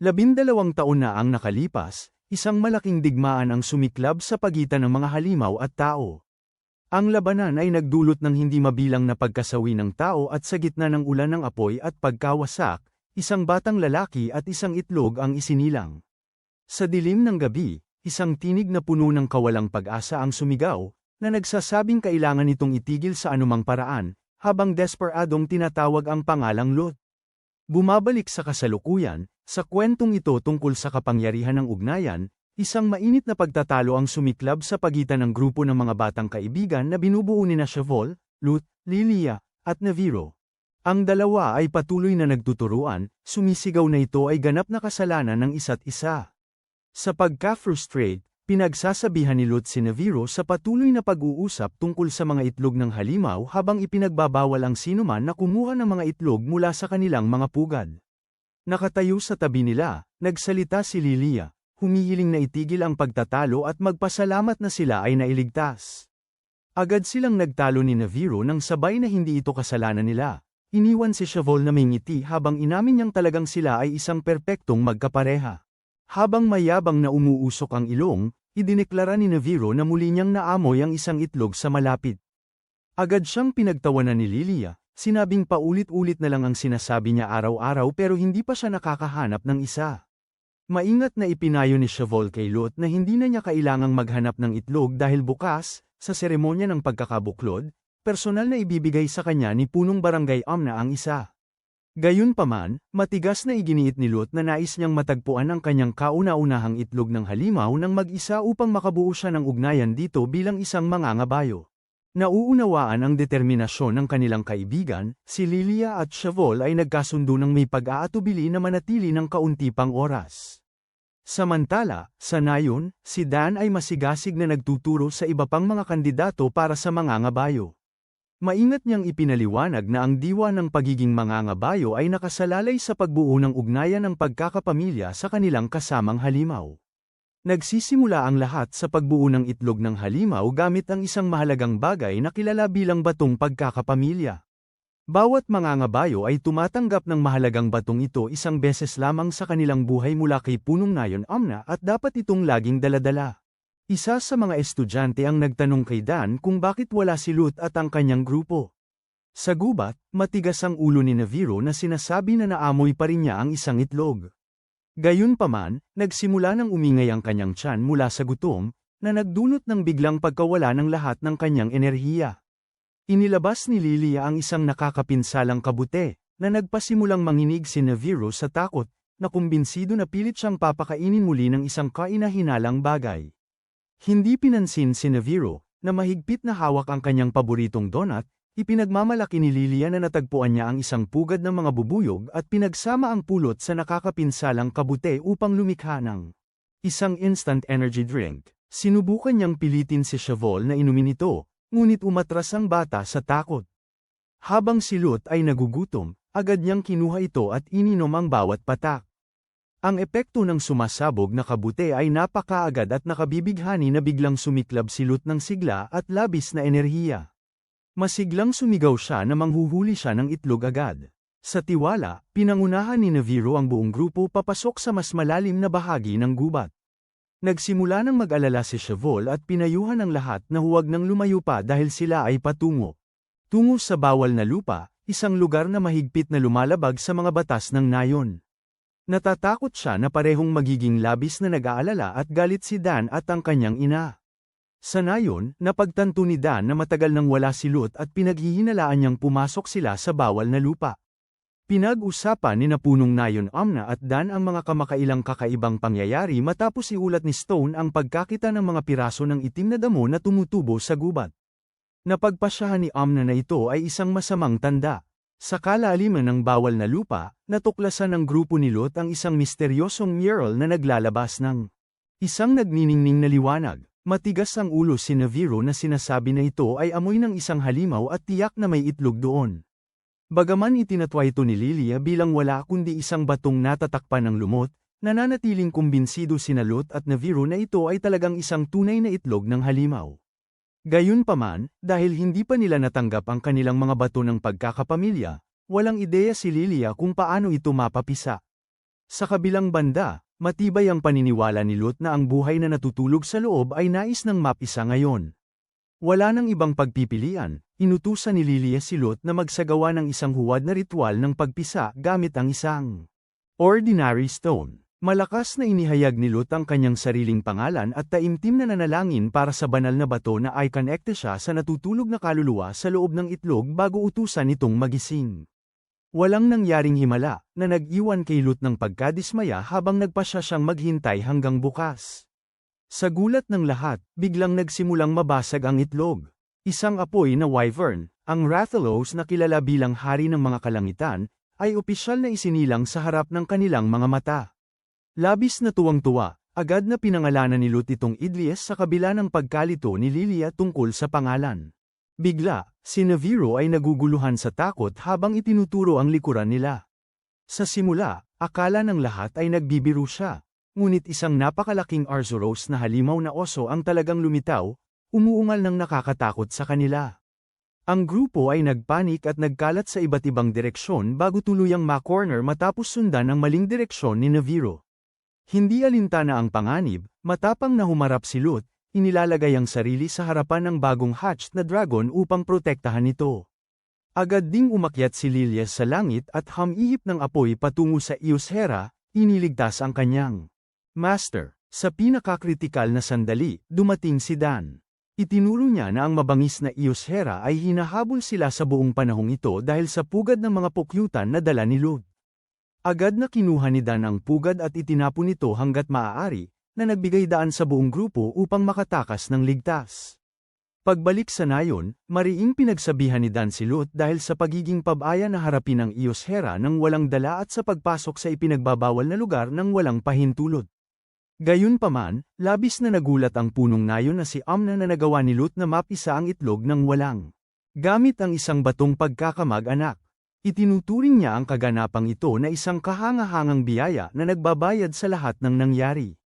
12 taon na ang nakalipas, isang malaking digmaan ang sumiklab sa pagitan ng mga halimaw at tao. Ang labanan ay nagdulot ng hindi mabilang na pagkasawi ng tao at sa gitna ng ulan ng apoy at pagkawasak, isang batang lalaki at isang itlog ang isinilang. Sa dilim ng gabi, isang tinig na puno ng kawalang pag-asa ang sumigaw, na nagsasabing kailangan itong itigil sa anumang paraan, habang desperadong tinatawag ang pangalang Lot. Bumabalik sa kasalukuyan, sa kwentong ito tungkol sa kapangyarihan ng ugnayan, isang mainit na pagtatalo ang sumiklab sa pagitan ng grupo ng mga batang kaibigan na binubuo nina Chevol, Lot, Lilia, at Neviro. Ang dalawa ay patuloy na nagtuturuan, sumisigaw na ito ay ganap na kasalanan ng isa't isa. Sa pagka-frustrate, pinagsasabihan ni Lot si Neviro sa patuloy na pag-uusap tungkol sa mga itlog ng halimaw habang ipinagbabawal ang sinuman na kumuha ng mga itlog mula sa kanilang mga pugad. Nakatayo sa tabi nila, nagsalita si Lilia, humihiling na itigil ang pagtatalo at magpasalamat na sila ay nailigtas. Agad silang nagtalo ni Neviro nang sabay na hindi ito kasalanan nila. Iniwan si Chevol na may ngiti habang inamin niyang talagang sila ay isang perpektong magkapareha. Habang mayabang na umuusok ang ilong, idineklara ni Neviro na muli niyang naamoy ang isang itlog sa malapit. Agad siyang pinagtawanan ni Lilia, sinabing paulit-ulit na lang ang sinasabi niya araw-araw pero hindi pa siya nakakahanap ng isa. Maingat na ipinayo ni Chevol kay Lot na hindi na niya kailangang maghanap ng itlog dahil bukas, sa seremonya ng pagkakabuklod, personal na ibibigay sa kanya ni punong barangay Amna ang isa. Gayunpaman, matigas na iginiit ni Lot na nais niyang matagpuan ang kanyang kauna-unahang itlog ng halimaw ng mag-isa upang makabuo siya ng ugnayan dito bilang isang mangangabayo. Nauunawaan ang determinasyon ng kanilang kaibigan, si Lilia at Chevol ay nagkasundo ng may pag-aatubili na manatili ng kaunti pang oras. Samantala, sa nayon, si Dan ay masigasig na nagtuturo sa iba pang mga kandidato para sa mangangabayo. Maingat niyang ipinaliwanag na ang diwa ng pagiging mangangabayo ay nakasalalay sa pagbuo ng ugnayan ng pagkakapamilya sa kanilang kasamang halimaw. Nagsisimula ang lahat sa pagbuo ng itlog ng halimaw gamit ang isang mahalagang bagay na kilala bilang batong pagkakapamilya. Bawat mangangabayo ay tumatanggap ng mahalagang batong ito isang beses lamang sa kanilang buhay mula kay punong nayon Amna at dapat itong laging daladala. Isa sa mga estudyante ang nagtanong kay Dan kung bakit wala si Lot at ang kanyang grupo. Sa gubat, matigas ang ulo ni Neviro na sinasabi na naamoy pa rin niya ang isang itlog. Gayunpaman, nagsimula ng umingay ang kanyang tiyan mula sa gutom, na nagdulot ng biglang pagkawala ng lahat ng kanyang enerhiya. Inilabas ni Lilia ang isang nakakapinsalang kabute, na nagpasimulang manginig si Neviro sa takot, na kumbinsido na pilit siyang papakainin muli ng isang kainahinalang bagay. Hindi pinansin si Neviro, na mahigpit na hawak ang kanyang paboritong donut, ipinagmamalaki ni Lilia na natagpuan niya ang isang pugad ng mga bubuyog at pinagsama ang pulot sa nakakapinsalang kabute upang lumikha ng isang instant energy drink. Sinubukan niyang pilitin si Chevol na inumin ito, ngunit umatras ang bata sa takot. Habang si Lot ay nagugutom, agad niyang kinuha ito at ininom ang bawat patak. Ang epekto ng sumasabog na kabute ay napakaagad at nakabibighani na biglang sumiklab si Lot ng sigla at labis na enerhiya. Masiglang sumigaw siya na manghuhuli siya ng itlog agad. Sa tiwala, pinangunahan ni Neviro ang buong grupo papasok sa mas malalim na bahagi ng gubat. Nagsimula ng mag-alala si Chevol at pinayuhan ang lahat na huwag nang lumayo pa dahil sila ay patungo sa bawal na lupa, isang lugar na mahigpit na lumalabag sa mga batas ng nayon. Natatakot siya na parehong magiging labis na nag-aalala at galit si Dan at ang kanyang ina. Sa nayon, napagtanto ni Dan na matagal nang wala si Lot at pinaghihinalaan niyang pumasok sila sa bawal na lupa. Pinag-usapan ni napunong nayon Amna at Dan ang mga kamakailang kakaibang pangyayari matapos iulat ni Stone ang pagkakita ng mga piraso ng itim na damo na tumutubo sa gubat. Napagpasyahan ni Amna na ito ay isang masamang tanda. Sa kalaliman ng bawal na lupa, natuklasan ng grupo ni Lot ang isang misteryosong mural na naglalabas ng isang nagniningning na liwanag. Matigas ang ulo si Neviro na sinasabi na ito ay amoy ng isang halimaw at tiyak na may itlog doon. Bagaman itinatwa ito ni Lilia bilang wala kundi isang batong natatakpan ng lumot, nananatiling kumbinsido sina Lot at Neviro na ito ay talagang isang tunay na itlog ng halimaw. Gayunpaman, dahil hindi pa nila natanggap ang kanilang mga bato ng pagkakapamilya, walang ideya si Lilia kung paano ito mapapisa. Sa kabilang banda, matibay ang paniniwala ni Lut na ang buhay na natutulog sa loob ay nais ng mapisa ngayon. Wala nang ibang pagpipilian, inutusan ni Lilia si Lut na magsagawa ng isang huwad na ritual ng pagpisa gamit ang isang ordinary stone. Malakas na inihayag ni Lut ang kanyang sariling pangalan at taimtim na nanalangin para sa banal na bato na ay konekte siya sa natutulog na kaluluwa sa loob ng itlog bago utusan itong magising. Walang nangyaring himala na nag-iwan kay Lut ng pagkadismaya habang nagpasya siyang maghintay hanggang bukas. Sa gulat ng lahat, biglang nagsimulang mabasag ang itlog. Isang apoy na wyvern, ang Rathalos na kilala bilang hari ng mga kalangitan, ay opisyal na isinilang sa harap ng kanilang mga mata. Labis na tuwang-tuwa, agad na pinangalanan ni Lut itong Idlies sa kabila ng pagkalito ni Lilia tungkol sa pangalan. Bigla, si Naviro ay naguguluhan sa takot habang itinuturo ang likuran nila. Sa simula, akala ng lahat ay nagbibiro siya, ngunit isang napakalaking Arzuros na halimaw na oso ang talagang lumitaw, umuungal ng nakakatakot sa kanila. Ang grupo ay nagpanik at nagkalat sa iba't ibang direksyon bago tuluyang ma-corner matapos sundan ang maling direksyon ni Naviro. Hindi alintana ang panganib, matapang na humarap si Lut, inilalagay ang sarili sa harapan ng bagong hatched na dragon upang protektahan ito. Agad ding umakyat si Lilias sa langit at humihip ng apoy patungo sa Eos-Hera, iniligtas ang kanyang master. Sa pinakakritikal na sandali, dumating si Dan. Itinuro niya na ang mabangis na Eos-Hera ay hinahabol sila sa buong panahong ito dahil sa pugad ng mga pukyutan na dala ni Lut. Agad na kinuha ni Dan ang pugad at itinapon ito hanggat maaari, na nagbigay daan sa buong grupo upang makatakas ng ligtas. Pagbalik sa nayon, mariing pinagsabihan ni Dan si Lut dahil sa pagiging pabaya na harapin ang Eos-Hera nang walang dala at sa pagpasok sa ipinagbabawal na lugar nang walang pahintulot. Gayunpaman, labis na nagulat ang punong nayon na si Amna na nagawa ni Lut na mapisa ang itlog ng walang gamit ang isang batong pagkakamag-anak. Itinuturing niya ang kaganapang ito na isang kahangahangang biyaya na nagbabayad sa lahat ng nangyari.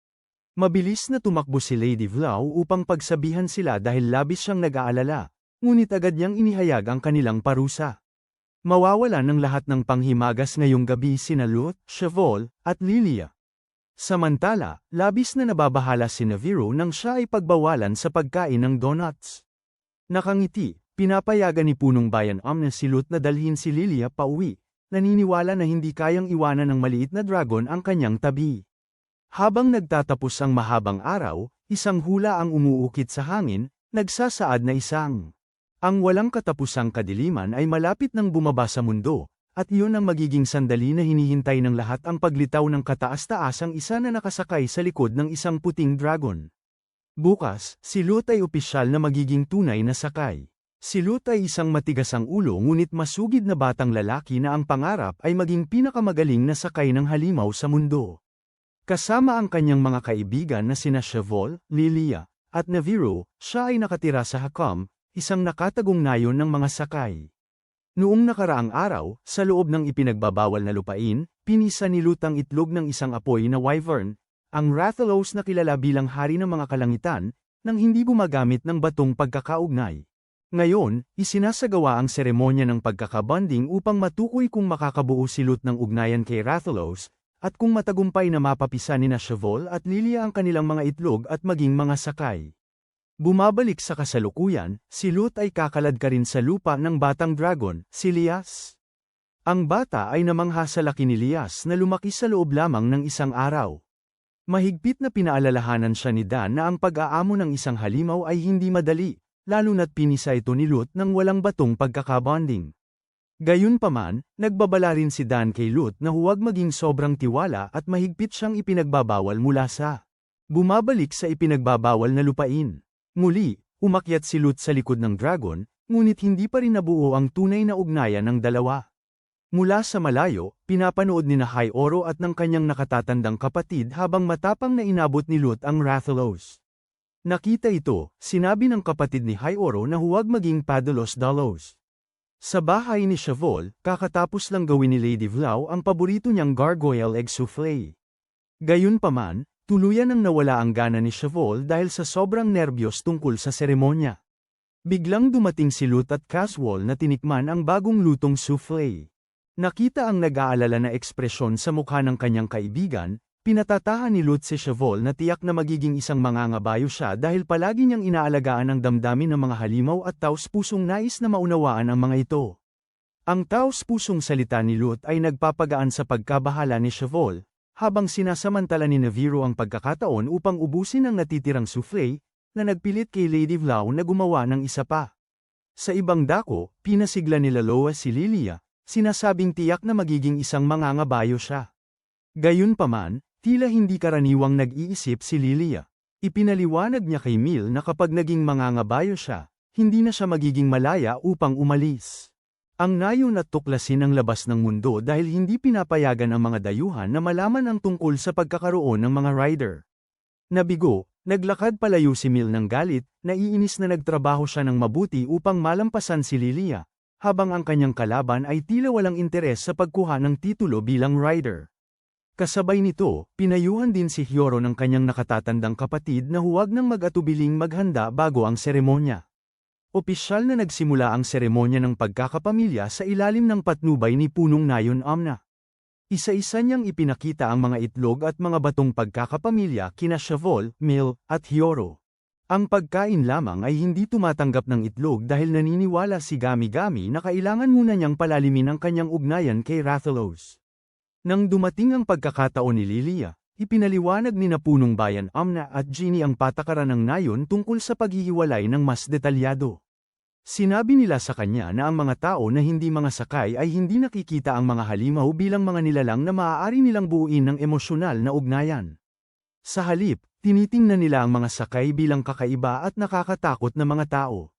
Mabilis na tumakbo si Lady Vlau upang pagsabihan sila dahil labis siyang nag-aalala, ngunit agad niyang inihayag ang kanilang parusa. Mawawalan ng lahat ng panghimagas ngayong gabi sina Lut, Shavol, at Lilia. Samantala, labis na nababahala si Naviro nang siya ay pagbawalan sa pagkain ng donuts. Nakangiti, pinapayagan ni Punong Bayan Amna si Lut na dalhin si Lilia pauwi, naniniwala na hindi kayang iwanan ng maliit na dragon ang kanyang tabi. Habang nagtatapos ang mahabang araw, isang hula ang umuukit sa hangin, nagsasaad na ang walang katapusang kadiliman ay malapit nang bumaba sa mundo, at iyon ang magiging sandali na hinihintay ng lahat ang paglitaw ng kataas-taasang isa na nakasakay sa likod ng isang puting dragon. Bukas, si Lut ay opisyal na magiging tunay na sakay. Si Lut ay isang matigas ang ulo ngunit masugid na batang lalaki na ang pangarap ay maging pinakamagaling na sakay ng halimaw sa mundo. Kasama ang kanyang mga kaibigan na sina Shavol, Lilia, at Naviro, siya ay nakatira sa Hakam, isang nakatagong nayon ng mga sakay. Noong nakaraang araw, sa loob ng ipinagbabawal na lupain, pinisa ni Lut ang itlog ng isang apoy na wyvern, ang Rathalos na kilala bilang hari ng mga kalangitan, nang hindi gumagamit ng batong pagkakaugnay. Ngayon, isinasagawa ang seremonya ng pagkakabonding upang matukoy kung makakabuo si Lut ng ugnayan kay Rathalos, at kung matagumpay na mapapisa ni Shavol at Lilia ang kanilang mga itlog at maging mga sakay. Bumabalik sa kasalukuyan, si Lut ay kakalad ka rin sa lupa ng batang dragon, si Lias. Ang bata ay namangha sa laki ni Lias na lumaki sa loob lamang ng isang araw. Mahigpit na pinaalalahanan siya ni Dan na ang pag-aamo ng isang halimaw ay hindi madali, lalo na't pinisa ito ni Lut ng walang batong pagkakabonding. Gayunpaman, nagbabala rin si Dan kay Lut na huwag maging sobrang tiwala at mahigpit siyang ipinagbabawal mula sa bumabalik sa ipinagbabawal na lupain. Muli, umakyat si Lut sa likod ng dragon, ngunit hindi pa rin nabuo ang tunay na ugnayan ng dalawa. Mula sa malayo, pinapanood ni High Oro at ng kanyang nakatatandang kapatid habang matapang na inabot ni Lut ang Rathalos. Nakita ito, sinabi ng kapatid ni High Oro na huwag maging padalos-dalos. Sa bahay ni Shavol, kakatapos lang gawin ni Lady Vlau ang paborito niyang gargoyle egg soufflé. Gayunpaman, tuluyan ang nawala ang gana ni Shavol dahil sa sobrang nerbiyos tungkol sa seremonya. Biglang dumating si Lut at Caswall na tinikman ang bagong lutong soufflé. Nakita ang nag-aalala na ekspresyon sa mukha ng kanyang kaibigan, pinatatahan ni Lut si Chevol na tiyak na magiging isang mangangabayo siya dahil palagi niyang inaalagaan ang damdamin ng mga halimaw at taos-pusong nais na maunawaan ang mga ito. Ang taos-pusong salita ni Lut ay nagpapagaan sa pagkabahala ni Chevol, habang sinasamantala ni Naviro ang pagkakataon upang ubusin ang natitirang souffle, na nagpilit kay Lady Vlau na gumawa ng isa pa. Sa ibang dako, pinasigla nila Loa si Lilia, sinasabing tiyak na magiging isang mangangabayo siya. Gayunpaman, tila hindi karaniwang nag-iisip si Lilia. Ipinaliwanag niya kay Mil na kapag naging mangangabayo siya, hindi na siya magiging malaya upang umalis. Ang nayon at tuklasin ang labas ng mundo dahil hindi pinapayagan ang mga dayuhan na malaman ang tungkol sa pagkakaroon ng mga rider. Nabigo, naglakad palayo si Mil ng galit, naiinis na nagtrabaho siya ng mabuti upang malampasan si Lilia, habang ang kanyang kalaban ay tila walang interes sa pagkuha ng titulo bilang rider. Kasabay nito, pinayuhan din si Hyoro ng kanyang nakatatandang kapatid na huwag nang mag-atubiling maghanda bago ang seremonya. Opisyal na nagsimula ang seremonya ng pagkakapamilya sa ilalim ng patnubay ni Punong Nayon Amna. Isa-isa niyang ipinakita ang mga itlog at mga batong pagkakapamilya kina Chevol, Mil, at Hyoro. Ang pagkain lamang ay hindi tumatanggap ng itlog dahil naniniwala si Gami-Gami na kailangan muna niyang palalimin ang kanyang ugnayan kay Rathalos. Nang dumating ang pagkakataon ni Lilia, ipinaliwanag ni Punong Bayan Amna at Genie ang patakaran ng nayon tungkol sa paghihiwalay ng mas detalyado. Sinabi nila sa kanya na ang mga tao na hindi mga sakay ay hindi nakikita ang mga halimaw bilang mga nilalang na maaari nilang buuin ng emosyonal na ugnayan. Sa halip, tinitingnan nila ang mga sakay bilang kakaiba at nakakatakot na mga tao.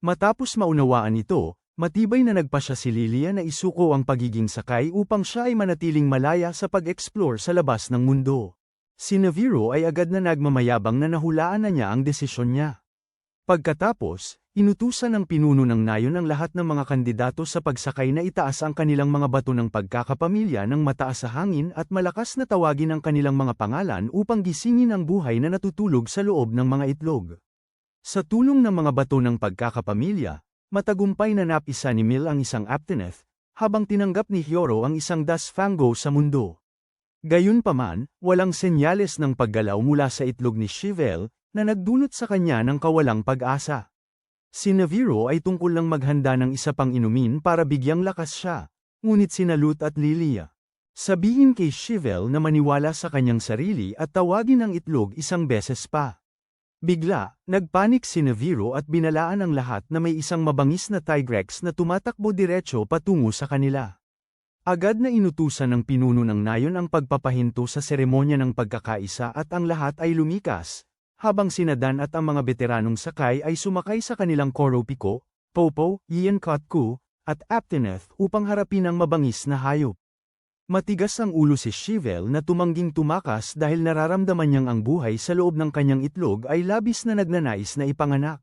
Matapos maunawaan ito, matibay na nagpasya si Lilia na isuko ang pagiging sakay upang siya ay manatiling malaya sa pag-explore sa labas ng mundo. Si Naviro ay agad na nagmamayabang na nahulaan na niya ang desisyon niya. Pagkatapos, inutusan ng pinuno ng nayon ang lahat ng mga kandidato sa pagsakay na itaas ang kanilang mga bato ng pagkakapamilya ng mataas sa hangin at malakas na tawagin ang kanilang mga pangalan upang gisingin ang buhay na natutulog sa loob ng mga itlog. Sa tulong ng mga bato ng pagkakapamilya, matagumpay na napisa ni Mil ang isang Aptineth, habang tinanggap ni Hyoro ang isang Das Fango sa mundo. Gayunpaman, walang senyales ng paggalaw mula sa itlog ni Chevol, na nagdulot sa kanya ng kawalang pag-asa. Si Naviro ay tungkol lang maghanda ng isa pang inumin para bigyang lakas siya, ngunit sina Lut at Lilia. Sabihin kay Chevol na maniwala sa kanyang sarili at tawagin ang itlog isang beses pa. Bigla, nagpanik si Naviro at binalaan ang lahat na may isang mabangis na Tigrex na tumatakbo diretso patungo sa kanila. Agad na inutusan ng pinuno ng nayon ang pagpapahinto sa seremonya ng pagkakaisa at ang lahat ay lumikas, habang sina Dan at ang mga veteranong sakay ay sumakay sa kanilang Koropiko, Popo, Yenkotku, at Aptineth upang harapin ang mabangis na hayop. Matigas ang ulo si Chevol na tumangging tumakas dahil nararamdaman niyang ang buhay sa loob ng kanyang itlog ay labis na nagnanais na ipanganak.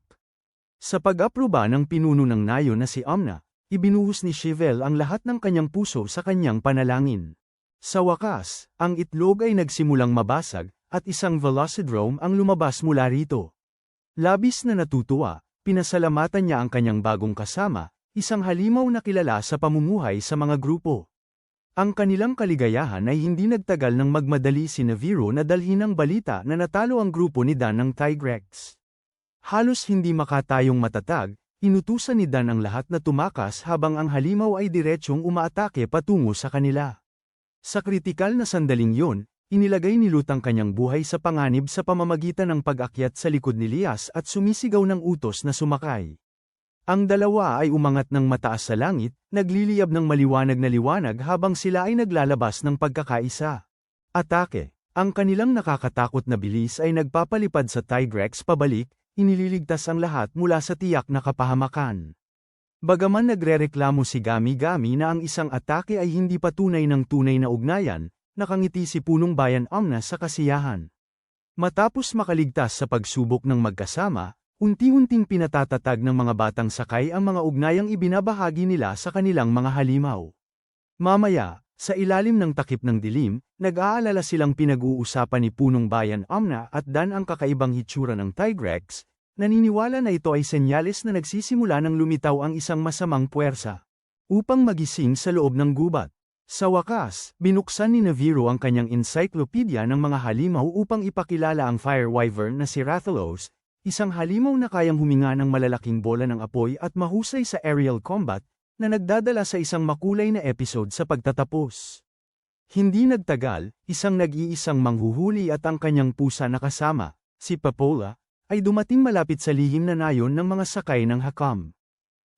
Sa pag-aproba ng pinuno ng nayon na si Amna, ibinuhos ni Chevol ang lahat ng kanyang puso sa kanyang panalangin. Sa wakas, ang itlog ay nagsimulang mabasag, at isang Velocidrome ang lumabas mula rito. Labis na natutuwa, pinasalamatan niya ang kanyang bagong kasama, isang halimaw na kilala sa pamumuhay sa mga grupo. Ang kanilang kaligayahan ay hindi nagtagal nang magmadali si Naviro na dalhin ang balita na natalo ang grupo ni Dan ng Tigrex. Halos hindi makatayong matatag, inutusan ni Dan ang lahat na tumakas habang ang halimaw ay diretsyong umaatake patungo sa kanila. Sa kritikal na sandaling yun, inilagay ni Lut ang kanyang buhay sa panganib sa pamamagitan ng pag-akyat sa likod ni Lias at sumisigaw ng utos na sumakay. Ang dalawa ay umangat ng mataas sa langit, nagliliyab ng maliwanag na liwanag habang sila ay naglalabas ng pagkakaisa. Atake. Ang kanilang nakakatakot na bilis ay nagpapalipad sa Tigrex pabalik, inililigtas ang lahat mula sa tiyak na kapahamakan. Bagaman nagrereklamo si Gami-Gami na ang isang atake ay hindi patunay ng tunay na ugnayan, nakangiti si Punong Bayan Amna sa kasiyahan. Matapos makaligtas sa pagsubok ng magkasama, unti-unting pinatatatag ng mga batang sakay ang mga ugnayang ibinabahagi nila sa kanilang mga halimaw. Mamaya, sa ilalim ng takip ng dilim, nag-aalala silang pinag-uusapan ni Punong Bayan Amna at Dan ang kakaibang hitsura ng Tigrex, naniniwala na ito ay senyales na nagsisimula ng lumitaw ang isang masamang puwersa. upang magising sa loob ng gubat. Sa wakas, binuksan ni Naviro ang kanyang encyclopedia ng mga halimaw upang ipakilala ang fire wyvern na si Rathalos, isang halimaw na kayang huminga ng malalaking bola ng apoy at mahusay sa aerial combat, na nagdadala sa isang makulay na episode sa pagtatapos. Hindi nagtagal, isang nag-iisang manghuhuli at ang kanyang pusa na kasama, si Papola, ay dumating malapit sa lihim na nayon ng mga sakay ng hakam.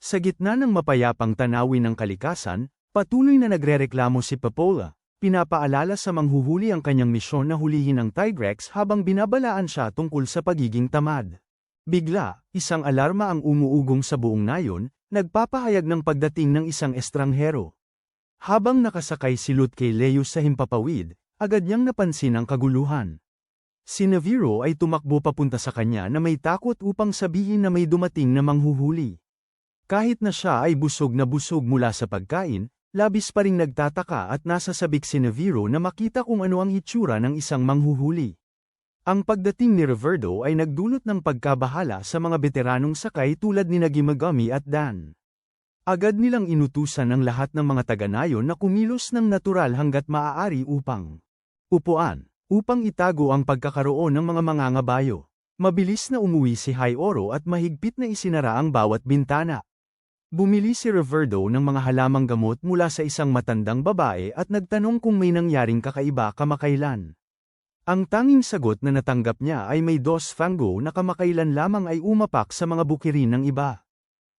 Sa gitna ng mapayapang tanawin ng kalikasan, patuloy na nagrereklamo si Papola, pinapaalala sa manghuhuli ang kanyang misyon na hulihin ang Tigrex habang binabalaan siya tungkol sa pagiging tamad. Bigla, isang alarma ang umuugong sa buong nayon, nagpapahayag ng pagdating ng isang estranghero. Habang nakasakay si Lut kay Leus sa himpapawid, agad niyang napansin ang kaguluhan. Si Naviro ay tumakbo papunta sa kanya na may takot upang sabihin na may dumating na manghuhuli. Kahit na siya ay busog na busog mula sa pagkain, labis pa ring nagtataka at nasasabik si Naviro na makita kung ano ang hitsura ng isang manghuhuli. Ang pagdating ni Reverdo ay nagdulot ng pagkabahala sa mga veteranong sakay tulad ni Gimagami at Dan. Agad nilang inutusan ng lahat ng mga taga-nayon na kumilos ng natural hanggat maaari upang itago ang pagkakaroon ng mga mangangabayo. Mabilis na umuwi si High Oro at mahigpit na isinara ang bawat bintana. Bumili si Reverdo ng mga halamang gamot mula sa isang matandang babae at nagtanong kung may nangyaring kakaiba kamakailan. Ang tanging sagot na natanggap niya ay may dos fango na kamakailan lamang ay umapak sa mga bukirin ng iba.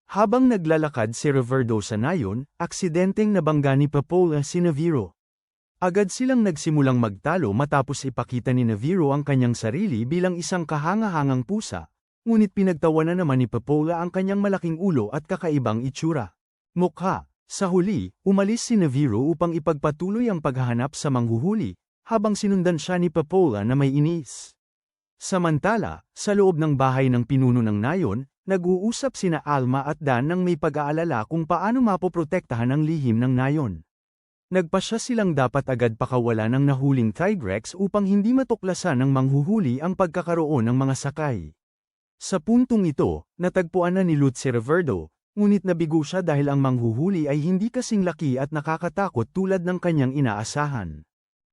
Habang naglalakad si Reverdo sa nayon, aksidenteng nabangga ni Papola si Naviro. Agad silang nagsimulang magtalo matapos ipakita ni Naviro ang kanyang sarili bilang isang kahangahangang pusa. Ngunit pinagtawanan naman ni Papola ang kanyang malaking ulo at kakaibang itsura. Mukha. Sa huli, umalis si Naviro upang ipagpatuloy ang paghahanap sa manghuhuli, habang sinundan siya ni Papola na may inis. Samantala, sa loob ng bahay ng pinuno ng nayon, nag-uusap sina Alma at Dan nang may pag-aalala kung paano mapoprotektahan ang lihim ng nayon. Nagpasya silang dapat agad pakawala ng nahuling Tigrex upang hindi matuklasan ng manghuhuli ang pagkakaroon ng mga sakay. Sa puntong ito, natagpuan na ni Lut si Reverdo, ngunit nabigo siya dahil ang manghuhuli ay hindi kasing laki at nakakatakot tulad ng kanyang inaasahan.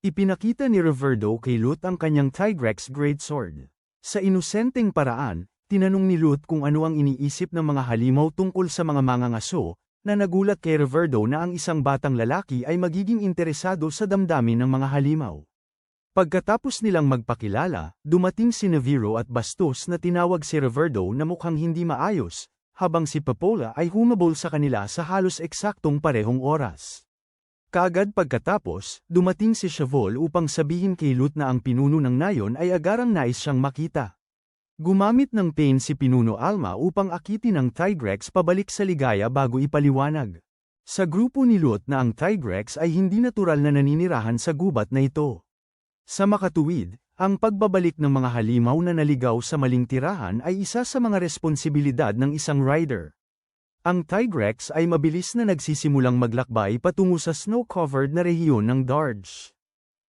Ipinakita ni Reverdo kay Lut ang kanyang Tigrex Greatsword. Sa inosenteng paraan, tinanong ni Lut kung ano ang iniisip ng mga halimaw tungkol sa mga mangangaso, na nagulat kay Reverdo na ang isang batang lalaki ay magiging interesado sa damdamin ng mga halimaw. Pagkatapos nilang magpakilala, dumating si Naviro at Bastos na tinawag si Reverdo na mukhang hindi maayos, habang si Papola ay humabol sa kanila sa halos eksaktong parehong oras. Kaagad pagkatapos, dumating si Shavol upang sabihin kay Lut na ang pinuno ng nayon ay agarang nais siyang makita. Gumamit ng pain si Pinuno Alma upang akitin ang Tigrex pabalik sa ligaya bago ipaliwanag. Sa grupo ni Lut na ang Tigrex ay hindi natural na naninirahan sa gubat na ito. Sa makatuwid, ang pagbabalik ng mga halimaw na naligaw sa maling tirahan ay isa sa mga responsibilidad ng isang rider. Ang Tigrex ay mabilis na nagsisimulang maglakbay patungo sa snow-covered na rehiyon ng Darge.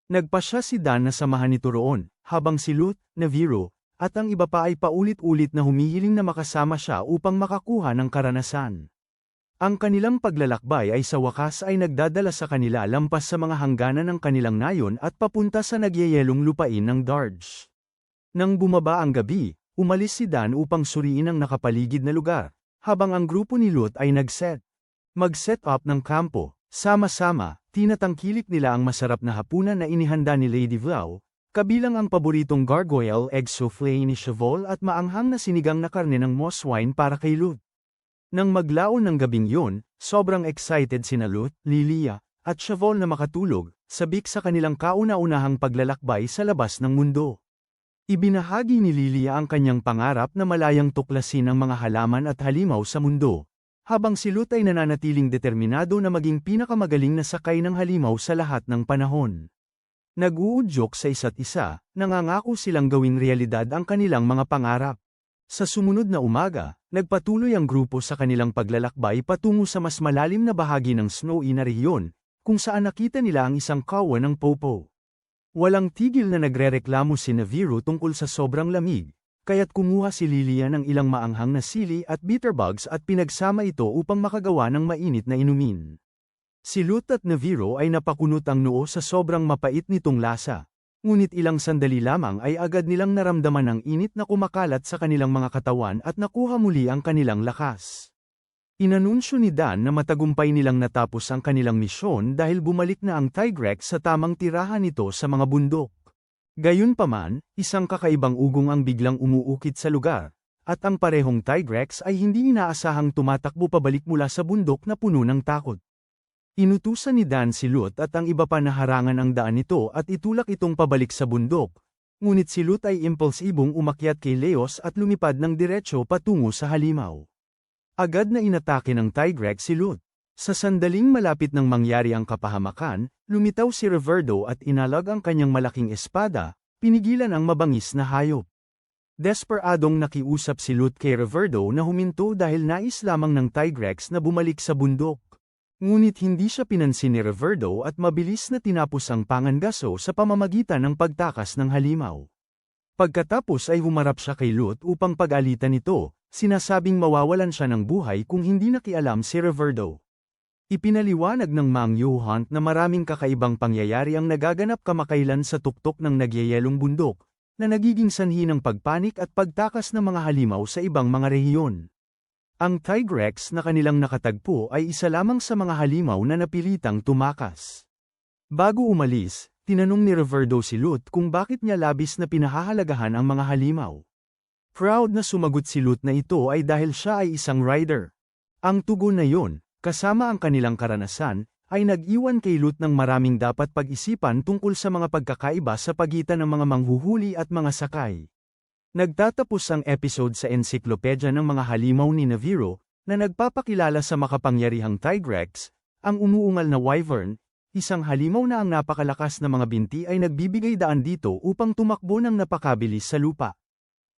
Nagpasya si Dan na samahan nito roon, habang si Lut, Naviro, at ang iba pa ay paulit-ulit na humihiling na makasama siya upang makakuha ng karanasan. Ang kanilang paglalakbay ay sa wakas ay nagdadala sa kanila lampas sa mga hangganan ng kanilang nayon at papunta sa nagyayelong lupain ng Darge. Nang bumaba ang gabi, umalis si Dan upang suriin ang nakapaligid na lugar, habang ang grupo ni Lut ay mag-set up ng kampo. Sama-sama, tinatangkilik nila ang masarap na hapunan na inihanda ni Lady Vlau, kabilang ang paboritong gargoyle egg soufflé ni Shavol at maanghang na sinigang na karne ng moss wine para kay Lut. Nang maglaon ng gabing yun, sobrang excited sina Lut, Lilia, at Shavol na makatulog, sabik sa kanilang kauna-unahang paglalakbay sa labas ng mundo. Ibinahagi ni Lilia ang kanyang pangarap na malayang tuklasin ang mga halaman at halimaw sa mundo, habang si Lut ay nananatiling determinado na maging pinakamagaling na sakay ng halimaw sa lahat ng panahon. Nag-uudyok sa isa't isa, nangangako silang gawing realidad ang kanilang mga pangarap. Sa sumunod na umaga, nagpatuloy ang grupo sa kanilang paglalakbay patungo sa mas malalim na bahagi ng snowy na rehiyon, kung saan nakita nila ang isang kawa ng popo. Walang tigil na nagrereklamo si Naviro tungkol sa sobrang lamig, kaya't kumuha si Lilia ng ilang maanghang na sili at bitterbugs at pinagsama ito upang makagawa ng mainit na inumin. Si Lut at Naviro ay napakunot ang noo sa sobrang mapait nitong lasa. Ngunit ilang sandali lamang ay agad nilang naramdaman ang init na kumakalat sa kanilang mga katawan at nakuha muli ang kanilang lakas. Inanunsyo ni Dan na matagumpay nilang natapos ang kanilang misyon dahil bumalik na ang Tigrex sa tamang tirahan nito sa mga bundok. Gayunpaman, isang kakaibang ugong ang biglang umuukit sa lugar, at ang parehong Tigrex ay hindi inaasahang tumatakbo pabalik mula sa bundok na puno ng takot. Inutusan ni Dan si Lut at ang iba pa na harangan ang daan nito at itulak itong pabalik sa bundok, ngunit si Lut ay impulsibong umakyat kay Leos at lumipad ng diretsyo patungo sa halimaw. Agad na inatake ng Tigrex si Lut. Sa sandaling malapit nang mangyari ang kapahamakan, lumitaw si Reverdo at inalag ang kanyang malaking espada, pinigilan ang mabangis na hayop. Desperadong nakiusap si Lut kay Reverdo na huminto dahil nais lamang ng Tigrex na bumalik sa bundok. Ngunit hindi siya pinansin ni Reverdo at mabilis na tinapos ang pangangaso sa pamamagitan ng pagtakas ng halimaw. Pagkatapos ay humarap siya kay Lut upang pag-alitan ito, sinasabing mawawalan siya ng buhay kung hindi nakialam si Reverdo. Ipinaliwanag ng Mang Yohunt na maraming kakaibang pangyayari ang nagaganap kamakailan sa tuktok ng nagyayelong bundok, na nagiging sanhi ng pagpanik at pagtakas ng mga halimaw sa ibang mga rehiyon. Ang Tigrex na kanilang nakatagpo ay isa lamang sa mga halimaw na napilitang tumakas. Bago umalis, tinanong ni Reverdo si Lut kung bakit niya labis na pinahahalagahan ang mga halimaw. Proud na sumagot si Lut na ito ay dahil siya ay isang rider. Ang tugon na yon, kasama ang kanilang karanasan, ay nag-iwan kay Lut ng maraming dapat pag-isipan tungkol sa mga pagkakaiba sa pagitan ng mga manghuhuli at mga sakay. Nagtatapos ang episode sa ensiklopedya ng mga halimaw ni Naviro, na nagpapakilala sa makapangyarihang Tigrex, ang umuungal na Wyvern, isang halimaw na ang napakalakas na mga binti ay nagbibigay daan dito upang tumakbo ng napakabilis sa lupa.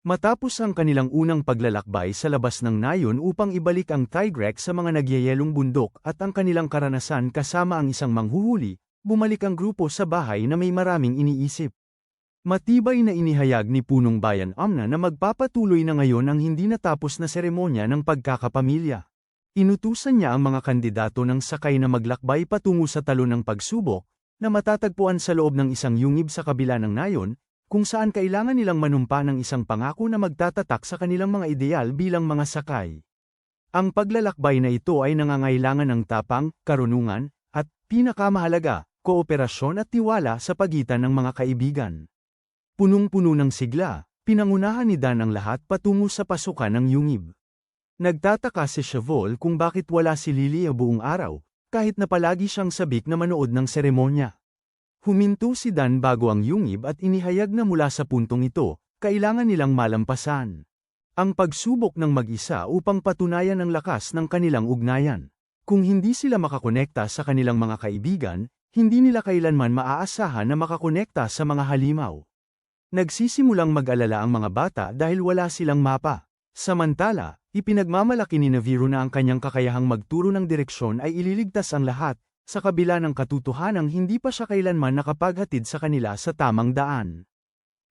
Matapos ang kanilang unang paglalakbay sa labas ng nayon upang ibalik ang Tigrex sa mga nagyayelong bundok at ang kanilang karanasan kasama ang isang manghuhuli, bumalik ang grupo sa bahay na may maraming iniisip. Matibay na inihayag ni Punong Bayan Amna na magpapatuloy na ngayon ang hindi natapos na seremonya ng pagkakapamilya. Inutusan niya ang mga kandidato ng sakay na maglakbay patungo sa talon ng pagsubok, na matatagpuan sa loob ng isang yungib sa kabila ng nayon, kung saan kailangan nilang manumpa ng isang pangako na magtatatak sa kanilang mga ideal bilang mga sakay. Ang paglalakbay na ito ay nangangailangan ng tapang, karunungan, at, pinakamahalaga, kooperasyon at tiwala sa pagitan ng mga kaibigan. Punong-puno ng sigla, pinangunahan ni Dan ang lahat patungo sa pasukan ng yungib. Nagtataka si Shavol kung bakit wala si Lilia buong araw, kahit na palagi siyang sabik na manood ng seremonya. Huminto si Dan bago ang yungib at inihayag na mula sa puntong ito, kailangan nilang malampasan ang pagsubok ng mag-isa upang patunayan ang lakas ng kanilang ugnayan. Kung hindi sila makakonekta sa kanilang mga kaibigan, hindi nila kailanman maaasahan na makakonekta sa mga halimaw. Nagsisimulang mag-alala ang mga bata dahil wala silang mapa. Samantala, ipinagmamalaki ni Naviro na ang kanyang kakayahang magturo ng direksyon ay ililigtas ang lahat, sa kabila ng katotohanang hindi pa siya kailanman nakapaghatid sa kanila sa tamang daan.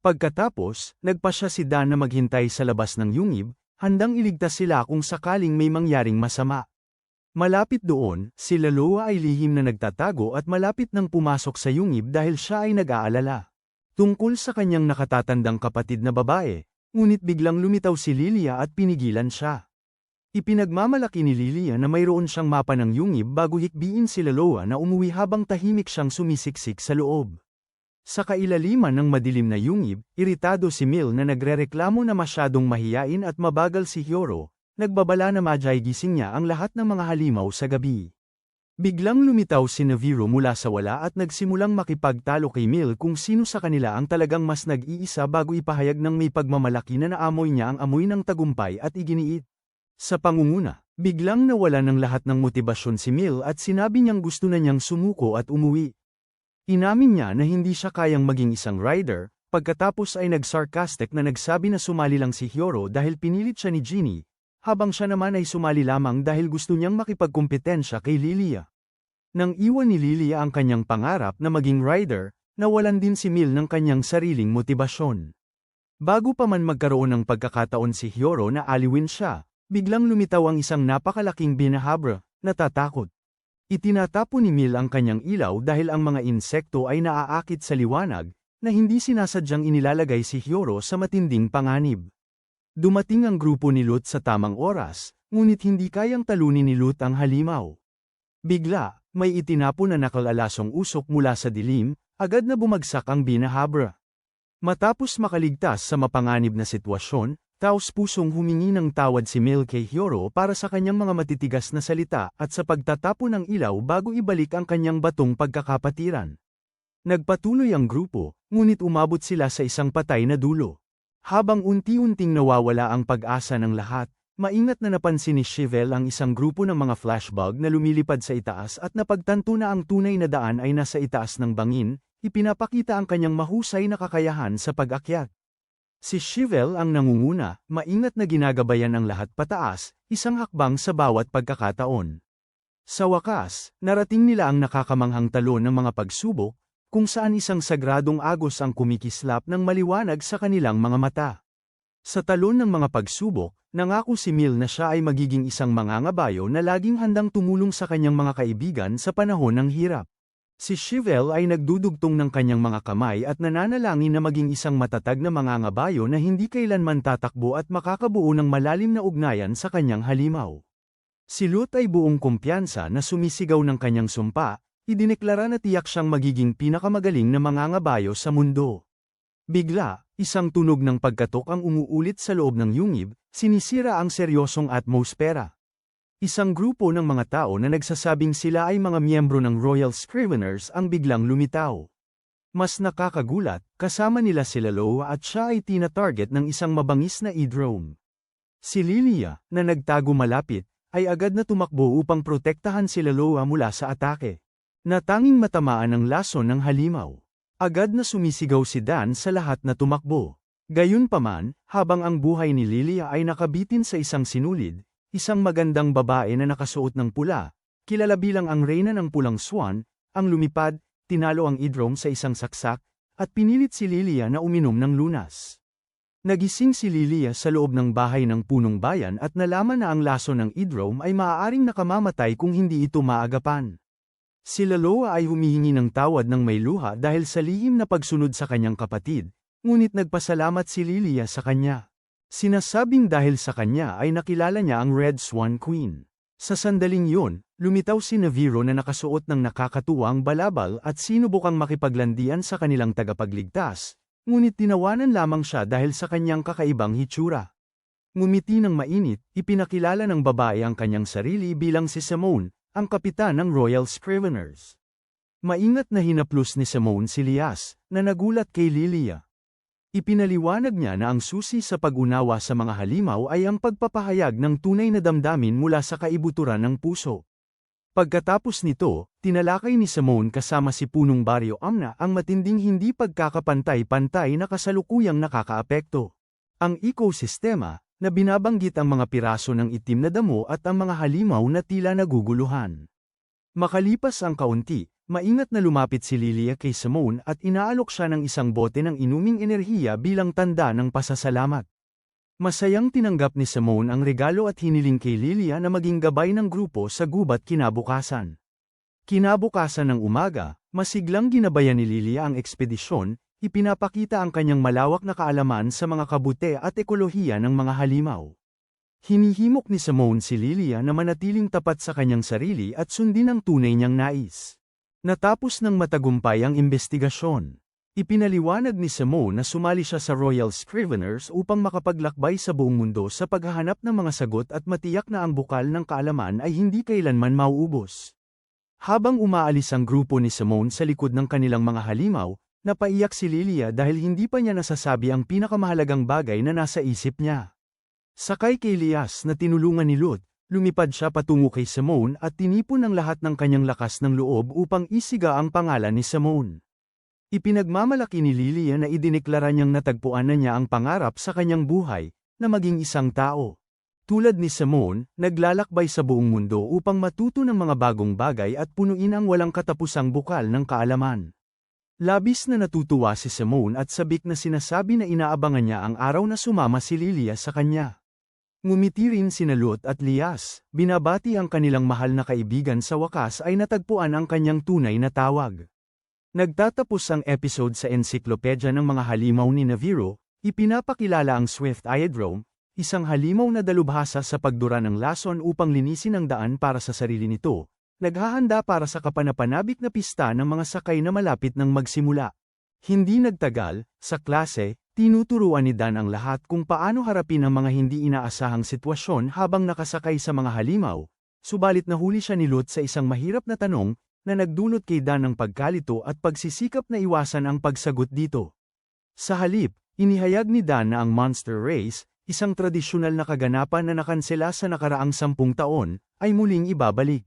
Pagkatapos, nagpasya si Dan na maghintay sa labas ng yungib, handang iligtas sila kung sakaling may mangyaring masama. Malapit doon, si Laloa ay lihim na nagtatago at malapit nang pumasok sa yungib dahil siya ay nag-aalala tungkol sa kanyang nakatatandang kapatid na babae, ngunit biglang lumitaw si Lilia at pinigilan siya. Ipinagmamalaki ni Lilia na mayroon siyang mapa ng yungib bago hikbiin si Laloa na umuwi habang tahimik siyang sumisiksik sa loob. Sa kailaliman ng madilim na yungib, iritado si Mil na nagrereklamo na masyadong mahiyain at mabagal si Hyoro, nagbabala na madyay gising niya ang lahat ng mga halimaw sa gabi. Biglang lumitaw si Naviro mula sa wala at nagsimulang makipagtalo kay Mil kung sino sa kanila ang talagang mas nag-iisa bago ipahayag ng may pagmamalaki na naamoy niya ang amoy ng tagumpay at iginiit. Sa pangunguna, biglang nawala ng lahat ng motibasyon si Mil at sinabi niyang gusto na niyang sumuko at umuwi. Inamin niya na hindi siya kayang maging isang rider, pagkatapos ay nag-sarcastic na nagsabi na sumali lang si Hyoro dahil pinilit siya ni Ginny, habang siya naman ay sumali lamang dahil gusto niyang makipagkumpetensya kay Lilia. Nang iwan ni Lilia ang kanyang pangarap na maging rider, nawalan din si Mil ng kanyang sariling motibasyon. Bago pa man magkaroon ng pagkakataon si Hiyoro na aliwin siya, biglang lumitaw ang isang napakalaking binahabra, natatakot. Itinatapo ni Mil ang kanyang ilaw dahil ang mga insekto ay naaakit sa liwanag, na hindi sinasadyang inilalagay si Hiyoro sa matinding panganib. Dumating ang grupo ni Lut sa tamang oras, ngunit hindi kayang talunin ni Lut ang halimaw. Bigla, may itinapo na nakalalasong usok mula sa dilim, agad na bumagsak ang binahabra. Matapos makaligtas sa mapanganib na sitwasyon, taos-pusong humingi ng tawad si Mil kay Hiyoro para sa kanyang mga matitigas na salita at sa pagtatapo ng ilaw bago ibalik ang kanyang batong pagkakapatiran. Nagpatuloy ang grupo, ngunit umabot sila sa isang patay na dulo. Habang unti-unting nawawala ang pag-asa ng lahat, maingat na napansin ni Shivel ang isang grupo ng mga flashbug na lumilipad sa itaas at napagtanto na ang tunay na daan ay nasa itaas ng bangin, ipinapakita ang kanyang mahusay na kakayahan sa pag-akyat. Si Shivel ang nangunguna, maingat na ginagabayan ang lahat pataas, isang hakbang sa bawat pagkakataon. Sa wakas, narating nila ang nakakamanghang talon ng mga pagsubok, kung saan isang sagradong agos ang kumikislap ng maliwanag sa kanilang mga mata. Sa talon ng mga pagsubok, nangako si Mil na siya ay magiging isang mangangabayo na laging handang tumulong sa kanyang mga kaibigan sa panahon ng hirap. Si Shivel ay nagdudugtong ng kanyang mga kamay at nananalangin na maging isang matatag na mangangabayo na hindi kailanman tatakbo at makakabuo ng malalim na ugnayan sa kanyang halimaw. Si Lut ay buong kumpiyansa na sumisigaw ng kanyang sumpa, idineklara na tiyak siyang magiging pinakamagaling na mangangabayo sa mundo. Bigla, isang tunog ng pagkatok ang umuulit sa loob ng yungib, sinisira ang seryosong atmosfera. Isang grupo ng mga tao na nagsasabing sila ay mga miyembro ng Royal Scriveners ang biglang lumitaw. Mas nakakagulat, kasama nila si Laloa at siya ay tina-target ng isang mabangis na e-drone. Si Lilia, na nagtago malapit, ay agad na tumakbo upang protektahan si Laloa mula sa atake. Natanging matamaan ang lason ng halimaw. Agad na sumisigaw si Dan sa lahat na tumakbo. Gayunpaman, habang ang buhay ni Lilia ay nakabitin sa isang sinulid, isang magandang babae na nakasuot ng pula, kilala bilang ang reyna ng pulang swan, ang lumipad, tinalo ang e-drone sa isang saksak, at pinilit si Lilia na uminom ng lunas. Nagising si Lilia sa loob ng bahay ng punong bayan at nalaman na ang laso ng e-drone ay maaaring nakamamatay kung hindi ito maagapan. Si Laloa ay humihingi ng tawad ng may luha dahil sa lihim na pagsunod sa kanyang kapatid, ngunit nagpasalamat si Lilia sa kanya. Sinasabing dahil sa kanya ay nakilala niya ang Red Swan Queen. Sa sandaling yun, lumitaw si Naviro na nakasuot ng nakakatuwang balabal at sinubukang makipaglandian sa kanilang tagapagligtas, ngunit tinawanan lamang siya dahil sa kanyang kakaibang hitsura. Ngumiti ng mainit, ipinakilala ng babae ang kanyang sarili bilang si Simone, ang kapitan ng Royal Scriveners. Maingat na hinaplos ni Simone si Lias, na nagulat kay Lilia. Ipinaliwanag niya na ang susi sa pag-unawa sa mga halimaw ay ang pagpapahayag ng tunay na damdamin mula sa kaibuturan ng puso. Pagkatapos nito, tinalakay ni Simone kasama si Punong Baryo Amna ang matinding hindi pagkakapantay-pantay na kasalukuyang nakakaapekto. Ang ekosistema, na binabanggit ang mga piraso ng itim na damo at ang mga halimaw na tila naguguluhan. Makalipas ang kaunti, maingat na lumapit si Lilia kay Simone at inaalok siya ng isang bote ng inuming enerhiya bilang tanda ng pasasalamat. Masayang tinanggap ni Simone ang regalo at hiniling kay Lilia na maging gabay ng grupo sa gubat kinabukasan. Kinabukasan ng umaga, masiglang ginabayan ni Lilia ang ekspedisyon, ipinapakita ang kanyang malawak na kaalaman sa mga kabute at ekolohiya ng mga halimaw. Hinihimok ni Simone si Lilia na manatiling tapat sa kanyang sarili at sundin ang tunay niyang nais. Natapos ng matagumpay ang imbestigasyon. Ipinaliwanag ni Simone na sumali siya sa Royal Scriveners upang makapaglakbay sa buong mundo sa paghahanap ng mga sagot at matiyak na ang bukal ng kaalaman ay hindi kailanman mauubos. Habang umaalis ang grupo ni Simone sa likod ng kanilang mga halimaw, napaiyak si Lilia dahil hindi pa niya nasasabi ang pinakamahalagang bagay na nasa isip niya. Sakay kay Lias na tinulungan ni Lut, lumipad siya patungo kay Simone at tinipon ang lahat ng kanyang lakas ng loob upang isiga ang pangalan ni Simone. Ipinagmamalaki ni Lilia na idineklara niyang natagpuan na niya ang pangarap sa kanyang buhay, na maging isang tao. Tulad ni Simone, naglalakbay sa buong mundo upang matuto ng mga bagong bagay at punuin ang walang katapusang bukal ng kaalaman. Labis na natutuwa si Simone at sabik na sinasabi na inaabangan niya ang araw na sumama si Lilia sa kanya. Ngumiti rin sina Lut at Lias, binabati ang kanilang mahal na kaibigan sa wakas ay natagpuan ang kanyang tunay na tawag. Nagtatapos ang episode sa ensiklopedya ng mga halimaw ni Naviro, ipinapakilala ang Swift Iodrome, isang halimaw na dalubhasa sa pagdura ng lason upang linisin ang daan para sa sarili nito. Naghahanda para sa kapanapanabik na pista ng mga sakay na malapit ng magsimula. Hindi nagtagal, sa klase, tinuturuan ni Dan ang lahat kung paano harapin ang mga hindi inaasahang sitwasyon habang nakasakay sa mga halimaw, subalit nahuli siya ni Lut sa isang mahirap na tanong, na nagdulot kay Dan ng pagkalito at pagsisikap na iwasan ang pagsagot dito. Sa halip, inihayag ni Dan na ang Monster Race, isang tradisyonal na kaganapan na nakansela sa nakaraang 10 taon, ay muling ibabalik.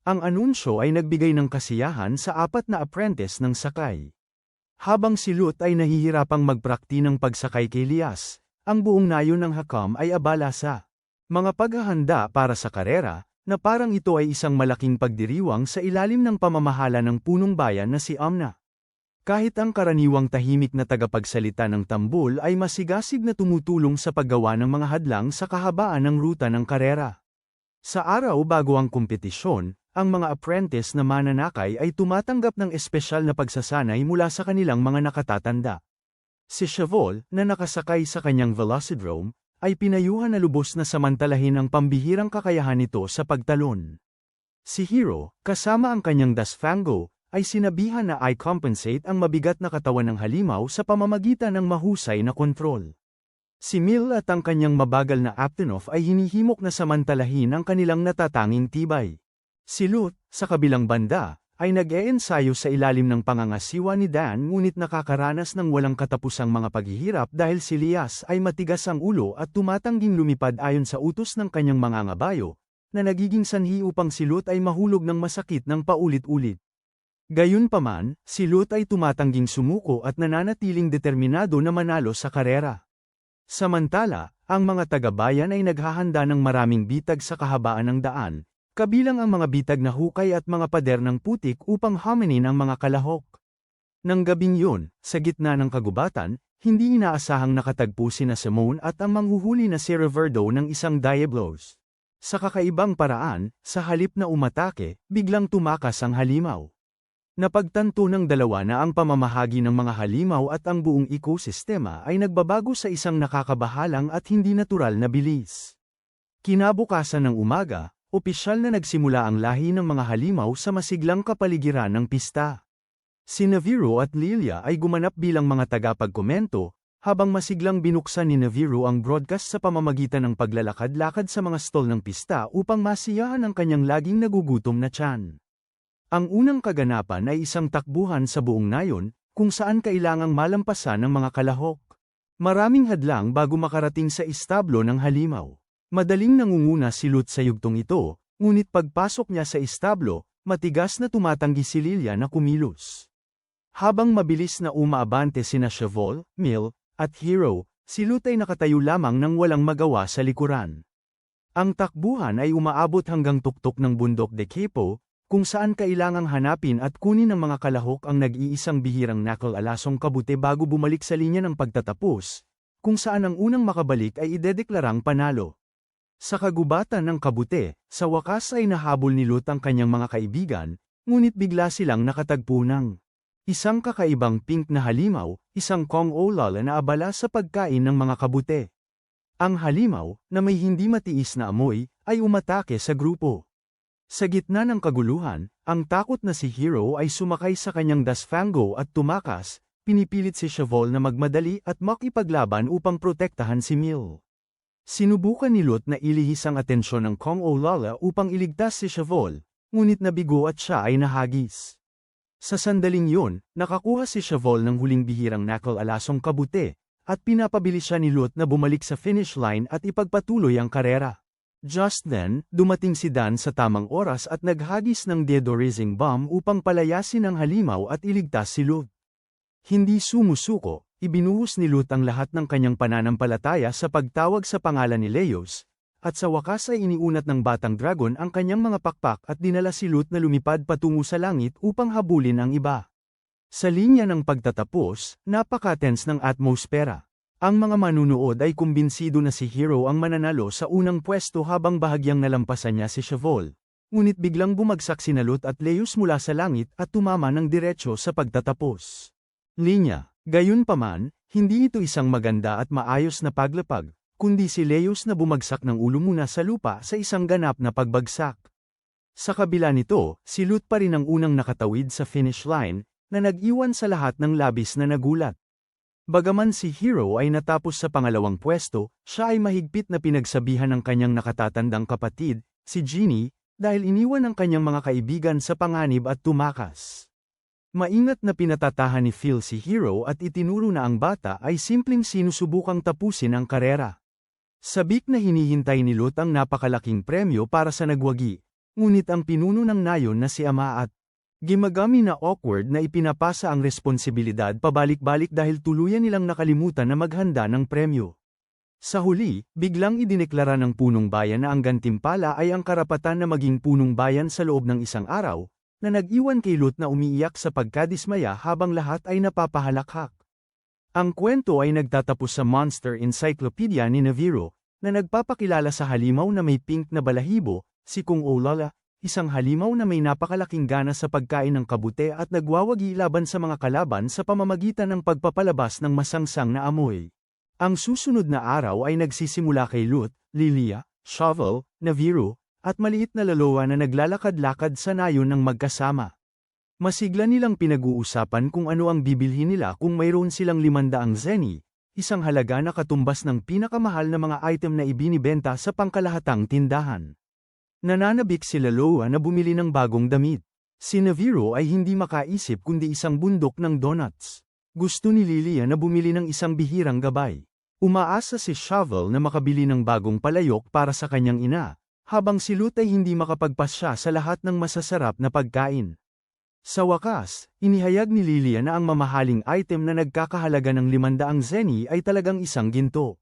Ang anunsyo ay nagbigay ng kasiyahan sa 4 na apprentice ng sakay. Habang si Lut ay nahihirapang magprakti ng pagsakay kay Lias, ang buong nayon ng Hakam ay abala sa mga paghahanda para sa karera, na parang ito ay isang malaking pagdiriwang sa ilalim ng pamamahala ng punong bayan na si Amna. Kahit ang karaniwang tahimik na tagapagsalita ng tambol ay masigasig na tumutulong sa paggawa ng mga hadlang sa kahabaan ng ruta ng karera. Sa araw bago ang kompetisyon, ang mga apprentice na mananakay ay tumatanggap ng espesyal na pagsasanay mula sa kanilang mga nakatatanda. Si Chevol, na nakasakay sa kanyang Velocidrome, ay pinayuhan na lubos na samantalahin ang pambihirang kakayahan nito sa pagtalon. Si Hero, kasama ang kanyang Dasfango, ay sinabihan na i-compensate ang mabigat na katawan ng halimaw sa pamamagitan ng mahusay na kontrol. Si Mil at ang kanyang mabagal na Aptonoff ay hinihimok na samantalahin ang kanilang natatanging tibay. Si Lut, sa kabilang banda, ay nag-eensayo sa ilalim ng pangangasiwa ni Dan ngunit nakakaranas ng walang katapusang mga paghihirap dahil si Lias ay matigas ang ulo at tumatangging lumipad ayon sa utos ng kanyang mga ngabayo, na nagiging sanhi upang si Lut ay mahulog ng masakit ng paulit-ulit. Gayunpaman, si Lut ay tumatangging sumuko at nananatiling determinado na manalo sa karera. Samantala, ang mga taga-bayan ay naghahanda ng maraming bitag sa kahabaan ng daan, kabilang ang mga bitag na hukay at mga pader ng putik upang haminin ang mga kalahok. Nang gabing yun, sa gitna ng kagubatan, hindi inaasahang nakatagpo sina Simone at ang manghuhuli na si Reverdo ng isang Diablos. Sa kakaibang paraan, sa halip na umatake, biglang tumakas ang halimaw. Napagtanto ng dalawa na ang pamamahagi ng mga halimaw at ang buong ekosistema ay nagbabago sa isang nakakabahalang at hindi natural na bilis. Kinabukasan ng umaga, opisyal na nagsimula ang lahi ng mga halimaw sa masiglang kapaligiran ng pista. Si Naviro at Lilia ay gumanap bilang mga tagapagkomento, habang masiglang binuksan ni Naviro ang broadcast sa pamamagitan ng paglalakad-lakad sa mga stall ng pista upang masiyahan ang kanyang laging nagugutom na tiyan. Ang unang kaganapan ay isang takbuhan sa buong nayon, kung saan kailangang malampasan ng mga kalahok. Maraming hadlang bago makarating sa istablo ng halimaw. Madaling nangunguna si Lut sa yugtong ito, ngunit pagpasok niya sa istablo, matigas na tumatanggi si Lilia na kumilos. Habang mabilis na umaabante sina Chevol, Mil, at Hero, si Lut ay nakatayo lamang nang walang magawa sa likuran. Ang takbuhan ay umaabot hanggang tuktok ng bundok de Capo, kung saan kailangang hanapin at kunin ng mga kalahok ang nag-iisang bihirang knuckle alasong kabute bago bumalik sa linya ng pagtatapos, kung saan ang unang makabalik ay idedeklarang panalo. Sa kagubatan ng kabute, sa wakas ay nahabol ni Lut ang kanyang mga kaibigan, ngunit bigla silang nakatagpo ng isang kakaibang pink na halimaw, isang Kong Olala na abala sa pagkain ng mga kabute. Ang halimaw, na may hindi matiis na amoy, ay umatake sa grupo. Sa gitna ng kaguluhan, ang takot na si Hero ay sumakay sa kanyang Dasfango at tumakas, pinipilit si Chevol na magmadali at makipaglaban upang protektahan si Mil. Sinubukan ni Lut na ilihis ang atensyon ng Kong Olala upang iligtas si Chevol, ngunit nabigo at siya ay nahagis. Sa sandaling yun, nakakuha si Chevol ng huling bihirang knuckle alasong kabute, at pinapabilis siya ni Lut na bumalik sa finish line at ipagpatuloy ang karera. Just then, dumating si Dan sa tamang oras at naghagis ng deodorizing bomb upang palayasin ang halimaw at iligtas si Lut. Hindi sumusuko, ibinuhos ni Lut ang lahat ng kanyang pananampalataya sa pagtawag sa pangalan ni Leos, at sa wakas ay iniunat ng Batang Dragon ang kanyang mga pakpak at dinala si Lut na lumipad patungo sa langit upang habulin ang iba. Sa linya ng pagtatapos, napaka-tense ng atmosfera. Ang mga manunood ay kumbinsido na si Hero ang mananalo sa unang pwesto habang bahagyang nalampasan niya si Shavol. Ngunit biglang bumagsak si Nalut at Leus mula sa langit at tumama ng diretso sa pagtatapos. Linya, gayunpaman, hindi ito isang maganda at maayos na paglapag, kundi si Leus na bumagsak ng ulo muna sa lupa sa isang ganap na pagbagsak. Sa kabila nito, si Lut pa rin ang unang nakatawid sa finish line, na nag-iwan sa lahat ng labis na nagulat. Bagaman si Hero ay natapos sa pangalawang pwesto, siya ay mahigpit na pinagsabihan ng kanyang nakatatandang kapatid, si Genie, dahil iniwan ang kanyang mga kaibigan sa panganib at tumakas. Maingat na pinatatahan ni Phil si Hero at itinuro na ang bata ay simpleng sinusubukang tapusin ang karera. Sabik na hinihintay ni Lut ang napakalaking premyo para sa nagwagi, ngunit ang pinuno ng nayon na si Ama at Gimagami na awkward na ipinapasa ang responsibilidad pabalik-balik dahil tuluyan nilang nakalimutan na maghanda ng premyo. Sa huli, biglang idineklara ng punong bayan na ang gantimpala ay ang karapatan na maging punong bayan sa loob ng isang araw, na nag-iwan kay Lut na umiiyak sa pagkadismaya habang lahat ay napapahalakhak. Ang kwento ay nagtatapos sa Monster Encyclopedia ni Naviro, na nagpapakilala sa halimaw na may pink na balahibo, si Kung Olala, isang halimaw na may napakalaking gana sa pagkain ng kabute at nagwawagi laban sa mga kalaban sa pamamagitan ng pagpapalabas ng masangsang na amoy. Ang susunod na araw ay nagsisimula kay Lut, Lilia, Shovel, Naviro, at maliit na lalowa na naglalakad-lakad sa nayon ng magkasama. Masigla nilang pinag-uusapan kung ano ang bibilhin nila kung mayroon silang 500 zeni, isang halaga na katumbas ng pinakamahal na mga item na ibinibenta sa pangkalahatang tindahan. Nananabik si Laloa na bumili ng bagong damit. Si Naviro ay hindi makaisip kundi isang bundok ng donuts. Gusto ni Lilia na bumili ng isang bihirang gabay. Umaasa si Shovel na makabili ng bagong palayok para sa kanyang ina, habang si Lut ay hindi makapagpasya sa lahat ng masasarap na pagkain. Sa wakas, inihayag ni Lilia na ang mamahaling item na nagkakahalaga ng 500 zeni ay talagang isang ginto.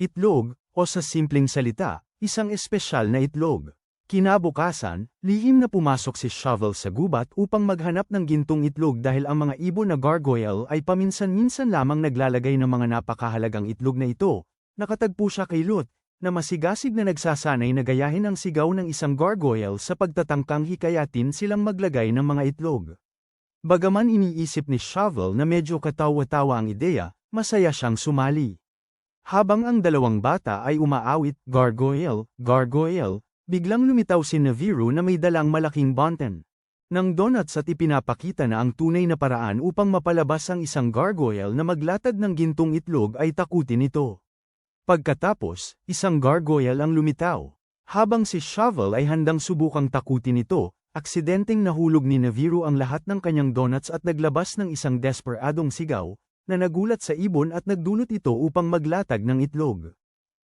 Itlog, o sa simpleng salita, isang espesyal na itlog. Kinabukasan, lihim na pumasok si Shovel sa gubat upang maghanap ng gintong itlog dahil ang mga ibon na gargoyle ay paminsan-minsan lamang naglalagay ng mga napakahalagang itlog na ito. Nakatagpo siya kay Lut, na masigasig na nagsasanay na gayahin ang sigaw ng isang gargoyle sa pagtatangkang hikayatin silang maglagay ng mga itlog. Bagaman iniisip ni Shovel na medyo katawa-tawa ang ideya, masaya siyang sumali. Habang ang dalawang bata ay umaawit, gargoyle, gargoyle, biglang lumitaw si Naviro na may dalang malaking bonten ng donuts at ipinapakita na ang tunay na paraan upang mapalabas ang isang gargoyle na maglatag ng gintong itlog ay takutin ito. Pagkatapos, isang gargoyle ang lumitaw. Habang si Shovel ay handang subukang takutin ito, aksidenteng nahulog ni Naviro ang lahat ng kanyang donuts at naglabas ng isang desperadong sigaw, na nagulat sa ibon at nagdulot ito upang maglatag ng itlog.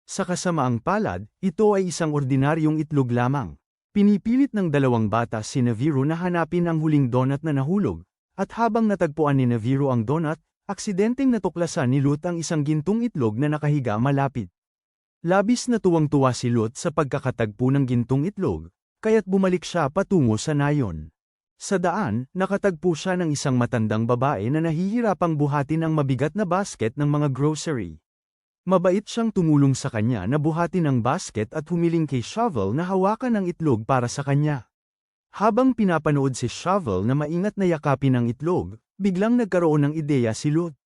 Sa kasamaang palad, ito ay isang ordinaryong itlog lamang. Pinipilit ng dalawang bata si Naviro na hanapin ang huling donut na nahulog, at habang natagpuan ni Naviro ang donut, aksidenteng natuklasan ni Lut ang isang gintong itlog na nakahiga malapit. Labis na tuwang-tuwa si Lut sa pagkakatagpo ng gintong itlog, kaya't bumalik siya patungo sa nayon. Sa daan, nakatagpo siya ng isang matandang babae na nahihirapang buhatin ang mabigat na basket ng mga grocery. Mabait siyang tumulong sa kanya na buhatin ang basket at humiling kay Shovel na hawakan ang itlog para sa kanya. Habang pinapanood si Shovel na maingat na yakapin ang itlog, biglang nagkaroon ng ideya si Lut.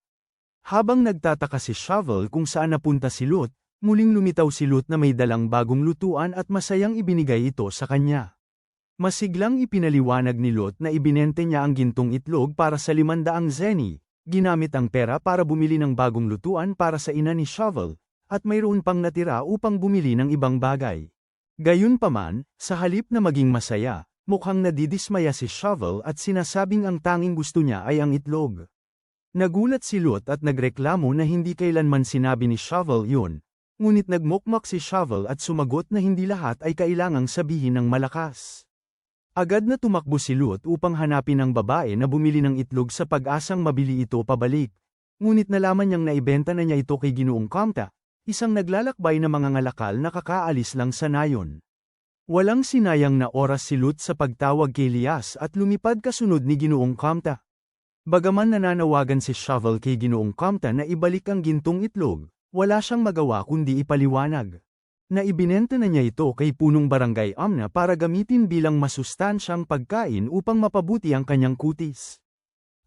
Habang nagtataka si Shovel kung saan napunta si Lut, muling lumitaw si Lut na may dalang bagong lutuan at masayang ibinigay ito sa kanya. Masiglang ipinaliwanag ni Lut na ibinente niya ang gintong itlog para sa 500 zeni. Ginamit ang pera para bumili ng bagong lutuan para sa ina ni Shovel, at mayroon pang natira upang bumili ng ibang bagay. Gayunpaman, sa halip na maging masaya, mukhang nadidismaya si Shovel at sinasabing ang tanging gusto niya ay ang itlog. Nagulat si Lut at nagreklamo na hindi kailanman sinabi ni Shovel yun, ngunit nagmukmak si Shovel at sumagot na hindi lahat ay kailangang sabihin ng malakas. Agad na tumakbo si Lut upang hanapin ang babae na bumili ng itlog sa pag-asang mabili ito pabalik. Ngunit nalaman niyang naibenta na niya ito kay Ginoong Kamta, isang naglalakbay na mga ngalakal na kakaalis lang sa nayon. Walang sinayang na oras si Lut sa pagtawag kay Elias at lumipad kasunod ni Ginoong Kamta. Bagaman nananawagan si Shovel kay Ginoong Compton na ibalik ang gintong itlog, wala siyang magawa kundi ipaliwanag. Na ibinenta na niya ito kay punong barangay Amna para gamitin bilang masustansyang pagkain upang mapabuti ang kanyang kutis.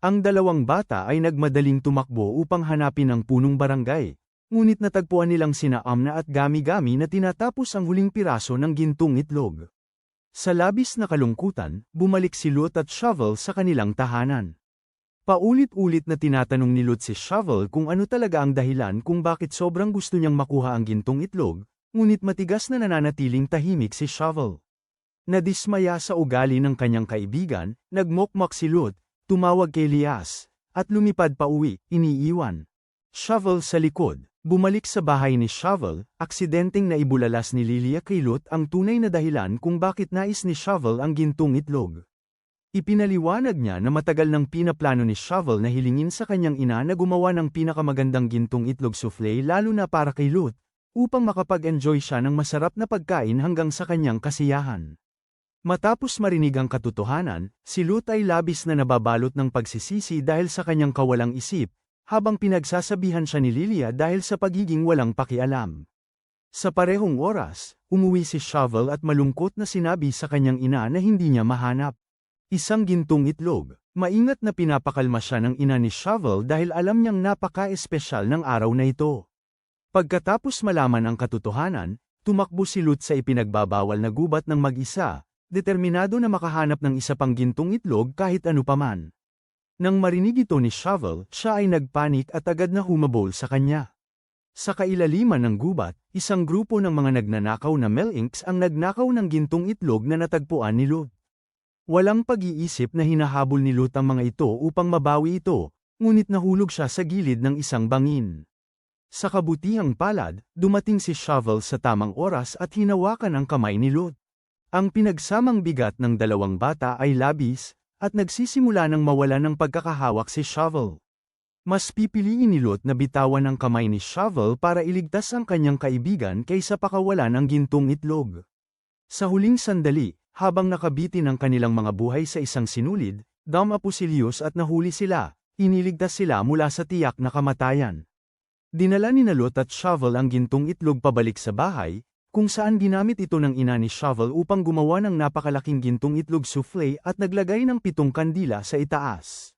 Ang dalawang bata ay nagmadaling tumakbo upang hanapin ang punong barangay, ngunit natagpuan nilang sina Amna at Gami-Gami na tinatapos ang huling piraso ng gintong itlog. Sa labis na kalungkutan, bumalik si Lut at Shovel sa kanilang tahanan. Paulit-ulit na tinatanong ni Lut si Shovel kung ano talaga ang dahilan kung bakit sobrang gusto niyang makuha ang gintong itlog, ngunit matigas na nananatiling tahimik si Shovel. Nadismaya sa ugali ng kanyang kaibigan, nagmokmok si Lut, tumawag kay Elias, at lumipad pa uwi, iniiwan. Shovel sa likod, bumalik sa bahay ni Shovel, aksidenteng naibulalas ni Lilia kay Lut ang tunay na dahilan kung bakit nais ni Shovel ang gintong itlog. Ipinaliwanag niya na matagal nang pinaplano ni Shovel na hilingin sa kanyang ina na gumawa ng pinakamagandang gintong itlog soufflé lalo na para kay Lut, upang makapag-enjoy siya ng masarap na pagkain hanggang sa kanyang kasiyahan. Matapos marinig ang katotohanan, si Lut ay labis na nababalot ng pagsisisi dahil sa kanyang kawalang isip, habang pinagsasabihan siya ni Lilia dahil sa pagiging walang pakialam. Sa parehong oras, umuwi si Shovel at malungkot na sinabi sa kanyang ina na hindi niya mahanap isang gintong itlog. Maingat na pinapakalma siya ng ina ni Shovel dahil alam niyang napaka-espesyal ng araw na ito. Pagkatapos malaman ang katotohanan, tumakbo si Lut sa ipinagbabawal na gubat ng mag-isa, determinado na makahanap ng isa pang gintong itlog kahit ano paman. Nang marinig ito ni Shovel, siya ay nagpanik at agad na humabol sa kanya. Sa kailaliman ng gubat, isang grupo ng mga nagnanakaw na Melinks ang nagnakaw ng gintong itlog na natagpuan ni Lut. Walang pag-iisip na hinahabol ni Lut ang mga ito upang mabawi ito, ngunit nahulog siya sa gilid ng isang bangin. Sa kabutihang palad, dumating si Shovel sa tamang oras at hinawakan ang kamay ni Lut. Ang pinagsamang bigat ng dalawang bata ay labis, at nagsisimula ng mawala ng pagkakahawak si Shovel. Mas pipiliin ni Lut na bitawan ang kamay ni Shovel para iligtas ang kanyang kaibigan kaysa pakawalan ang gintong itlog. Sa huling sandali, habang nakabitin ang kanilang mga buhay sa isang sinulid, Damapusilius at nahuli sila, iniligtas sila mula sa tiyak na kamatayan. Dinala ni Lut at Shovel ang gintong itlog pabalik sa bahay, kung saan ginamit ito ng ina ni Shovel upang gumawa ng napakalaking gintong itlog soufflé at naglagay ng 7 kandila sa itaas.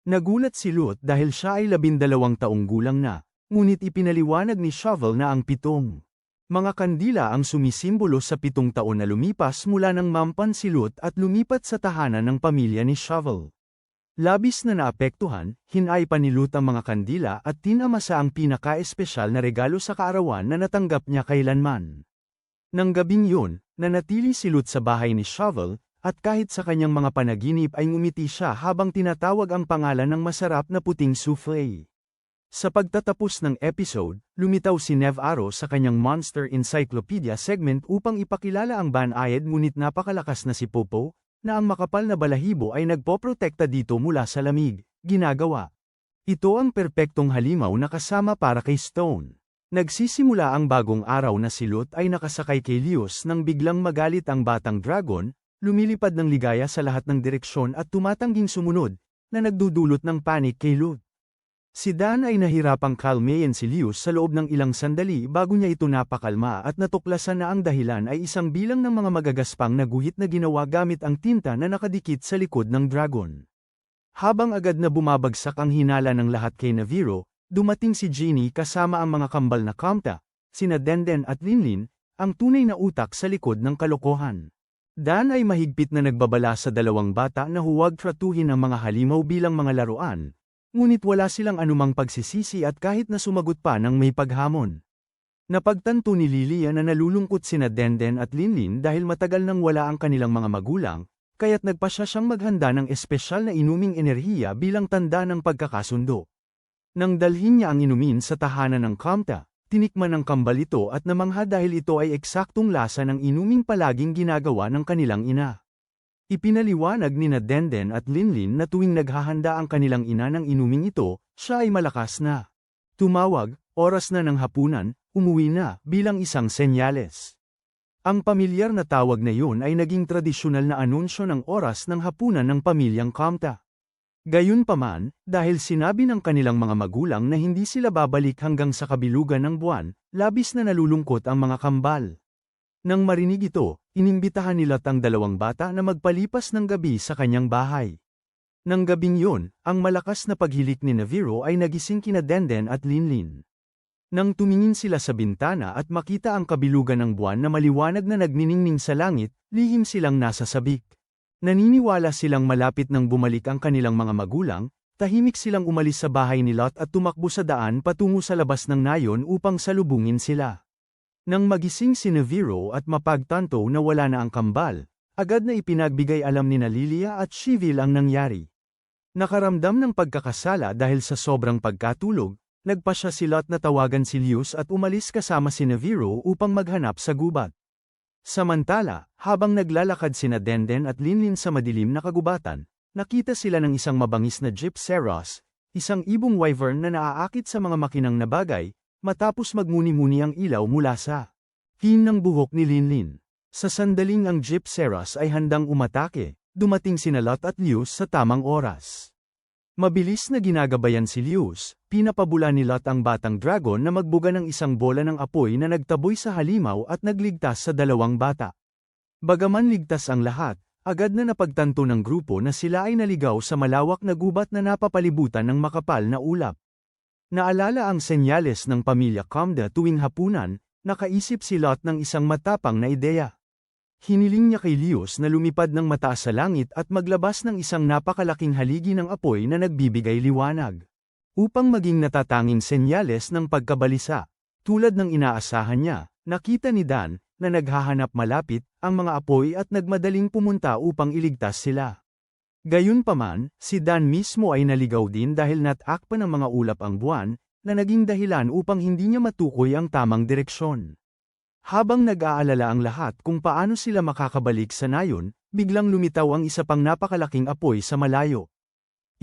Nagulat si Lut dahil siya ay 12 taong gulang na, ngunit ipinaliwanag ni Shovel na ang 7 mga kandila ang sumisimbolo sa 7 taon na lumipas mula nang mampan si Lut at lumipat sa tahanan ng pamilya ni Shovel. Labis na naapektuhan, hinay pa ni Lut ang mga kandila at tinamasa ang pinaka-espesyal na regalo sa kaarawan na natanggap niya kailanman. Nang gabing yun, nanatili si Lut sa bahay ni Shovel, at kahit sa kanyang mga panaginip ay ngumiti siya habang tinatawag ang pangalan ng masarap na puting soufflé. Sa pagtatapos ng episode, lumitaw si Nev Aro sa kanyang Monster Encyclopedia segment upang ipakilala ang Banayad ngunit napakalakas na si Popo, na ang makapal na balahibo ay nagpoprotekta dito mula sa lamig, ginagawa. Ito ang perpektong halimaw na kasama para kay Stone. Nagsisimula ang bagong araw na si Lut ay nakasakay kay Leos nang biglang magalit ang batang dragon, lumilipad ng ligaya sa lahat ng direksyon at tumatangging sumunod, na nagdudulot ng panik kay Lut. Si Dan ay nahirapang kalmayan si Leos sa loob ng ilang sandali bago niya ito napakalma at natuklasan na ang dahilan ay isang bilang ng mga magagaspang na guhit na ginawa gamit ang tinta na nakadikit sa likod ng dragon. Habang agad na bumabagsak ang hinala ng lahat kay Naviro, dumating si Genie kasama ang mga kambal na Kamta, sina Denden at Linlin, ang tunay na utak sa likod ng kalokohan. Dan ay mahigpit na nagbabala sa dalawang bata na huwag tratuhin ang mga halimaw bilang mga laruan. Ngunit wala silang anumang pagsisisi at kahit na sumagot pa ng may paghamon. Napagtanto ni Lilia na nalulungkot sina Denden at Linlin dahil matagal nang wala ang kanilang mga magulang, kaya't nagpasya siyang maghanda ng espesyal na inuming enerhiya bilang tanda ng pagkakasundo. Nang dalhin niya ang inumin sa tahanan ng Kamta, tinikman ng kambal ito at namangha dahil ito ay eksaktong lasa ng inuming palaging ginagawa ng kanilang ina. Ipinaliwanag ni Denden at Linlin na tuwing naghahanda ang kanilang ina ng inuming ito, siya ay malakas na. Tumawag, oras na ng hapunan, umuwi na, bilang isang senyales. Ang pamilyar na tawag na yun ay naging tradisyonal na anunsyo ng oras ng hapunan ng pamilyang Kamta. Gayunpaman, dahil sinabi ng kanilang mga magulang na hindi sila babalik hanggang sa kabilugan ng buwan, labis na nalulungkot ang mga kambal. Nang marinig ito, inimbitahan ni Lot ang dalawang bata na magpalipas ng gabi sa kanyang bahay. Nang gabing yun, ang malakas na paghilik ni Naviro ay nagising kina Denden at Linlin. Nang tumingin sila sa bintana at makita ang kabilugan ng buwan na maliwanag na nagniningning sa langit, lihim silang nasa sabik. Naniniwala silang malapit nang bumalik ang kanilang mga magulang, tahimik silang umalis sa bahay ni Lot at tumakbo sa daan patungo sa labas ng nayon upang salubungin sila. Nang magising si Naviro at mapagtanto na wala na ang kambal, agad na ipinagbigay alam ni Lilia at Shivil ang nangyari. Nakaramdam ng pagkakasala dahil sa sobrang pagkatulog, nagpasya si Lot na tawagan si Lius at umalis kasama si Naviro upang maghanap sa gubat. Samantala, habang naglalakad sina Denden at Linlin sa madilim na kagubatan, nakita sila ng isang mabangis na Gypceros, isang ibong wyvern na naaakit sa mga makinang na bagay, matapos magmuni-muni ang ilaw mula sa hin ng buhok ni Linlin. Sa sandaling ang Gypceros ay handang umatake, dumating sina Lot at Lius sa tamang oras. Mabilis na ginagabayan si Lius, pinapabula ni Lot ang batang dragon na magbuga ng isang bola ng apoy na nagtaboy sa halimaw at nagligtas sa dalawang bata. Bagaman ligtas ang lahat, agad na napagtanto ng grupo na sila ay naligaw sa malawak na gubat na napapalibutan ng makapal na ulap. Naalala ang senyales ng pamilya Kamda tuwing hapunan, nakaisip si Lot ng isang matapang na ideya. Hiniling niya kay Lius na lumipad ng mataas sa langit at maglabas ng isang napakalaking haligi ng apoy na nagbibigay liwanag. Upang maging natatanging senyales ng pagkabalisa, tulad ng inaasahan niya, nakita ni Dan, na naghahanap malapit, ang mga apoy at nagmadaling pumunta upang iligtas sila. Gayunpaman, si Dan mismo ay naligaw din dahil natakpan ng mga ulap ang buwan, na naging dahilan upang hindi niya matukoy ang tamang direksyon. Habang nag-aalala ang lahat kung paano sila makakabalik sa nayon, biglang lumitaw ang isa pang napakalaking apoy sa malayo.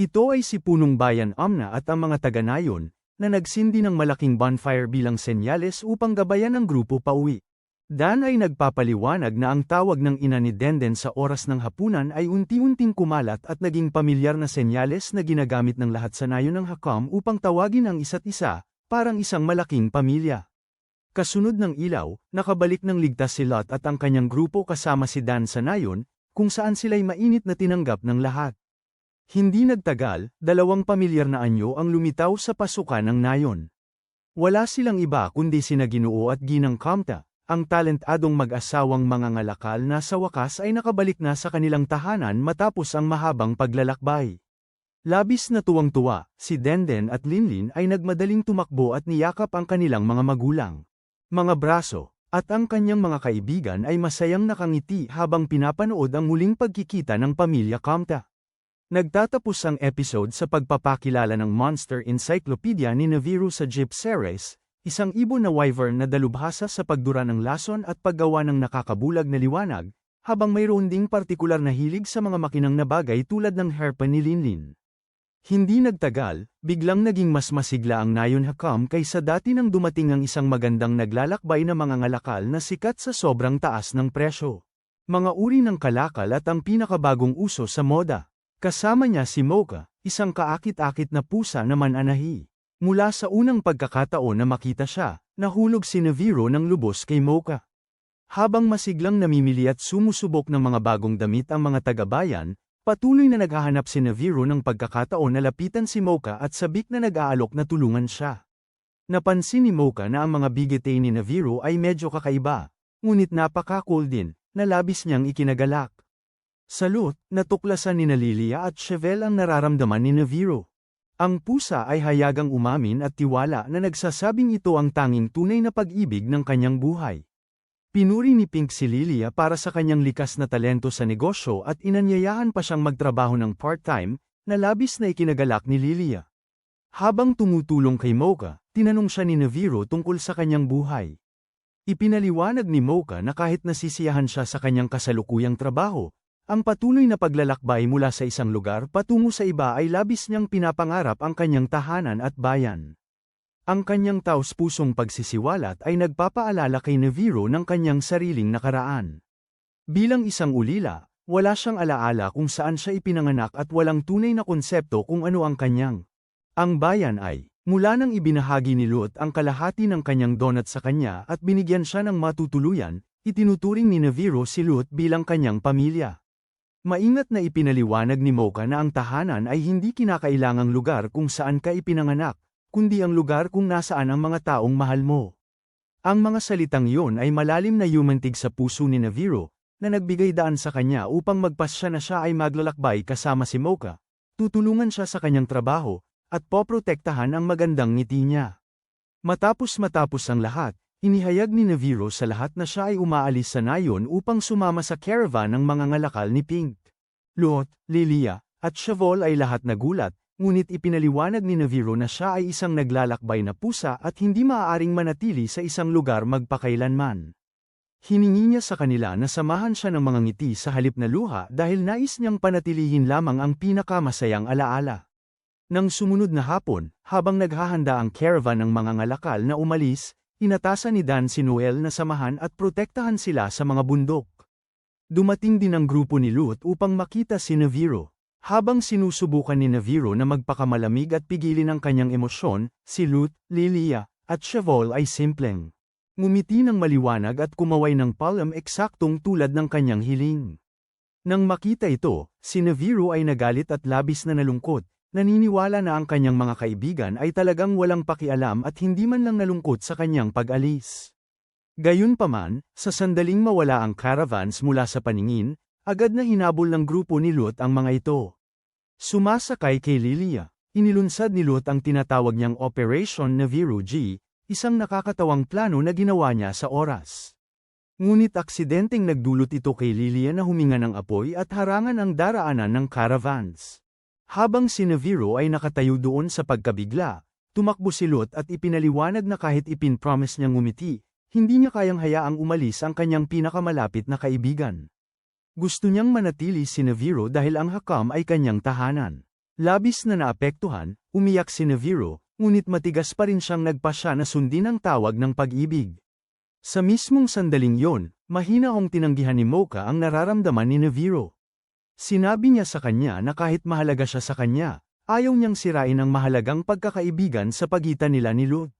Ito ay si Punong Bayan Amna at ang mga taga-nayon, na nagsindi ng malaking bonfire bilang senyales upang gabayan ang grupo pauwi. Dan ay nagpapaliwanag na ang tawag ng ina ni Denden sa oras ng hapunan ay unti-unting kumalat at naging pamilyar na senyales na ginagamit ng lahat sa nayon ng Hakam upang tawagin ang isa't isa, parang isang malaking pamilya. Kasunod ng ilaw, nakabalik ng ligtas si Lot at ang kanyang grupo kasama si Dan sa nayon, kung saan sila'y mainit na tinanggap ng lahat. Hindi nagtagal, dalawang pamilyar na anyo ang lumitaw sa pasukan ng nayon. Wala silang iba kundi sina Ginoo at Ginang Kamta, ang talentadong mag-asawang mga ngalakal na sa wakas ay nakabalik na sa kanilang tahanan matapos ang mahabang paglalakbay. Labis na tuwang-tuwa, si Denden at Linlin ay nagmadaling tumakbo at niyakap ang kanilang mga magulang. Mga braso, at ang kanyang mga kaibigan ay masayang nakangiti habang pinapanood ang muling pagkikita ng pamilya Kamta. Nagtatapos ang episode sa pagpapakilala ng Monster Encyclopedia ni Naviro sa Gypceres, isang ibon na wyvern na dalubhasa sa pagdura ng lason at paggawa ng nakakabulag na liwanag, habang mayroon ding partikular na hilig sa mga makinang na bagay tulad ng hairpin ni Linlin. Hindi nagtagal, biglang naging mas masigla ang nayon Hakam kaysa dati nang dumating ang isang magandang naglalakbay na mga ngalakal na sikat sa sobrang taas ng presyo. Mga uri ng kalakal at ang pinakabagong uso sa moda. Kasama niya si Mocha, isang kaakit-akit na pusa na mananahi. Mula sa unang pagkakataon na makita siya, nahulog si Naviro ng lubos kay Mocha. Habang masiglang namimili at sumusubok ng mga bagong damit ang mga taga-bayan, patuloy na naghahanap si Naviro ng pagkakataon na lapitan si Mocha at sabik na nag-aalok na tulungan siya. Napansin ni Mocha na ang mga bigete ni Naviro ay medyo kakaiba, ngunit napaka-cool din, na labis niyang ikinagalak. Salot, natuklasan ni Lilia at Chevel ang nararamdaman ni Naviro. Ang pusa ay hayagang umamin at tiwala na nagsasabing ito ang tanging tunay na pag-ibig ng kanyang buhay. Pinuri ni Pink si Lilia para sa kanyang likas na talento sa negosyo at inanyayahan pa siyang magtrabaho ng part-time, na labis na ikinagalak ni Lilia. Habang tumutulong kay Mocha, tinanong siya ni Naviro tungkol sa kanyang buhay. Ipinaliwanag ni Mocha na kahit nasisiyahan siya sa kanyang kasalukuyang trabaho, ang patuloy na paglalakbay mula sa isang lugar patungo sa iba ay labis niyang pinapangarap ang kanyang tahanan at bayan. Ang kanyang taos-pusong pagsisiwalat ay nagpapaalala kay Naviro ng kanyang sariling nakaraan. Bilang isang ulila, Wala siyang alaala kung saan siya ipinanganak at walang tunay na konsepto kung ano ang kanyang. Ang bayan ay, mula nang ibinahagi ni Lut ang kalahati ng kanyang donut sa kanya at binigyan siya ng matutuluyan, itinuturing ni Naviro si Lut bilang kanyang pamilya. Maingat na ipinaliwanag ni Mocha na ang tahanan ay hindi kinakailangang lugar kung saan ka ipinanganak, kundi ang lugar kung nasaan ang mga taong mahal mo. Ang mga salitang iyon ay malalim na yumantig sa puso ni Naviro, na nagbigay daan sa kanya upang magpasya na siya ay maglalakbay kasama si Mocha. Tutulungan siya sa kanyang trabaho, at poprotektahan ang magandang ngiti niya. Matapos ang lahat, inihayag ni Naviro sa lahat na siya ay umaalis sa nayon upang sumama sa caravan ng mga ngalakal ni Pink. Lut, Lilia, at Shavol ay lahat nagulat, ngunit ipinaliwanag ni Naviro na siya ay isang naglalakbay na pusa at hindi maaaring manatili sa isang lugar magpakailanman. Hiningi niya sa kanila na samahan siya ng mga ngiti sa halip na luha dahil nais niyang panatilihin lamang ang pinakamasayang alaala. Nang sumunod na hapon, habang naghahanda ang caravan ng mga ngalakal na umalis, inatasan ni Dan si Noel na samahan at protektahan sila sa mga bundok. Dumating din ang grupo ni Lut upang makita si Naviro. Habang sinusubukan ni Naviro na magpakamalamig at pigilin ang kanyang emosyon, si Lut, Lilia, at Shavol ay simpleng ngumiti ng maliwanag at kumaway ng palm eksaktong tulad ng kanyang hiling. Nang makita ito, si Naviro ay nagalit at labis na nalungkot, naniniwala na ang kanyang mga kaibigan ay talagang walang pakialam at hindi man lang nalungkot sa kanyang pag-alis. Gayunpaman, sa sandaling mawala ang caravans mula sa paningin, agad na hinabol ng grupo ni Lut ang mga ito. Sumasakay kay Lilia, inilunsad ni Lut ang tinatawag niyang Operation Naviro G, isang nakakatawang plano na ginawa niya sa oras. Ngunit aksidenteng nagdulot ito kay Lilia na huminga ng apoy at harangan ang daraanan ng caravans. Habang si Naviro ay nakatayo doon sa pagkabigla, tumakbo si Lut at ipinaliwanag na kahit ipinpromise niyang ngumiti, hindi niya kayang hayaang umalis ang kanyang pinakamalapit na kaibigan. Gusto niyang manatili si Naviro dahil ang hakam ay kanyang tahanan. Labis na naapektuhan, umiyak si Naviro, ngunit matigas pa rin siyang nagpasya na sundin ang tawag ng pag-ibig. Sa mismong sandaling yon, mahina hong tinanggihan ni Mocha ang nararamdaman ni Naviro. Sinabi niya sa kanya na kahit mahalaga siya sa kanya, ayaw niyang sirain ang mahalagang pagkakaibigan sa pagitan nila ni Lut.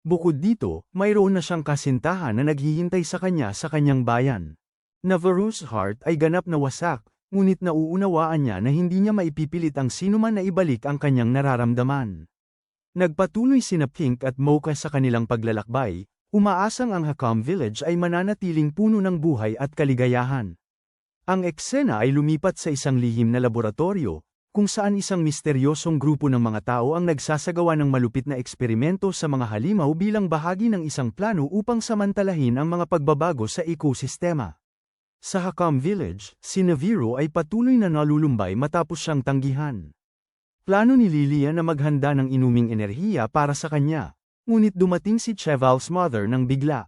Bukod dito, mayroon na siyang kasintahan na naghihintay sa kanya sa kanyang bayan. Navarro's heart ay ganap na wasak, ngunit nauunawaan niya na hindi niya maipipilit ang sinuman na ibalik ang kanyang nararamdaman. Nagpatuloy sina Pink at Mocha sa kanilang paglalakbay, umaasang ang Hakam Village ay mananatiling puno ng buhay at kaligayahan. Ang eksena ay lumipat sa isang lihim na laboratorio, kung saan isang misteryosong grupo ng mga tao ang nagsasagawa ng malupit na eksperimento sa mga halimaw bilang bahagi ng isang plano upang samantalahin ang mga pagbabago sa ekosistema. Sa Hakam Village, si Naviro ay patuloy na nalulumbay matapos siyang tanggihan. Plano ni Lilia na maghanda ng inuming enerhiya para sa kanya, ngunit dumating si Cheval's mother nang bigla.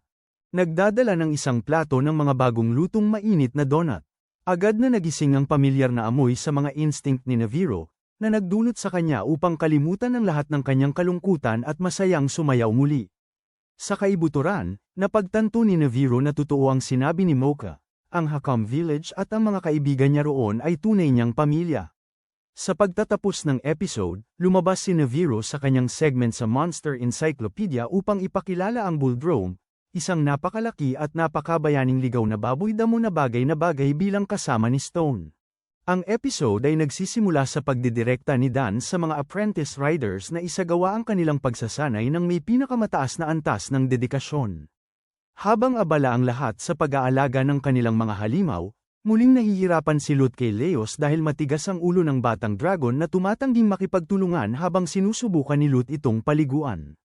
Nagdadala ng isang plato ng mga bagong lutong mainit na donut. Agad na nagising ang pamilyar na amoy sa mga instinct ni Naviro, na nagdulot sa kanya upang kalimutan ang lahat ng kanyang kalungkutan at masayang sumayaw muli. Sa kaibuturan, napagtanto ni Naviro na totoo ang sinabi ni Mocha. Ang Hakam Village at ang mga kaibigan niya roon ay tunay niyang pamilya. Sa pagtatapos ng episode, lumabas si Naviro sa kanyang segment sa Monster Encyclopedia upang ipakilala ang Bulldrome, isang napakalaki at napakabayaning ligaw na baboy damo na bagay bilang kasama ni Stone. Ang episode ay nagsisimula sa pagdidirekta ni Dan sa mga apprentice riders na isagawa ang kanilang pagsasanay ng may pinakamataas na antas ng dedikasyon. Habang abala ang lahat sa pag-aalaga ng kanilang mga halimaw, muling nahihirapan si Lut kay Leos dahil matigas ang ulo ng batang dragon na tumatangging makipagtulungan habang sinusubukan ni Lut itong paliguan.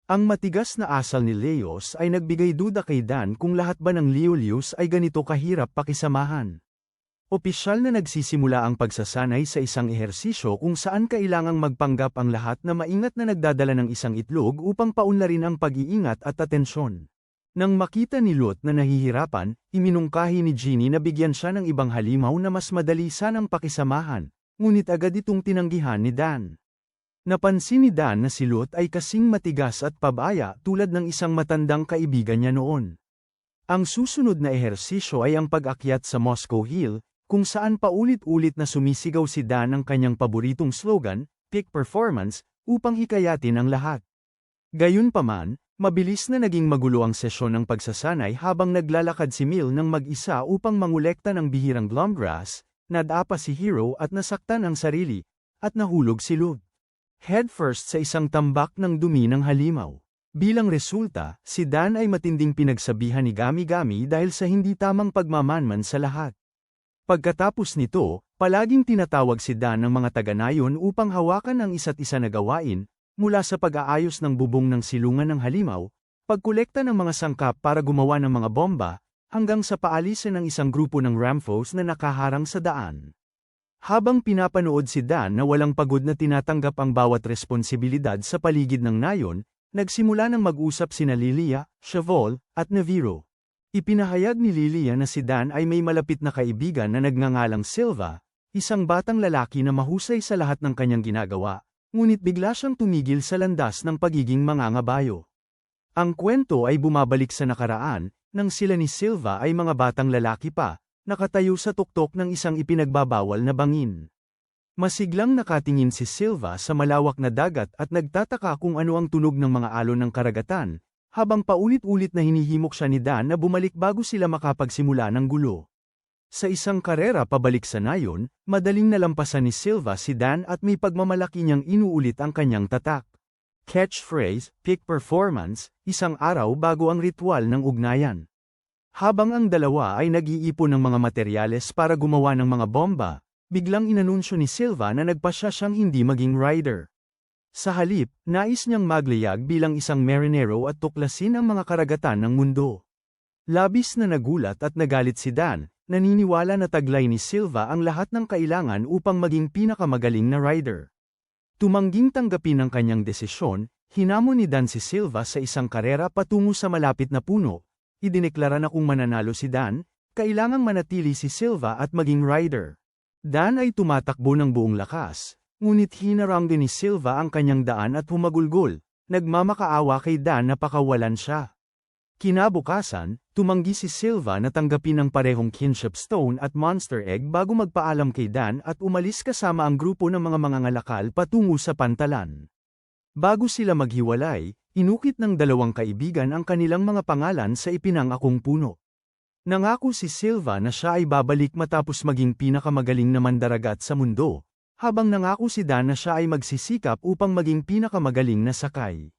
Ang matigas na asal ni Leos ay nagbigay duda kay Dan kung lahat ba ng Leolius ay ganito kahirap pakisamahan. Opisyal na nagsisimula ang pagsasanay sa isang ehersisyo kung saan kailangang magpanggap ang lahat na maingat na nagdadala ng isang itlog upang paunlarin ang pag-iingat at atensyon. Nang makita ni Lut na nahihirapan, iminungkahi ni Ginny na bigyan siya ng ibang halimaw na mas madali sanang pakisamahan, ngunit agad itong tinanggihan ni Dan. Napansin ni Dan na si Lut ay kasing matigas at pabaya tulad ng isang matandang kaibigan niya noon. Ang susunod na ehersisyo ay ang pag-akyat sa Moscow Hill, kung saan paulit-ulit na sumisigaw si Dan ng kanyang paboritong slogan, "Peak Performance," upang hikayatin ang lahat. Gayunpaman, mabilis na naging magulo ang sesyon ng pagsasanay habang naglalakad si Mil ng mag-isa upang mangolekta ng bihirang Glumgrass, nadapa si Hero at nasaktan ang sarili, at nahulog si Lud headfirst sa isang tambak ng dumi ng halimaw. Bilang resulta, si Dan ay matinding pinagsabihan ni Gami-Gami dahil sa hindi tamang pagmamanman sa lahat. Pagkatapos nito, palaging tinatawag si Dan ng mga taga-nayon upang hawakan ang isa't isa na gawain, mula sa pag-aayos ng bubong ng silungan ng halimaw, pagkolekta ng mga sangkap para gumawa ng mga bomba, hanggang sa paalisin ng isang grupo ng Ramphos na nakaharang sa daan. Habang pinapanood si Dan na walang pagod na tinatanggap ang bawat responsibilidad sa paligid ng nayon, nagsimula ng mag-usap sina Lilia, Shavol, at Neviro. Ipinahayag ni Lilia na si Dan ay may malapit na kaibigan na nagngangalang Silva, isang batang lalaki na mahusay sa lahat ng kanyang ginagawa, ngunit bigla siyang tumigil sa landas ng pagiging mangangabayo. Ang kwento ay bumabalik sa nakaraan, nang sila ni Silva ay mga batang lalaki pa, nakatayo sa tuktok ng isang ipinagbabawal na bangin. Masiglang nakatingin si Silva sa malawak na dagat at nagtataka kung ano ang tunog ng mga alon ng karagatan, habang paulit-ulit na hinihimok siya ni Dan na bumalik bago sila makapagsimula ng gulo. Sa isang karera pabalik sa nayon, madaling nalampasan ni Silva si Dan at may pagmamalaki niyang inuulit ang kanyang tatak. Catchphrase, "Peak Performance," isang araw bago ang ritual ng ugnayan. Habang ang dalawa ay nag-iipon ng mga materyales para gumawa ng mga bomba, biglang inanunsyo ni Silva na nagpasya siyang hindi maging rider. Sa halip, nais niyang magliyag bilang isang marinero at tuklasin ang mga karagatan ng mundo. Labis na nagulat at nagalit si Dan, naniniwala na taglay ni Silva ang lahat ng kailangan upang maging pinakamagaling na rider. Tumangging tanggapin ang kanyang desisyon, hinamon ni Dan si Silva sa isang karera patungo sa malapit na puno. Idineklara na kung mananalo si Dan, kailangang manatili si Silva at maging rider. Dan ay tumatakbo ng buong lakas, ngunit hinarang din ni Silva ang kanyang daan at humagulgol, nagmamakaawa kay Dan na pakawalan siya. Kinabukasan, tumanggi si Silva na tanggapin ang parehong kinship stone at monster egg bago magpaalam kay Dan at umalis kasama ang grupo ng mga mangangalakal patungo sa pantalan. Bago sila maghiwalay, inukit ng dalawang kaibigan ang kanilang mga pangalan sa ipinangakong puno. Nangako si Silva na siya ay babalik matapos maging pinakamagaling na mandaragat sa mundo, habang nangako si Dan na siya ay magsisikap upang maging pinakamagaling na sakay.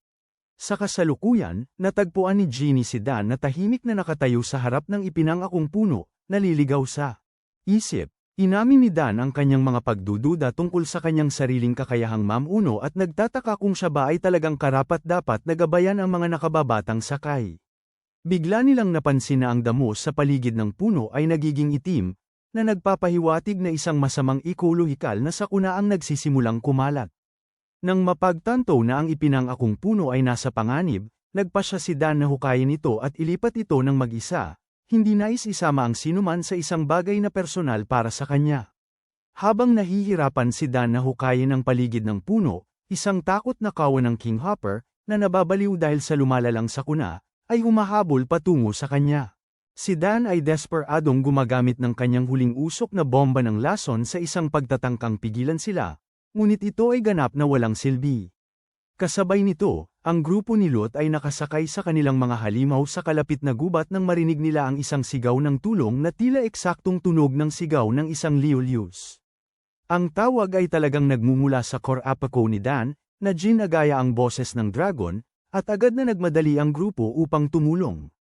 Sa kasalukuyan, natagpuan ni Jeannie si Dan na tahimik na nakatayo sa harap ng ipinangakong puno, naliligaw sa isip. Inamin ni Dan ang kanyang mga pagdududa tungkol sa kanyang sariling kakayahang mamuno at nagtataka kung siya ba ay talagang karapat-dapat na gabayan ang mga nakababatang sakay. Bigla nilang napansin na ang damo sa paligid ng puno ay nagiging itim, na nagpapahiwatig na isang masamang ekolohikal na sakuna ang nagsisimulang kumalat. Nang mapagtanto na ang ipinangakong puno ay nasa panganib, nagpasya si Dan na hukayin ito at ilipat ito ng mag-isa. Hindi nais isama ang sinuman sa isang bagay na personal para sa kanya. Habang nahihirapan si Dan na hukayin ang paligid ng puno, isang takot na kawan ng Kinghopper, na nababaliw dahil sa lumalalang sakuna, ay humahabol patungo sa kanya. Si Dan ay desperadong gumagamit ng kanyang huling usok na bomba ng lason sa isang pagtatangkang pigilan sila, ngunit ito ay ganap na walang silbi. Kasabay nito, ang grupo ni Lot ay nakasakay sa kanilang mga halimaw sa kalapit na gubat nang marinig nila ang isang sigaw ng tulong na tila eksaktong tunog ng sigaw ng isang liulius. Ang tawag ay talagang nagmumula sa core apaco ni Dan, na ginagaya ang boses ng dragon, at agad na nagmadali ang grupo upang tumulong.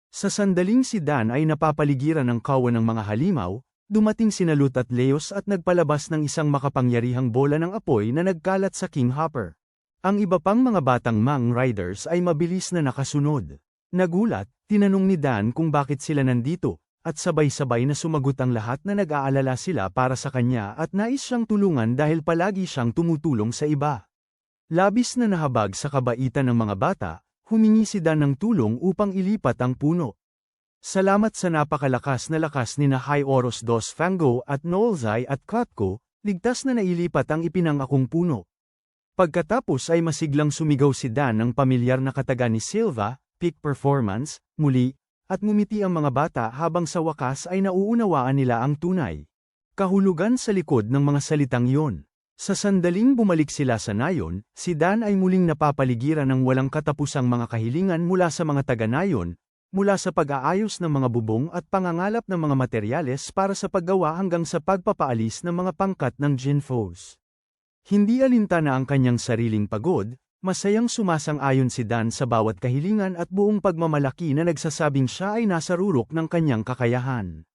Sa sandaling si Dan ay napapaligiran ng kawan ng mga halimaw, dumating sina Lot at Leos at nagpalabas ng isang makapangyarihang bola ng apoy na nagkalat sa Kinghopper. Ang iba pang mga batang Mang Riders ay mabilis na nakasunod. Nagulat, tinanong ni Dan kung bakit sila nandito, at sabay-sabay na sumagot ang lahat na nag-aalala sila para sa kanya at nais siyang tulungan dahil palagi siyang tumutulong sa iba. Labis na nahabag sa kabaitan ng mga bata, humingi si Dan ng tulong upang ilipat ang puno. Salamat sa napakalakas na lakas ni na High Oros Dos Fango at Noelzai at Kotko, ligtas na nailipat ang ipinangakong puno. Pagkatapos ay masiglang sumigaw si Dan ng pamilyar na kataga ni Silva, "Peak Performance," muli, at ngumiti ang mga bata habang sa wakas ay nauunawaan nila ang tunay. Kahulugan sa likod ng mga salitang iyon. Sa sandaling bumalik sila sa nayon, si Dan ay muling napapaligiran ng walang katapusang mga kahilingan mula sa mga taga-nayon, mula sa pag-aayos ng mga bubong at pangangalap ng mga materyales para sa paggawa hanggang sa pagpapaalis ng mga pangkat ng Jinfos. Hindi alintana ang kanyang sariling pagod, masayang sumasang-ayon si Dan sa bawat kahilingan at buong pagmamalaki na nagsasabing siya ay nasa rurok ng kanyang kakayahan.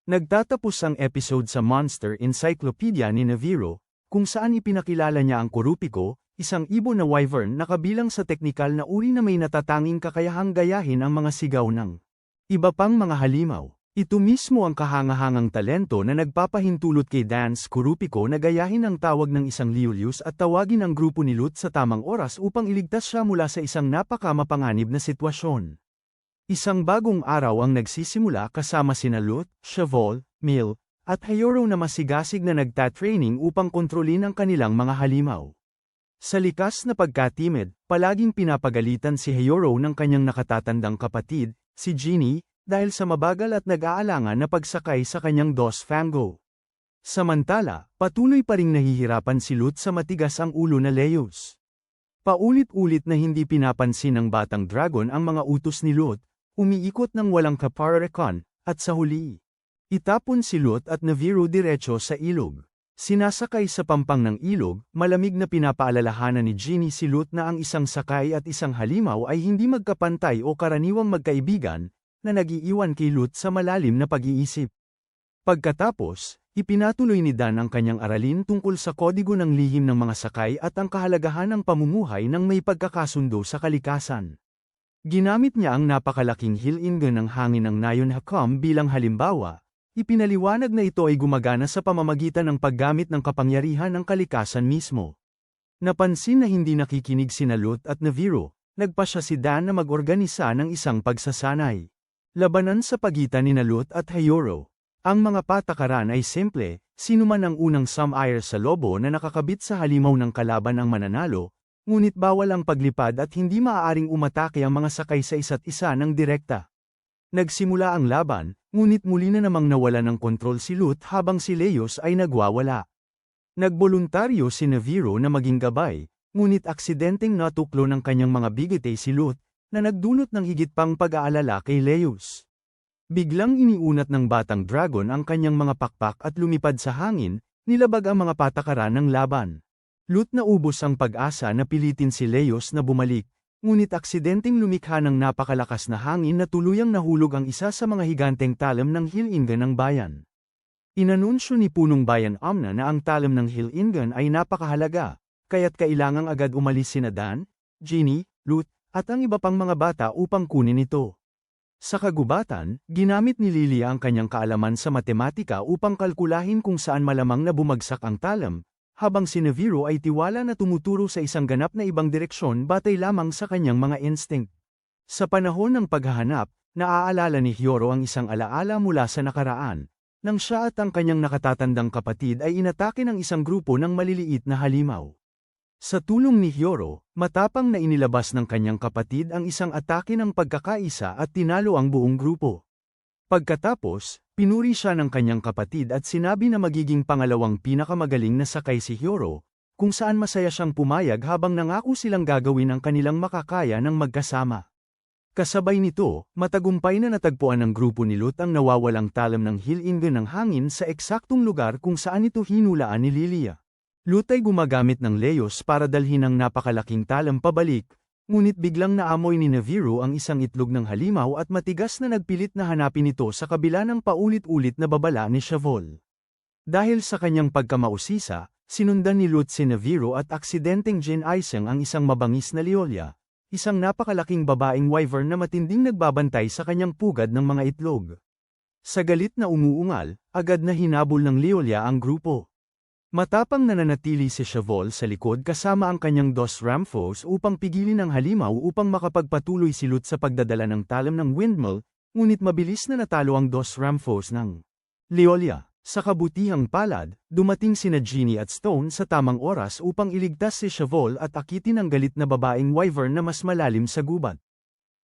Nagtatapos ang episode sa Monster Encyclopedia ni Naviro, kung saan ipinakilala niya ang Kurupiko, isang ibon na wyvern na kabilang sa teknikal na uri na may natatanging kakayahang gayahin ang mga sigaw ng iba pang mga halimaw. Ito mismo ang kahangahangang talento na nagpapahintulot kay Dan's Kurupiko na gayahin ang tawag ng isang Liulius at tawagin ang grupo ni Lut sa tamang oras upang iligtas siya mula sa isang napakamapanganib na sitwasyon. Isang bagong araw ang nagsisimula kasama sina Lut, Shavol, Mil, at Hayoro na masigasig na nagtatraining upang kontrolin ang kanilang mga halimaw. Sa likas na pagkatimid, palaging pinapagalitan si Hayoro ng kanyang nakatatandang kapatid, si Genie, dahil sa mabagal at nag-aalangan na pagsakay sa kanyang Dos Fango. Samantala, patuloy pa ring nahihirapan si Lut sa matigas ang ulo na Leos. Paulit-ulit na hindi pinapansin ng batang dragon ang mga utos ni Lut, umiikot ng walang kaparekan, at sa huli, itapon si Lut at Naviro diretso sa ilog. Sinasakay sa pampang ng ilog, malamig na pinapaalalahanan ni Genie si Lut na ang isang sakay at isang halimaw ay hindi magkapantay o karaniwang magkaibigan, na nag-iiwan kay Lut sa malalim na pag-iisip. Pagkatapos, ipinatuloy ni Dan ang kanyang aralin tungkol sa kodigo ng lihim ng mga sakay at ang kahalagahan ng pamumuhay ng may pagkakasundo sa kalikasan. Ginamit niya ang napakalaking hilingan ng hangin ng Nayon Hakam bilang halimbawa, ipinaliwanag na ito ay gumagana sa pamamagitan ng paggamit ng kapangyarihan ng kalikasan mismo. Napansin na hindi nakikinig sina Lut at Naviro, nagpasya si Dan na mag-organisa ng isang pagsasanay. Labanan sa pagitan ni Lut at Hayoro. Ang mga patakaran ay simple, sino man ang unang sumire sa lobo na nakakabit sa halimaw ng kalaban ang mananalo, ngunit bawal ang paglipad at hindi maaaring umatake ang mga sakay sa isa't isa ng direkta. Nagsimula ang laban, ngunit muli na namang nawala ng kontrol si Lut habang si Leos ay nagwawala. Nagboluntaryo si Naviro na maging gabay, ngunit aksidenteng natuklo ng kanyang mga bigete si Lut, na nagdulot ng higit pang pag-aalala kay Leos. Biglang iniunat ng batang dragon ang kanyang mga pakpak at lumipad sa hangin, nilabag ang mga patakaran ng laban. Lut na ubos ang pag-asa na pilitin si Leos na bumalik, ngunit aksidenteng lumikha ng napakalakas na hangin na tuluyang nahulog ang isa sa mga higanteng talam ng hilingan ng bayan. Inanunsyo ni Punong Bayan Amna na ang talam ng hilingan ay napakahalaga, kaya't kailangang agad umalis sina Dan, Genie, Lut, at ang iba pang mga bata upang kunin ito. Sa kagubatan, ginamit ni Lilia ang kanyang kaalaman sa matematika upang kalkulahin kung saan malamang na bumagsak ang talam, habang si Naviro ay tiwala na tumuturo sa isang ganap na ibang direksyon batay lamang sa kanyang mga instinct. Sa panahon ng paghahanap, naaalala ni Hyoro ang isang alaala mula sa nakaraan, nang siya at ang kanyang nakatatandang kapatid ay inatake ng isang grupo ng maliliit na halimaw. Sa tulong ni Hyoro, matapang na inilabas ng kanyang kapatid ang isang atake ng pagkakaisa at tinalo ang buong grupo. Pagkatapos, pinuri siya ng kanyang kapatid at sinabi na magiging pangalawang pinakamagaling na sakay si Hyoro, kung saan masaya siyang pumayag habang nangako silang gagawin ang kanilang makakaya ng magkasama. Kasabay nito, matagumpay na natagpuan ng grupo ni Lut ang nawawalang talam ng hilingan ng hangin sa eksaktong lugar kung saan ito hinulaan ni Lilia. Lut ay gumagamit ng Leos para dalhin ang napakalaking talam pabalik, ngunit biglang naamoy ni Naviro ang isang itlog ng halimaw at matigas na nagpilit na hanapin ito sa kabila ng paulit-ulit na babala ni Shavol. Dahil sa kanyang pagkamausisa, sinundan ni Lut si Naviro at aksidenteng ginaisang ang isang mabangis na Leolia, isang napakalaking babaeng wyvern na matinding nagbabantay sa kanyang pugad ng mga itlog. Sa galit na umuungal, agad na hinabol ng Leolia ang grupo. Matapang nananatili si Shavol sa likod kasama ang kanyang Dos Ramphos upang pigilin ang halimaw upang makapagpatuloy si Lut sa pagdadala ng talam ng windmill, ngunit mabilis na natalo ang Dos Ramphos ng Leolia. Sa kabutihang palad, dumating sina Genie at Stone sa tamang oras upang iligtas si Shavol at akitin ang galit na babaeng wyvern na mas malalim sa gubat.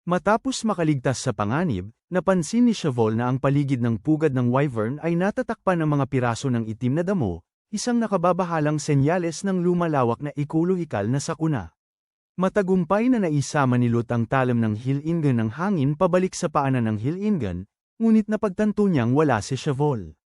Matapos makaligtas sa panganib, napansin ni Shavol na ang paligid ng pugad ng wyvern ay natatakpan ng mga piraso ng itim na damo, isang nakababahalang senyales ng lumalawak na ekolohikal na sakuna. Matagumpay na naisama ni Lut ang talam ng Hilingan ng hangin pabalik sa paanan ng Hilingan, ngunit napagtanto niyang wala si Shavol.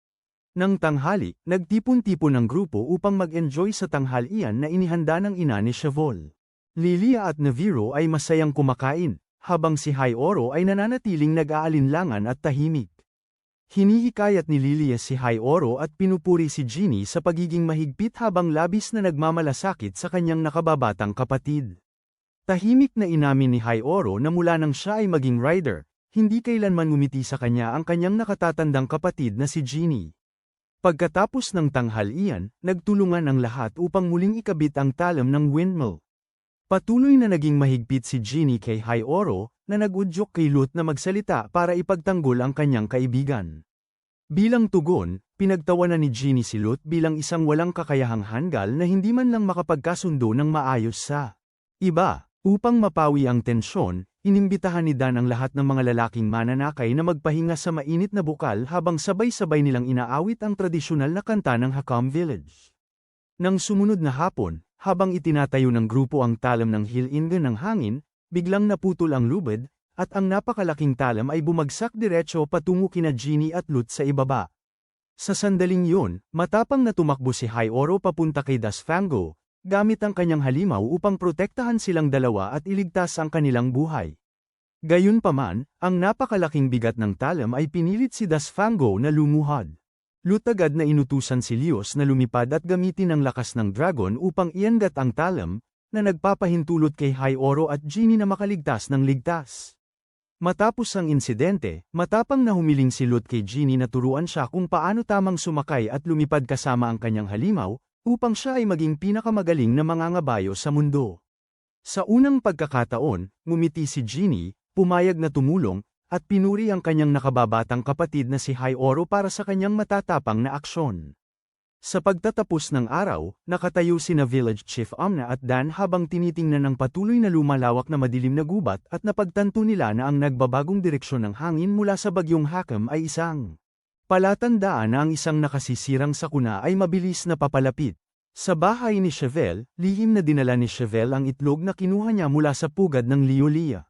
Nang tanghali, nagtipon-tipon ang grupo upang mag-enjoy sa tanghalian na inihanda ng ina ni Shavol. Lilia at Neviro ay masayang kumakain, habang si Hayoro ay nananatiling nag-aalinlangan at tahimik. Hinihikayat ni Lilia si Hayoro at pinupuri si Ginny sa pagiging mahigpit habang labis na nagmamalasakit sa kanyang nakababatang kapatid. Tahimik na inamin ni Hayoro na mula nang siya ay maging rider, hindi kailanman ngumiti sa kanya ang kanyang nakatatandang kapatid na si Ginny. Pagkatapos ng tanghalian, nagtulungan ang lahat upang muling ikabit ang talam ng windmill. Patuloy na naging mahigpit si Ginny kay Hayoro, na nag-udyok kay Lut na magsalita para ipagtanggol ang kanyang kaibigan. Bilang tugon, pinagtawanan ni Ginny si Lut bilang isang walang kakayahang hanggal na hindi man lang makapagkasundo ng maayos sa iba. Upang mapawi ang tensyon, inimbitahan ni Dan ang lahat ng mga lalaking mananakay na magpahinga sa mainit na bukal habang sabay-sabay nilang inaawit ang tradisyonal na kanta ng Hakam Village. Nang sumunod na hapon, habang itinatayo ng grupo ang talam ng Hilingan ng hangin, biglang naputol ang lubid, at ang napakalaking talam ay bumagsak diretso patungo kina Ginny at Lut sa ibaba. Sa sandaling yun, matapang na tumakbo si Hayoro papunta kay Dasfango, gamit ang kanyang halimaw upang protektahan silang dalawa at iligtas ang kanilang buhay. Gayunpaman, ang napakalaking bigat ng talam ay pinilit si Dasfango na lumuhad. Lut agad na inutusan si Leos na lumipad at gamitin ang lakas ng dragon upang iangat ang talam, na nagpapahintulot kay Hayoro at Ginny na makaligtas ng ligtas. Matapos ang insidente, matapang na humiling si Lut kay Ginny na turuan siya kung paano tamang sumakay at lumipad kasama ang kanyang halimaw, upang siya ay maging pinakamagaling na mangangabayo sa mundo. Sa unang pagkakataon, ngumiti si Ginny, pumayag na tumulong, at pinuri ang kanyang nakababatang kapatid na si Hayoro para sa kanyang matatapang na aksyon. Sa pagtatapos ng araw, nakatayo sina Village Chief Amna at Dan habang tinitingnan ang patuloy na lumalawak na madilim na gubat at napagtanto nila na ang nagbabagong direksyon ng hangin mula sa bagyong Hakam ay isang palatandaan na ang isang nakasisirang sakuna ay mabilis na papalapit. Sa bahay ni Chevel, lihim na dinala ni Chevel ang itlog na kinuha niya mula sa pugad ng Liolia.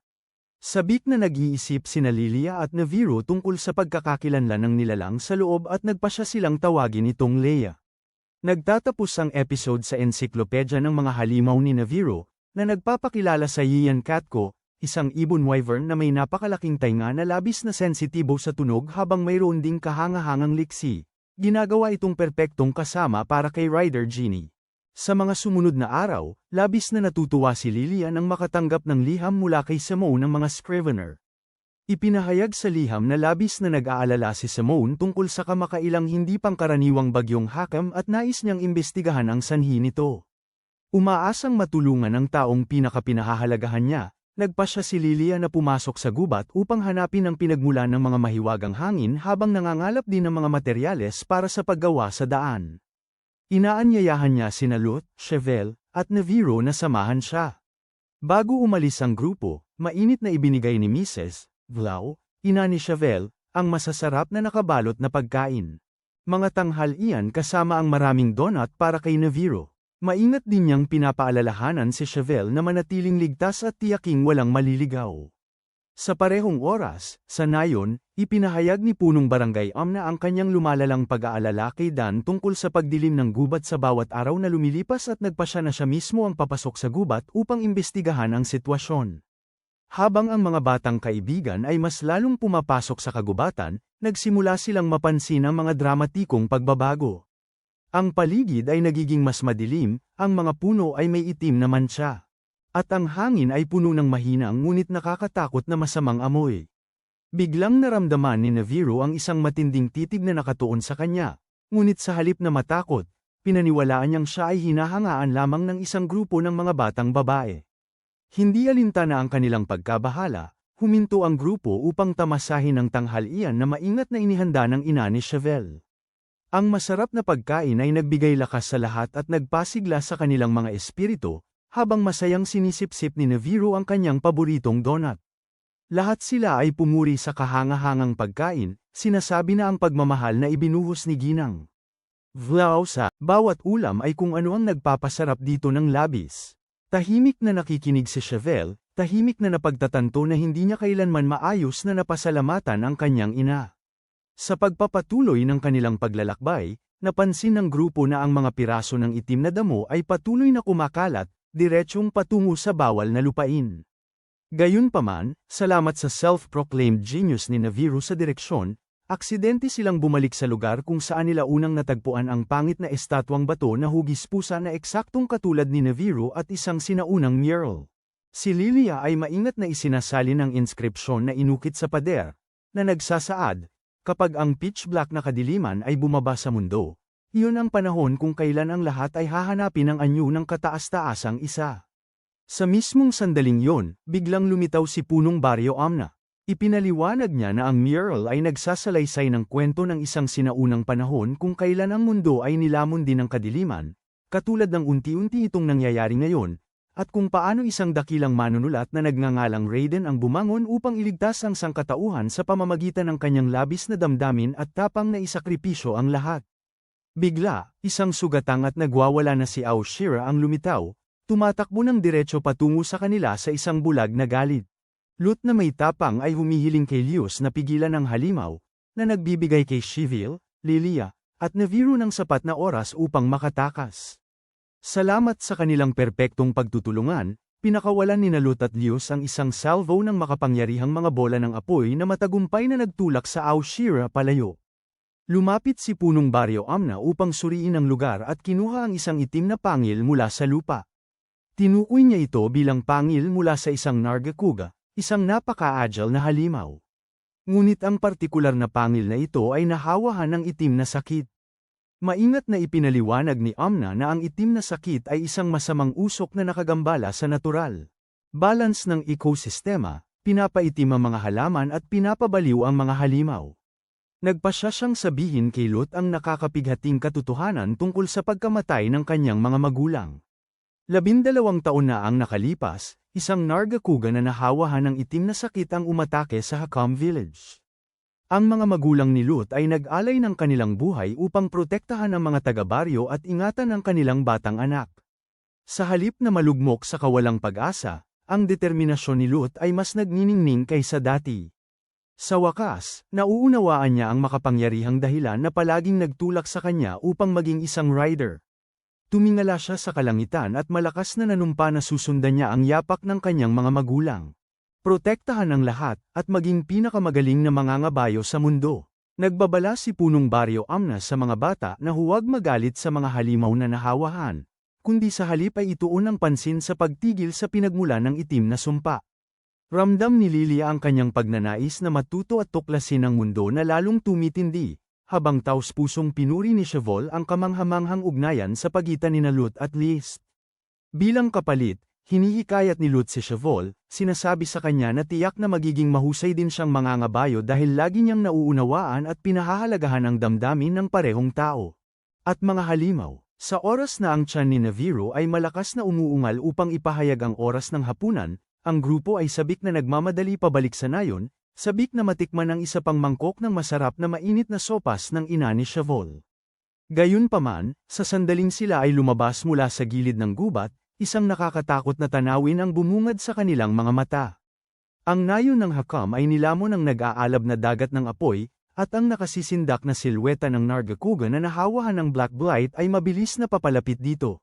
Sabik na nag-iisip sina Lilia at Neviro tungkol sa pagkakakilanlan ng nilalang sa loob at nagpasya silang tawagin itong Leia. Nagtatapos ang episode sa ensiklopedya ng mga halimaw ni Neviro, na nagpapakilala sa Yian Katko, isang ibon wyvern na may napakalaking tainga na labis na sensitibo sa tunog habang mayroon ding kahangahangang liksi. Ginagawa itong perpektong kasama para kay Rider Ginny. Sa mga sumunod na araw, labis na natutuwa si Lilia nang makatanggap ng liham mula kay Simone ng mga Scrivener. Ipinahayag sa liham na labis na nag-aalala si Simone tungkol sa kamakailang hindi pangkaraniwang bagyong Hakam at nais niyang imbestigahan ang sanhi nito. Umaasang matulungan ang taong pinakapinahahalagahan niya, nagpasya si Lilia na pumasok sa gubat upang hanapin ang pinagmulan ng mga mahiwagang hangin habang nangangalap din ng mga materyales para sa paggawa sa daan. Inaanyayahan niya sina Lut, Chevel, at Neviro na samahan siya. Bago umalis ang grupo, mainit na ibinigay ni Mrs. Vlau, ina ni Chevel, ang masasarap na nakabalot na pagkain. Mga tanghalian kasama ang maraming donut para kay Neviro. Maingat din niyang pinapaalalahanan si Chevel na manatiling ligtas at tiyaking walang maliligaw. Sa parehong oras, sa nayon, ipinahayag ni punong barangay Amna ang kanyang lumalalang pag-aalala kay Dan tungkol sa pagdilim ng gubat sa bawat araw na lumilipas at nagpasya na siya mismo ang papasok sa gubat upang imbestigahan ang sitwasyon. Habang ang mga batang kaibigan ay mas lalong pumapasok sa kagubatan, nagsimula silang mapansin ang mga dramatikong pagbabago. Ang paligid ay nagiging mas madilim, ang mga puno ay may itim na mantsa. At ang hangin ay puno ng mahinang ngunit nakakatakot na masamang amoy. Biglang naramdaman ni Neviro ang isang matinding titig na nakatuon sa kanya, ngunit sa halip na matakot, pinaniwalaan niyang siya ay hinahangaan lamang ng isang grupo ng mga batang babae. Hindi alintana ang kanilang pagkabahala, huminto ang grupo upang tamasahin ang tanghalian na maingat na inihanda ng ina ni Chevel. Ang masarap na pagkain ay nagbigay lakas sa lahat at nagpasigla sa kanilang mga espiritu, habang masayang sinisip-sip ni Neviro ang kanyang paboritong donut. Lahat sila ay pumuri sa kahanga-hangang pagkain, sinasabi na ang pagmamahal na ibinuhos ni Ginang Vlao sa bawat ulam ay kung ano ang nagpapasarap dito ng labis. Tahimik na nakikinig si Chevelle, tahimik na napagtatanto na hindi niya kailanman maayos na napasalamatan ang kanyang ina. Sa pagpapatuloy ng kanilang paglalakbay, napansin ng grupo na ang mga piraso ng itim na damo ay patuloy na kumakalat, diretsyong patungo sa bawal na lupain. Gayunpaman, salamat sa self-proclaimed genius ni Naviru sa direksyon, aksidente silang bumalik sa lugar kung saan nila unang natagpuan ang pangit na estatwang bato na hugis pusa na eksaktong katulad ni Naviru at isang sinaunang mural. Si Lilia ay maingat na isinasalin ang inskripsyon na inukit sa pader, na nagsasaad, kapag ang pitch black na kadiliman ay bumaba sa mundo, iyon ang panahon kung kailan ang lahat ay hahanapin ang anyo ng kataas-taasang isa. Sa mismong sandaling yon, biglang lumitaw si Punong Baryo Amna. Ipinaliwanag niya na ang mural ay nagsasalaysay ng kwento ng isang sinaunang panahon kung kailan ang mundo ay nilamon din ng kadiliman, katulad ng unti-unti itong nangyayari ngayon, at kung paano isang dakilang manunulat na nagngangalang Raiden ang bumangon upang iligtas ang sangkatauhan sa pamamagitan ng kanyang labis na damdamin at tapang na isakripisyo ang lahat. Bigla, isang sugatang at nagwawala na si Aoshira ang lumitaw, tumatakbo ng diretso patungo sa kanila sa isang bulag na galit. Lut na may tapang ay humihiling kay Lius na pigilan ang halimaw, na nagbibigay kay Chevelle, Lilia, at Naviru ng sapat na oras upang makatakas. Salamat sa kanilang perpektong pagtutulungan, pinakawalan ni Lut at Lius ang isang salvo ng makapangyarihang mga bola ng apoy na matagumpay na nagtulak sa Aoshira palayo. Lumapit si Punong Baryo Amna upang suriin ang lugar at kinuha ang isang itim na pangil mula sa lupa. Tinukoy niya ito bilang pangil mula sa isang Nargacuga, isang napaka-agile na halimaw. Ngunit ang partikular na pangil na ito ay nahawahan ng itim na sakit. Maingat na ipinaliwanag ni Amna na ang itim na sakit ay isang masamang usok na nakagambala sa natural balance ng ekosistema, pinapaitim ang mga halaman at pinapabaliw ang mga halimaw. Nagpasya siyang sabihin kay Lut ang nakakapighating katotohanan tungkol sa pagkamatay ng kanyang mga magulang. 12 taon na ang nakalipas, isang Nargacuga na nahawahan ng itim na sakit ang umatake sa Hakam Village. Ang mga magulang ni Lut ay nag-alay ng kanilang buhay upang protektahan ang mga taga-baryo at ingatan ang kanilang batang anak. Sa halip na malugmok sa kawalang pag-asa, ang determinasyon ni Lut ay mas nagniningning kaysa dati. Sa wakas, nauunawaan niya ang makapangyarihang dahilan na palaging nagtulak sa kanya upang maging isang rider. Tumingala siya sa kalangitan at malakas na nanumpa na susundan niya ang yapak ng kanyang mga magulang. Protektahan ang lahat, at maging pinakamagaling na mangangabayo sa mundo. Nagbabala si Punong Baryo Amna sa mga bata na huwag magalit sa mga halimaw na nahawahan, kundi sa halip ay ituon ang pansin sa pagtigil sa pinagmulan ng itim na sumpa. Ramdam ni Lilia ang kanyang pagnanais na matuto at tuklasin ang mundo na lalong tumitindi, habang taos-pusong pinuri ni Chevelle ang kamanghamanghang ugnayan sa pagitan ni Lut at Liszt. Bilang kapalit, hinihikayat ni Lut si Chevelle, sinasabi sa kanya na tiyak na magiging mahusay din siyang mangangabayo dahil lagi niyang nauunawaan at pinahahalagahan ang damdamin ng parehong tao. At mga halimaw, sa oras na ang tiyan ni Naviru ay malakas na umuungal upang ipahayag ang oras ng hapunan, ang grupo ay sabik na nagmamadali pabalik sa nayon, sabik na matikman ang isa pang mangkok ng masarap na mainit na sopas ng ina ni Chevelle. Gayunpaman, sa sandaling sila ay lumabas mula sa gilid ng gubat, isang nakakatakot na tanawin ang bumungad sa kanilang mga mata. Ang nayon ng Hakam ay nilamon ng nag-aalab na dagat ng apoy, at ang nakasisindak na silweta ng Nargacuga na nahawahan ng Black Blight ay mabilis na papalapit dito.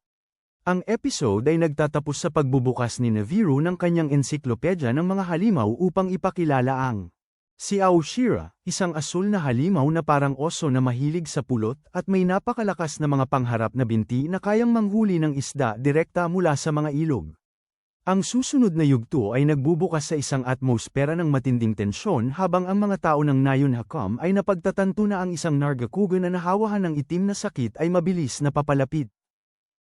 Ang episode ay nagtatapos sa pagbubukas ni Naviru ng kanyang ensiklopedya ng mga halimaw upang ipakilala ang si Aoshira, isang asul na halimaw na parang oso na mahilig sa pulot at may napakalakas na mga pangharap na binti na kayang manghuli ng isda direkta mula sa mga ilog. Ang susunod na yugto ay nagbubukas sa isang atmosfera ng matinding tensyon habang ang mga tao ng Nayon Hakam ay napagtatanto na ang isang Nargacuga na nahawahan ng itim na sakit ay mabilis na papalapit.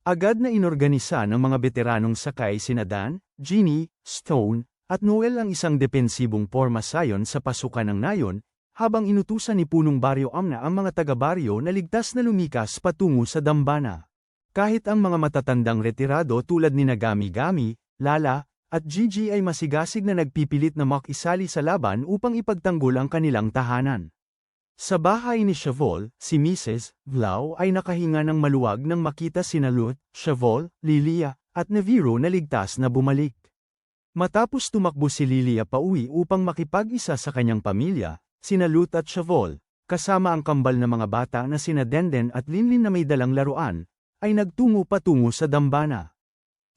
Agad na inorganisa ng mga veteranong sakay sina Dan, Ginny, Stone, at Noel ang isang depensibong pormasayon sa pasukan ng Nayon, habang inutusan ni Punong Baryo Amna ang mga taga-baryo na ligtas na lumikas patungo sa dambana. Kahit ang mga matatandang retirado tulad ni Nagami-Gami, Lala, at Gigi ay masigasig na nagpipilit na makisali sa laban upang ipagtanggol ang kanilang tahanan. Sa bahay ni Shavol, si Mrs. Vlau ay nakahinga ng maluwag nang makita sina Lut, Shavol, Lilia, at Neviro na ligtas na bumalik. Matapos tumakbo si Lilia pauwi upang makipag-isa sa kanyang pamilya, sina Lut at Shavol, kasama ang kambal na mga bata na sina Denden at Linlin na may dalang laruan, ay nagtungo patungo sa dambana.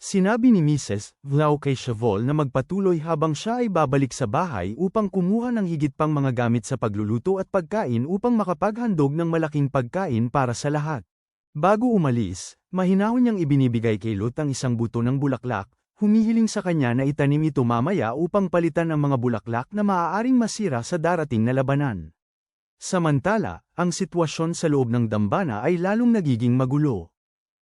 Sinabi ni Mrs. Vlau kay Shavol na magpatuloy habang siya ay babalik sa bahay upang kumuha ng higit pang mga gamit sa pagluluto at pagkain upang makapaghandog ng malaking pagkain para sa lahat. Bago umalis, mahinahon niyang ibinibigay kay Lut ang isang buto ng bulaklak, humihiling sa kanya na itanim ito mamaya upang palitan ang mga bulaklak na maaaring masira sa darating na labanan. Samantala, ang sitwasyon sa loob ng dambana ay lalong nagiging magulo.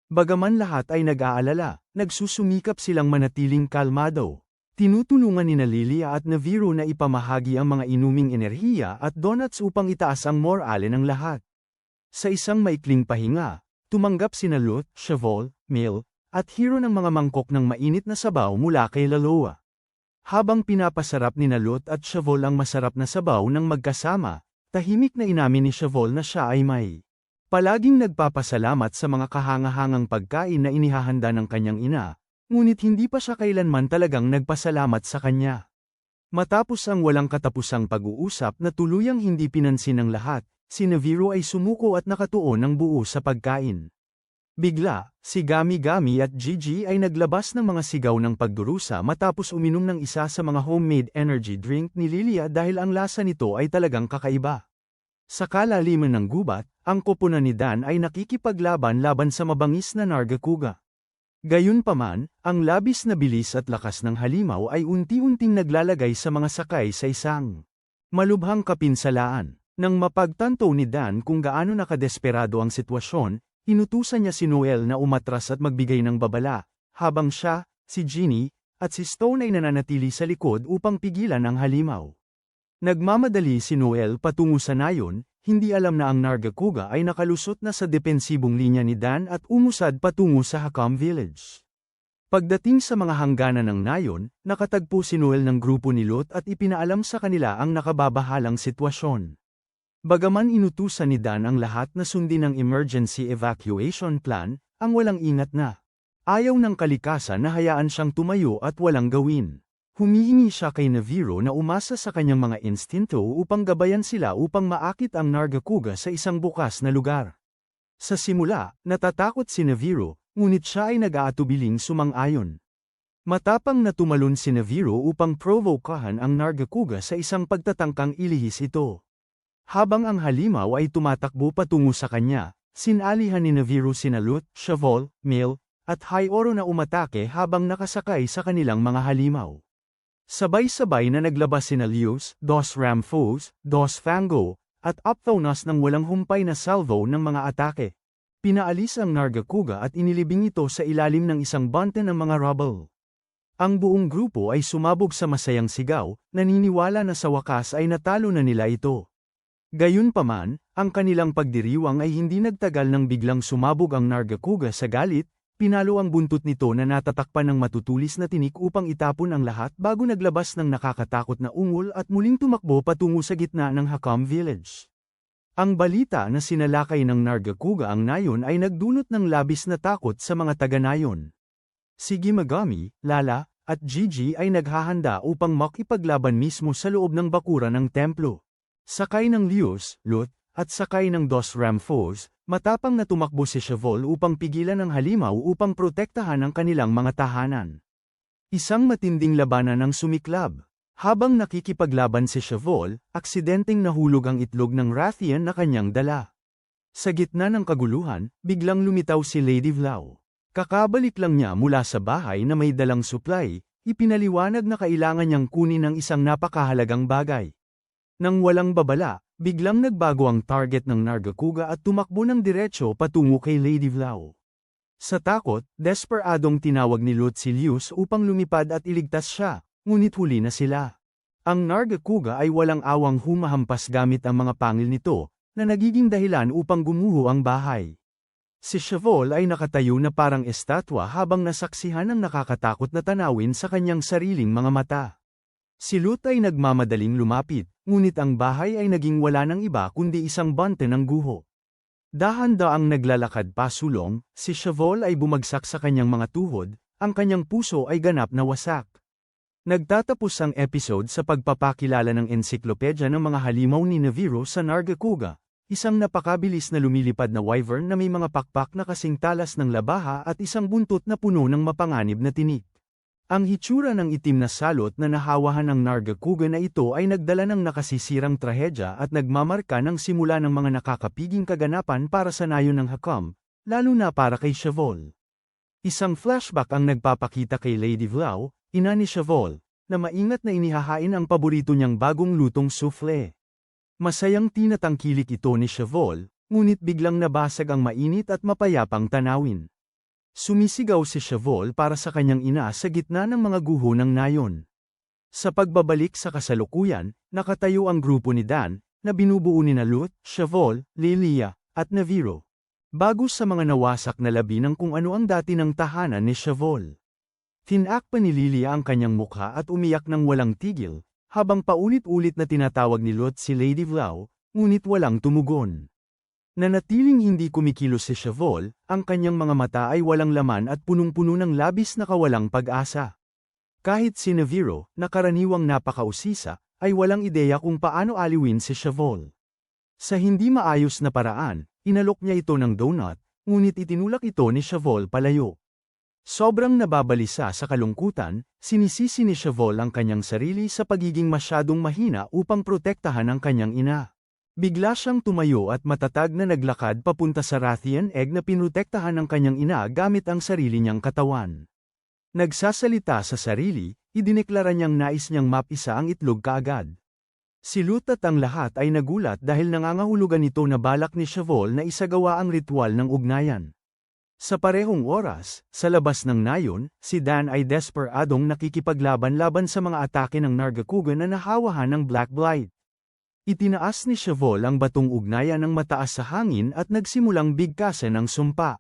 Bagaman lahat ay nag-aalala, nagsusumikap silang manatiling kalmado. Tinutulungan ni Lilia at Neviro na ipamahagi ang mga inuming enerhiya at donuts upang itaas ang morale ng lahat. Sa isang maikling pahinga, tumanggap sina Lut, Shavol, Mil, at Hiro ng mga mangkok ng mainit na sabaw mula kay Laloa. Habang pinapasarap ni Lut at Shavol ang masarap na sabaw ng magkasama, tahimik na inamin ni Shavol na siya ay may palaging nagpapasalamat sa mga kahangahangang pagkain na inihahanda ng kanyang ina, ngunit hindi pa siya kailanman talagang nagpasalamat sa kanya. Matapos ang walang katapusang pag-uusap na tuluyang hindi pinansin ng lahat, si Neviro ay sumuko at nakatuon ng buo sa pagkain. Bigla, si Gami-Gami at Gigi ay naglabas ng mga sigaw ng pagdurusa matapos uminom ng isa sa mga homemade energy drink ni Lilia dahil ang lasa nito ay talagang kakaiba. Sa kalaliman ng gubat, ang koponan ni Dan ay nakikipaglaban laban sa mabangis na Nargacuga. Gayunpaman, ang labis na bilis at lakas ng halimaw ay unti-unting naglalagay sa mga sakay sa isang malubhang kapinsalaan. Nang mapagtanto ni Dan kung gaano nakadesperado ang sitwasyon, inutusan niya si Noel na umatras at magbigay ng babala, habang siya, si Ginny, at si Stone ay nananatili sa likod upang pigilan ang halimaw. Nagmamadali si Noel patungo sa nayon, hindi alam na ang Nargacuga ay nakalusot na sa depensibong linya ni Dan at umusad patungo sa Hakam Village. Pagdating sa mga hangganan ng nayon, nakatagpo si Noel ng grupo ni Lut at ipinaalam sa kanila ang nakababahalang sitwasyon. Bagaman inutusan ni Dan ang lahat na sundin ang emergency evacuation plan, ang walang ingat na ayaw ng kalikasan na hayaan siyang tumayo at walang gawin. Humihingi siya kay Neviro na umasa sa kanyang mga instinto upang gabayan sila upang maakit ang Nargacuga sa isang bukas na lugar. Sa simula, natatakot si Neviro, ngunit siya ay nag-aatubiling sumang-ayon. Matapang na tumalon si Neviro upang provokahan ang Nargacuga sa isang pagtatangkang ilihis ito. Habang ang halimaw ay tumatakbo patungo sa kanya, sinalihan ni Neviro sina Lut, Shavol, Mil, at High-Oro na umatake habang nakasakay sa kanilang mga halimaw. Sabay-sabay na naglabas sina Lius, Dos Ramfos, Dos Fango, at Opthonos ng walang humpay na salvo ng mga atake. Pinaalis ang Nargacuga at inilibing ito sa ilalim ng isang bante ng mga rubble. Ang buong grupo ay sumabog sa masayang sigaw, naniniwala na sa wakas ay natalo na nila ito. Gayunpaman, ang kanilang pagdiriwang ay hindi nagtagal nang biglang sumabog ang Nargacuga sa galit. Pinalo ang buntot nito na natatakpan ng matutulis na tinik upang itapon ang lahat bago naglabas ng nakakatakot na ungol at muling tumakbo patungo sa gitna ng Hakam Village. Ang balita na sinalakay ng Nargacuga ang nayon ay nagdulot ng labis na takot sa mga taga-nayon. Si Gimagami, Lala, at Gigi ay naghahanda upang makipaglaban mismo sa loob ng bakuran ng templo. Sakay ng Lius, Lut, at sakay ng Dos Ramfos, matapang na tumakbo si Shavol upang pigilan ang halimaw upang protektahan ang kanilang mga tahanan. Isang matinding labanan ang sumiklab. Habang nakikipaglaban si Shavol, aksidenteng nahulog ang itlog ng Rathian na kanyang dala. Sa gitna ng kaguluhan, biglang lumitaw si Lady Vlau. Kakabalik lang niya mula sa bahay na may dalang supply, ipinaliwanag na kailangan niyang kunin ang isang napakahalagang bagay. Nang walang babala, biglang nagbago ang target ng Nargacuga at tumakbo ng diretsyo patungo kay Lady Vlau. Sa takot, desperadong tinawag ni Lut si Lius upang lumipad at iligtas siya, ngunit huli na sila. Ang Nargacuga ay walang awang humahampas gamit ang mga pangil nito, na nagiging dahilan upang gumuho ang bahay. Si Shavol ay nakatayo na parang estatwa habang nasaksihan ang nakakatakot na tanawin sa kanyang sariling mga mata. Si Lut ay nagmamadaling lumapit, ngunit ang bahay ay naging wala ng iba kundi isang bante ng guho. Dahan-daang naglalakad pasulong, si Shavol ay bumagsak sa kanyang mga tuhod, ang kanyang puso ay ganap na wasak. Nagtatapos ang episode sa pagpapakilala ng ensiklopedya ng mga halimaw ni Naviro sa Nargacuga, isang napakabilis na lumilipad na wyvern na may mga pakpak na kasing talas ng labaha at isang buntot na puno ng mapanganib na tinik. Ang hitsura ng itim na salot na nahawahan ng Nargacuga na ito ay nagdala ng nakasisirang trahedya at nagmamarka ng simula ng mga nakakapiging kaganapan para sa nayon ng Hakam, lalo na para kay Shavol. Isang flashback ang nagpapakita kay Lady Vlau, ina ni Shavol, na maingat na inihahain ang paborito niyang bagong lutong soufflé. Masayang tinatangkilik ito ni Shavol, ngunit biglang nabasag ang mainit at mapayapang tanawin. Sumisigaw si Shavol para sa kanyang ina sa gitna ng mga guho ng nayon. Sa pagbabalik sa kasalukuyan, nakatayo ang grupo ni Dan, na binubuo ni Lut, Shavol, Lilia, at Naviro. Bago sa mga nawasak na labi ng kung ano ang dati ng tahanan ni Shavol. Tinakpan ni Lilia ang kanyang mukha at umiyak ng walang tigil, habang paulit-ulit na tinatawag ni Lut si Lady Vlau, ngunit walang tumugon. Nanatiling hindi kumikilos si Shavol, ang kanyang mga mata ay walang laman at punong-puno ng labis na kawalang pag-asa. Kahit si Naviro, na karaniwang napakausisa, ay walang ideya kung paano aliwin si Shavol. Sa hindi maayos na paraan, inalok niya ito ng donut, ngunit itinulak ito ni Shavol palayo. Sobrang nababalisa sa kalungkutan, sinisisi ni Shavol ang kanyang sarili sa pagiging masyadong mahina upang protektahan ang kanyang ina. Bigla siyang tumayo at matatag na naglakad papunta sa Rathian egg na pinrotektahan ng kanyang ina gamit ang sarili niyang katawan. Nagsasalita sa sarili, idineklara niyang nais niyang mapisa ang itlog kaagad. Si Lut at ang lahat ay nagulat dahil nangangahulugan ito na balak ni Shavol na isagawa ang ritual ng ugnayan. Sa parehong oras, sa labas ng nayon, si Dan ay desperadong nakikipaglaban-laban sa mga atake ng Nargacuga na nahawahan ng Black Blight. Itinaas ni Shavol ang batong ugnayan ng mataas sa hangin at nagsimulang bigkasan ng sumpa.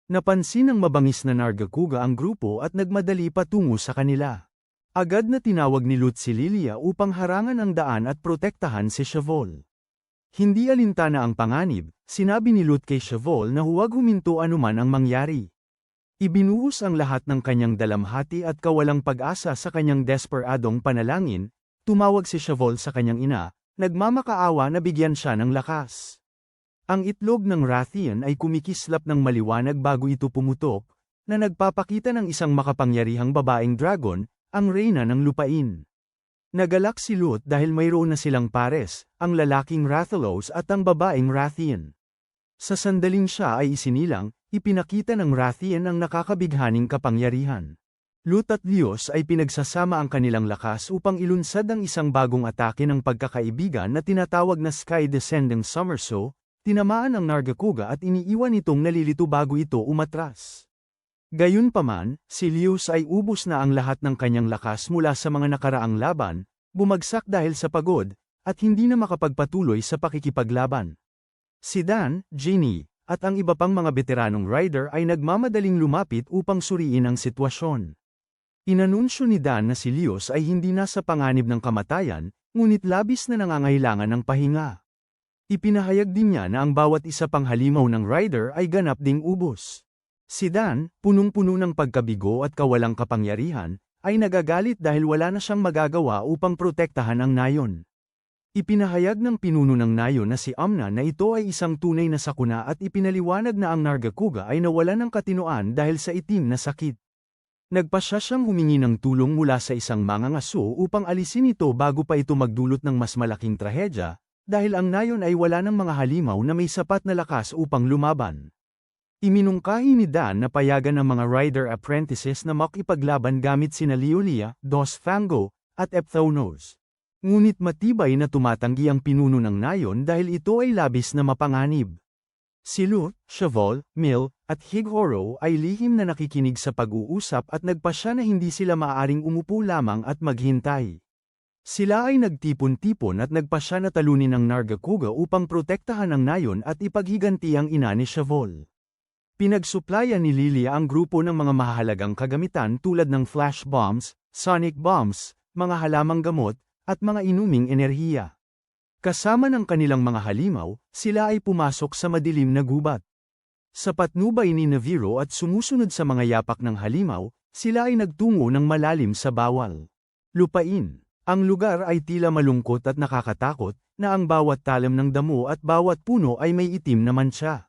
Napansin ng mabangis na Nargacuga ang grupo at nagmadali patungo sa kanila. Agad na tinawag ni Lut si Lilia upang harangan ang daan at protektahan si Shavol. Hindi alintana ang panganib, sinabi ni Lut kay Shavol na huwag huminto anuman ang mangyari. Ibinuhos ang lahat ng kanyang dalamhati at kawalang pag-asa sa kanyang desperadong panalangin, tumawag si Shavol sa kanyang ina, nagmamakaawa na bigyan siya ng lakas. Ang itlog ng Rathian ay kumikislap ng maliwanag bago ito pumutok, na nagpapakita ng isang makapangyarihang babaeng dragon, ang reyna ng lupain. Nagalak si Lut dahil mayroon na silang pares, ang lalaking Rathalos at ang babaeng Rathian. Sa sandaling siya ay isinilang, ipinakita ng Rathian ang nakakabighaning kapangyarihan. Lut at Diyos ay pinagsasama ang kanilang lakas upang ilunsad ang isang bagong atake ng pagkakaibigan na tinatawag na Sky Descending Somersault, tinamaan ang Nargacuga at iniiwan itong nalilito bago ito umatras. Gayunpaman, si Lius ay ubos na ang lahat ng kanyang lakas mula sa mga nakaraang laban, bumagsak dahil sa pagod, at hindi na makapagpatuloy sa pakikipaglaban. Si Dan, Ginny, at ang iba pang mga veteranong rider ay nagmamadaling lumapit upang suriin ang sitwasyon. Inanunsyo ni Dan na si Lius ay hindi nasa panganib ng kamatayan, ngunit labis na nangangailangan ng pahinga. Ipinahayag din niya na ang bawat isa pang halimaw ng rider ay ganap ding ubos. Si Dan, punong-puno ng pagkabigo at kawalang kapangyarihan, ay nagagalit dahil wala na siyang magagawa upang protektahan ang nayon. Ipinahayag ng pinuno ng nayon na si Amna na ito ay isang tunay na sakuna at ipinaliwanag na ang Nargacuga ay nawalan ng katinoan dahil sa itim na sakit. Nagpasya siyang humingi ng tulong mula sa isang mangangaso upang alisin ito bago pa ito magdulot ng mas malaking trahedya, dahil ang nayon ay wala ng mga halimaw na may sapat na lakas upang lumaban. Iminungkahi ni Dan na payagan ng mga rider apprentices na makipaglaban gamit sina Liulia, Dos Fango, at Ephthaunos. Ngunit matibay na tumatanggi ang pinuno ng nayon dahil ito ay labis na mapanganib. Si Lut, Shavol, Mil, at Highoro ay lihim na nakikinig sa pag-uusap at nagpasya na hindi sila maaaring umupo lamang at maghintay. Sila ay nagtipon-tipon at nagpasya na talunin ang Nargacuga upang protektahan ang nayon at ipaghiganti ang ina ni Shavol. Pinagsuplayan ni Lilia ang grupo ng mga mahahalagang kagamitan tulad ng flash bombs, sonic bombs, mga halamang gamot, at mga inuming enerhiya. Kasama ng kanilang mga halimaw, sila ay pumasok sa madilim na gubat. Sa patnubay ni Naviro at sumusunod sa mga yapak ng halimaw, sila ay nagtungo ng malalim sa bawal. Lupain. Ang lugar ay tila malungkot at nakakatakot, na ang bawat talim ng damo at bawat puno ay may itim na mancha.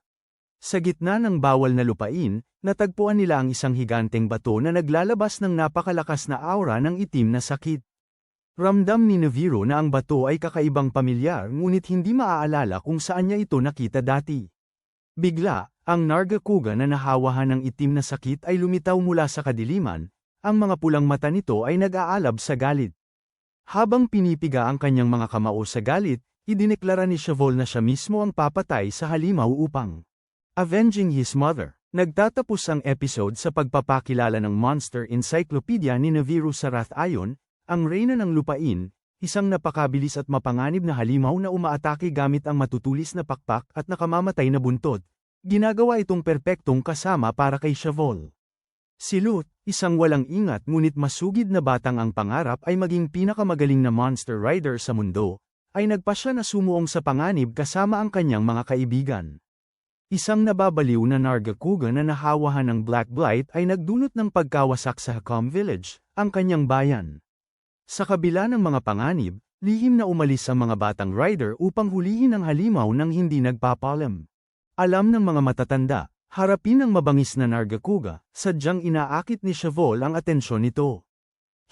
Sa gitna ng bawal na lupain, natagpuan nila ang isang higanteng bato na naglalabas ng napakalakas na aura ng itim na sakit. Ramdam ni Naviro na ang bato ay kakaibang pamilyar ngunit hindi maaalala kung saan niya ito nakita dati. Bigla, ang Nargacuga na nahawahan ng itim na sakit ay lumitaw mula sa kadiliman, ang mga pulang mata nito ay nag-aalab sa galit. Habang pinipiga ang kanyang mga kamao sa galit, idineklara ni Shavol na siya mismo ang papatay sa halimaw upang avenging his mother. Nagtatapos ang episode sa pagpapakilala ng Monster Encyclopedia ni Naviro sa Rathayon, ang reyna ng lupain, isang napakabilis at mapanganib na halimaw na umaatake gamit ang matutulis na pakpak at nakamamatay na buntot. Ginagawa itong perpektong kasama para kay Shavol. Si Lut, isang walang ingat ngunit masugid na batang ang pangarap ay maging pinakamagaling na monster rider sa mundo, ay nagpasya na sumuong sa panganib kasama ang kanyang mga kaibigan. Isang nababaliw na Nargacuga na nahawahan ng Black Blight ay nagdulot ng pagkawasak sa Hakam Village, ang kanyang bayan. Sa kabila ng mga panganib, lihim na umalis ang mga batang rider upang hulihin ang halimaw nang hindi nagpapalam. Alam ng mga matatanda, harapin ang mabangis na Nargacuga, sadyang inaakit ni Shavol ang atensyon nito.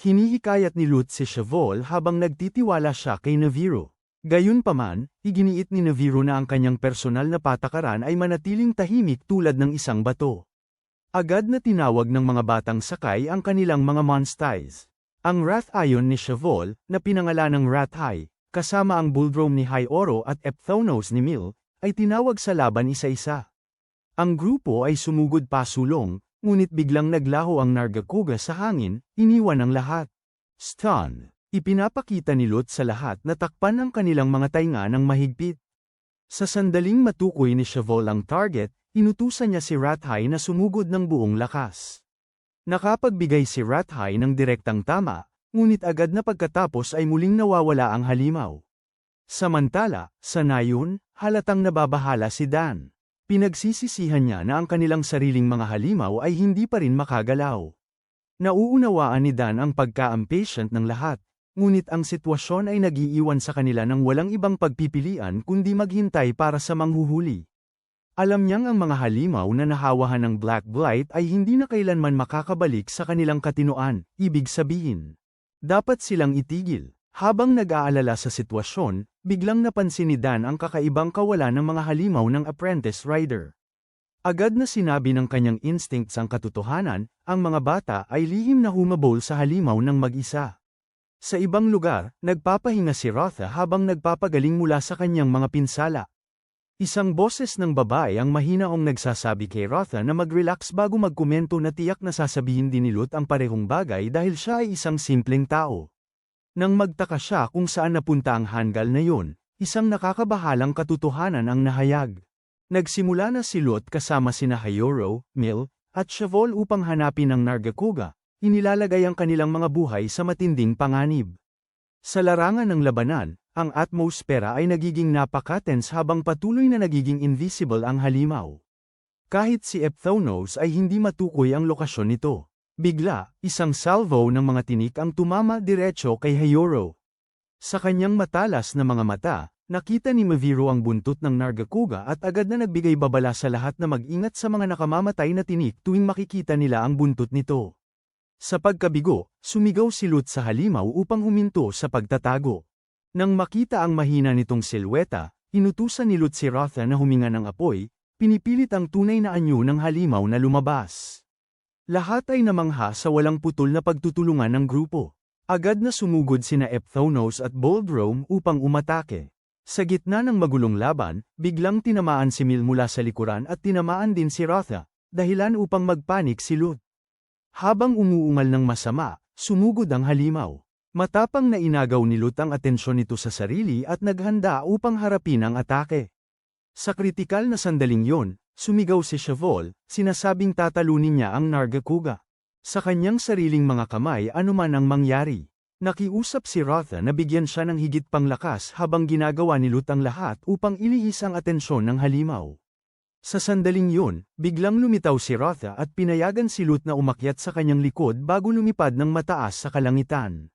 Hinihikayat ni Lut si Shavol habang nagtitiwala siya kay Naviro. Gayunpaman, iginiit ni Naviro na ang kanyang personal na patakaran ay manatiling tahimik tulad ng isang bato. Agad na tinawag ng mga batang sakay ang kanilang mga monstiles. Ang Rathayon ni Shavol, na pinangalanang Rathai, kasama ang Bulldrome ni High Oro at Epthonos ni Mil, ay tinawag sa laban isa-isa. Ang grupo ay sumugod pasulong, ngunit biglang naglaho ang Nargacuga sa hangin, iniwan ang lahat. Stun. Ipinapakita ni Lut sa lahat na takpan ang kanilang mga tainga ng mahigpit. Sa sandaling matukoy ni Shavol ang target, inutusan niya si Rathai na sumugod ng buong lakas. Nakapagbigay si Rathai ng direktang tama, ngunit agad na pagkatapos ay muling nawawala ang halimaw. Samantala, sa nayon, halatang nababahala si Dan. Pinagsisisihan niya na ang kanilang sariling mga halimaw ay hindi pa rin makagalaw. Nauunawaan ni Dan ang pagka-impatient ng lahat. Ngunit ang sitwasyon ay nag-iiwan sa kanila ng walang ibang pagpipilian kundi maghintay para sa manghuhuli. Alam niyang ang mga halimaw na nahawahan ng Black Blight ay hindi na kailanman makakabalik sa kanilang katinoan, ibig sabihin. Dapat silang itigil. Habang nag-aalala sa sitwasyon, biglang napansin ni Dan ang kakaibang kawalan ng mga halimaw ng apprentice rider. Agad na sinabi ng kanyang instincts ang katotohanan, ang mga bata ay lihim na humabol sa halimaw ng mag-isa. Sa ibang lugar, nagpapahinga si Rotha habang nagpapagaling mula sa kanyang mga pinsala. Isang boses ng babae ang mahinaong nagsasabi kay Rotha na mag-relax bago magkomento na tiyak na sasabihin din ni Lut ang parehong bagay dahil siya ay isang simpleng tao. Nang magtaka siya kung saan napunta ang hanggal na yun, isang nakakabahalang katotohanan ang nahayag. Nagsimula na si Lut kasama sina Hayoro, Mil, at Shavol upang hanapin ang Nargacuga. Inilalagay ang kanilang mga buhay sa matinding panganib. Sa larangan ng labanan, ang atmosfera ay nagiging napaka-tense habang patuloy na nagiging invisible ang halimaw. Kahit si Epthonos ay hindi matukoy ang lokasyon nito. Bigla, isang salvo ng mga tinik ang tumama diretso kay Hayoro. Sa kanyang matalas na mga mata, nakita ni Naviro ang buntot ng Nargacuga at agad na nagbigay babala sa lahat na mag-ingat sa mga nakamamatay na tinik tuwing makikita nila ang buntot nito. Sa pagkabigo, sumigaw si Lut sa halimaw upang huminto sa pagtatago. Nang makita ang mahina nitong silweta, inutusan ni Lut si Rotha na huminga ng apoy, pinipilit ang tunay na anyo ng halimaw na lumabas. Lahat ay namangha sa walang putol na pagtutulungan ng grupo. Agad na sumugod sina Epthonos at Bulldrome upang umatake. Sa gitna ng magulong laban, biglang tinamaan si Mil mula sa likuran at tinamaan din si Rotha, dahilan upang magpanik si Lut. Habang umuungal ng masama, sumugod ang halimaw. Matapang na inagaw ni Lut ang atensyon nito sa sarili at naghanda upang harapin ang atake. Sa kritikal na sandaling yon, Sumigaw si Shavol, sinasabing tatalunin niya ang Nargacuga. Sa kanyang sariling mga kamay anuman ang mangyari. Nakiusap si Rotha na bigyan siya ng higit pang lakas habang ginagawa ni Lut ang lahat upang ilihis ang atensyon ng halimaw. Sa sandaling yun, biglang lumitaw si Rotha at pinayagan si Lut na umakyat sa kanyang likod bago lumipad ng mataas sa kalangitan.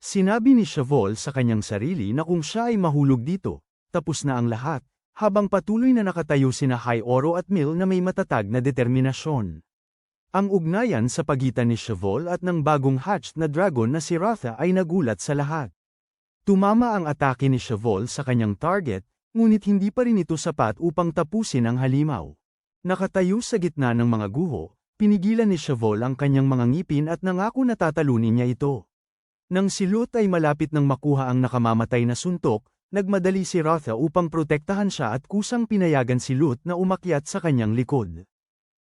Sinabi ni Shavol sa kanyang sarili na kung siya ay mahulog dito, tapos na ang lahat, habang patuloy na nakatayo sina High Oro at Mil na may matatag na determinasyon. Ang ugnayan sa pagitan ni Shavol at ng bagong hatched na dragon na si Rotha ay nagulat sa lahat. Tumama ang atake ni Shavol sa kanyang target, ngunit hindi pa rin ito sapat upang tapusin ang halimaw. Nakatayo sa gitna ng mga guho, pinigilan ni Shavol ang kanyang mga ngipin at nangako na tatalunin niya ito. Nang si Lut ay malapit nang makuha ang nakamamatay na suntok, nagmadali si Rotha upang protektahan siya at kusang pinayagan si Lut na umakyat sa kanyang likod.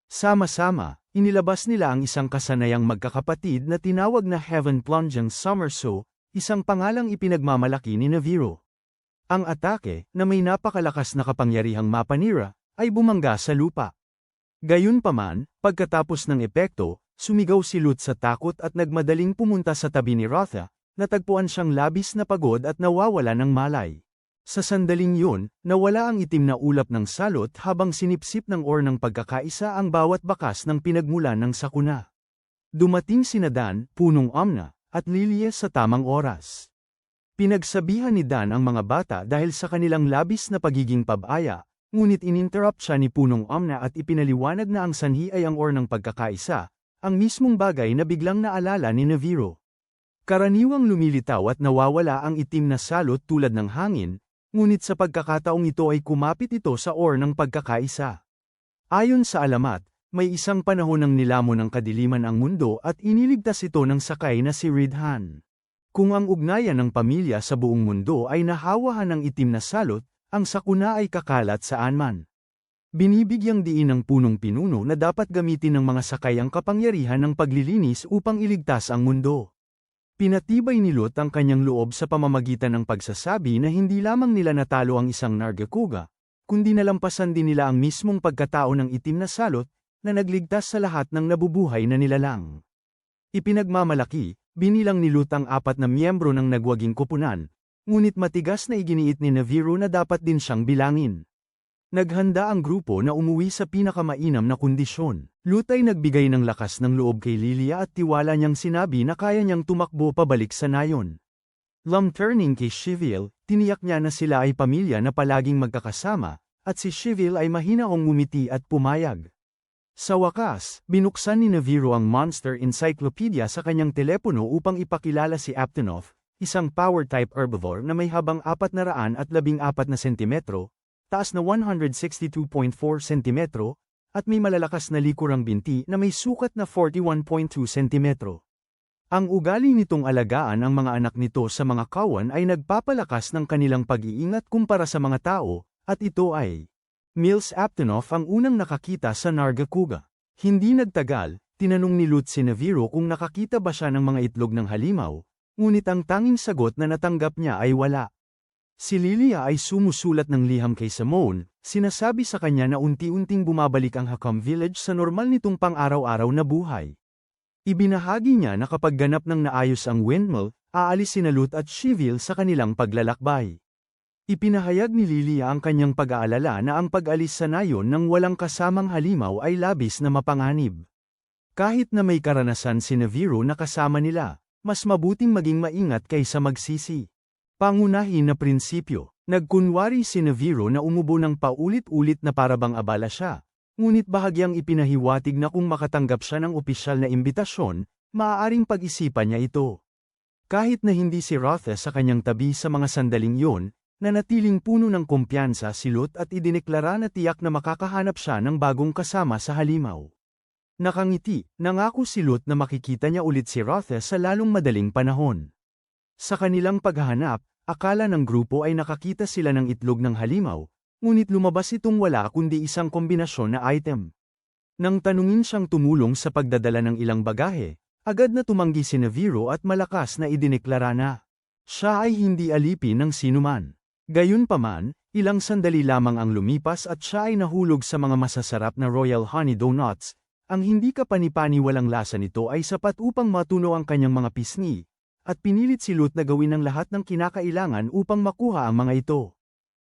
Sama-sama, inilabas nila ang isang kasanayang magkakapatid na tinawag na Heaven Plunging Somersault, isang pangalang ipinagmamalaki ni Naviro. Ang atake, na may napakalakas na kapangyarihang mapanira, ay bumangga sa lupa. Gayunpaman, pagkatapos ng epekto, sumigaw si Lut sa takot at nagmadaling pumunta sa tabi ni Rotha, natagpuan siyang labis na pagod at nawawala ng malay. Sa sandaling yun, nawala ang itim na ulap ng salot habang sinipsip ng or ng pagkakaisa ang bawat bakas ng pinagmulan ng sakuna. Dumating sina Dan, punong Omna, at Lilie sa tamang oras. Pinagsabihan ni Dan ang mga bata dahil sa kanilang labis na pagiging pabaya, ngunit ininterrupt siya ni punong Omna at ipinaliwanag na ang sanhi ay ang or ng pagkakaisa, ang mismong bagay na biglang naalala ni Naviro. Karaniwang lumilitaw at nawawala ang itim na salot tulad ng hangin, ngunit sa pagkakataong ito ay kumapit ito sa or ng pagkakaisa. Ayon sa alamat, may isang panahon ng nilamon ng kadiliman ang mundo at iniligtas ito ng sakay na si Ridhan. Kung ang ugnayan ng pamilya sa buong mundo ay nahawahan ng itim na salot, ang sakuna ay kakalat saan man. Binibigyang diin ng punong pinuno na dapat gamitin ng mga sakay ang kapangyarihan ng paglilinis upang iligtas ang mundo. Pinatibay ni Lut ang kanyang loob sa pamamagitan ng pagsasabi na hindi lamang nila natalo ang isang Nargacuga, kundi nalampasan din nila ang mismong pagkatao ng itim na salot, na nagligtas sa lahat ng nabubuhay na nilalang. Ipinagmamalaki, binilang ni Lut ang 4 na miyembro ng nagwaging koponan, ngunit matigas na iginiit ni Naviro na dapat din siyang bilangin. Naghanda ang grupo na umuwi sa pinakamainam na kondisyon. Lut ay nagbigay ng lakas ng loob kay Lilia at tiwala niyang sinabi na kaya niyang tumakbo pabalik sa nayon. Turning kay Shivil, tiniyak niya na sila ay pamilya na palaging magkakasama, at si Shivil ay mahinaong ngumiti at pumayag. Sa wakas, binuksan ni Naviro ang Monster Encyclopedia sa kanyang telepono upang ipakilala si Aptonoff, isang power-type herbivore na may habang 414 na sentimetro, taas na 162.4 sentimetro, at may malalakas na likurang binti na may sukat na 41.2 sentimetro. Ang ugali nitong alagaan ang mga anak nito sa mga kawan ay nagpapalakas ng kanilang pag-iingat kumpara sa mga tao, at ito ay Mills Aptonoff ang unang nakakita sa Nargacuga. Hindi nagtagal, tinanong ni Lut si Naviro kung nakakita ba siya ng mga itlog ng halimaw, ngunit ang tanging sagot na natanggap niya ay wala. Si Lilia ay sumusulat ng liham kay Simone, sinasabi sa kanya na unti-unting bumabalik ang Hakam Village sa normal nitong pang-araw-araw na buhay. Ibinahagi niya na kapag ganap ng naayos ang windmill, aalis sina Lut at Shivil sa kanilang paglalakbay. Ipinahayag ni Lilia ang kanyang pag-aalala na ang pag-alis sa nayon ng walang kasamang halimaw ay labis na mapanganib. Kahit na may karanasan si Naviro na kasama nila, mas mabuting maging maingat kaysa magsisi. Pangunahin na prinsipyo, nagkunwari si Naviro na umubo ng paulit-ulit na parabang abala siya, ngunit bahagyang ipinahiwatig na kung makatanggap siya ng opisyal na imbitasyon, maaaring pag-isipan niya ito. Kahit na hindi si Rotha sa kanyang tabi sa mga sandaling yon, nanatiling puno ng kumpiyansa si Lut at idineklara na tiyak na makakahanap siya ng bagong kasama sa halimaw. Nakangiti, nangako si Lut na makikita niya ulit si Rotha sa lalong madaling panahon. Sa kanilang paghahanap, akala ng grupo ay nakakita sila ng itlog ng halimaw, ngunit lumabas itong wala kundi isang kombinasyon na item. Nang tanungin siyang tumulong sa pagdadala ng ilang bagahe, agad na tumanggi si Naviro at malakas na idineklara na siya ay hindi alipin ng sinuman. Gayunpaman, Ilang sandali lamang ang lumipas at siya ay nahulog sa mga masasarap na Royal Honey Donuts. Ang hindi kapani-pani walang lasa nito ay sapat upang matunaw ang kanyang mga pisngi, at pinilit si Lut na gawin ang lahat ng kinakailangan upang makuha ang mga ito.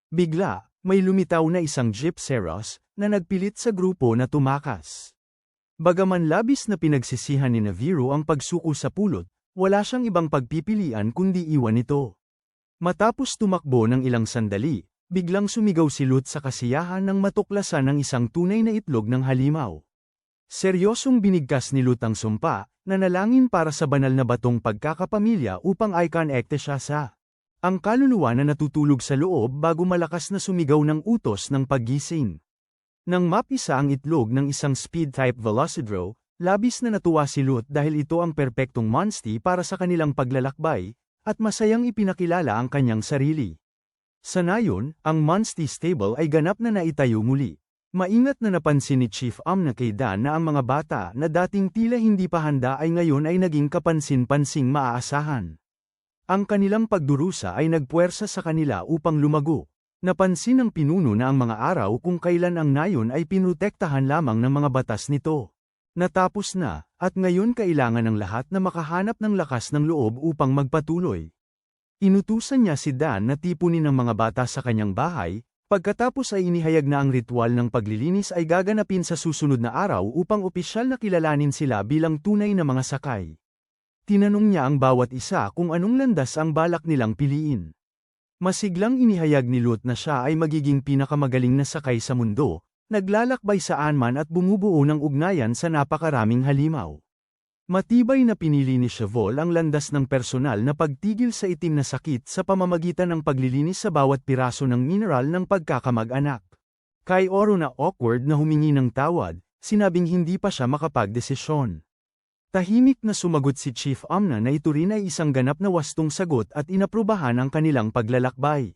Bigla, may lumitaw na isang Gypceros na nagpilit sa grupo na tumakas. Bagaman labis na pinagsisihan ni Naviro ang pagsuko sa pulot, wala siyang ibang pagpipilian kundi iwan ito. Matapos tumakbo ng ilang sandali, biglang sumigaw si Lut sa kasiyahan nang matuklasan ng isang tunay na itlog ng halimaw. Seryosong binigkas ni Lut ang sumpa, nanalangin para sa banal na batong pagkakapamilya upang i-connect siya sa ang kaluluwa na natutulog sa loob bago malakas na sumigaw ng utos ng paggising. Nang mapisa ang itlog ng isang speed-type Velocidro, labis na natuwa si Lut dahil ito ang perpektong monster para sa kanilang paglalakbay, at masayang ipinakilala ang kanyang sarili. Sa nayon, ang monster stable ay ganap na naitayo muli. Maingat na napansin ni Chief Amna kay Dan na ang mga bata na dating tila hindi pa handa ay ngayon ay naging kapansin-pansing maaasahan. Ang kanilang pagdurusa ay nagpuwersa sa kanila upang lumago. Napansin ng pinuno na ang mga araw kung kailan ang nayon ay pinutektahan lamang ng mga batas nito. Natapos na, at ngayon kailangan ng lahat na makahanap ng lakas ng loob upang magpatuloy. Inutusan niya si Dan na tipunin ang mga bata sa kanyang bahay, pagkatapos ay inihayag na ang ritual ng paglilinis ay gaganapin sa susunod na araw upang opisyal na kilalanin sila bilang tunay na mga sakay. Tinanong niya ang bawat isa kung anong landas ang balak nilang piliin. Masiglang inihayag ni Lut na siya ay magiging pinakamagaling na sakay sa mundo, naglalakbay saan man at bumubuo ng ugnayan sa napakaraming halimaw. Matibay na pinili ni Chevol ang landas ng personal na pagtigil sa itim na sakit sa pamamagitan ng paglilinis sa bawat piraso ng mineral ng pagkakamag-anak. Kay Oro na awkward na humingi ng tawad, sinabing hindi pa siya makapagdesisyon. Tahimik na sumagot si Chief Amna na ito rin ay isang ganap na wastong sagot at inaprubahan ang kanilang paglalakbay.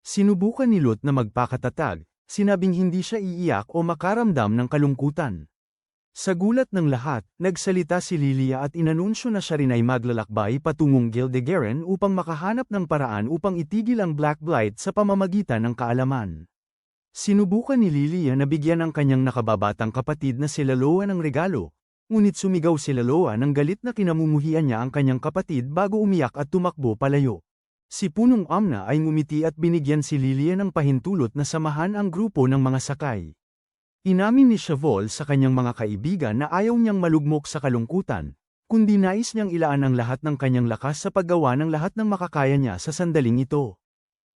Sinubukan ni Lut na magpakatatag, sinabing hindi siya iiyak o makaramdam ng kalungkutan. Sa gulat ng lahat, nagsalita si Lilia at inanunsyo na siya rin ay maglalakbay patungong Gildegaren upang makahanap ng paraan upang itigil ang Black Blight sa pamamagitan ng kaalaman. Sinubukan ni Lilia na bigyan ang kanyang nakababatang kapatid na si Laloa ng regalo, ngunit sumigaw si Laloa ng galit na kinamumuhian niya ang kanyang kapatid bago umiyak at tumakbo palayo. Si Punong Amna ay ngumiti at binigyan si Lilia ng pahintulot na samahan ang grupo ng mga sakay. Inamin ni Chevol sa kanyang mga kaibigan na ayaw niyang malugmok sa kalungkutan, kundi nais niyang ilaan ang lahat ng kanyang lakas sa paggawa ng lahat ng makakaya niya sa sandaling ito.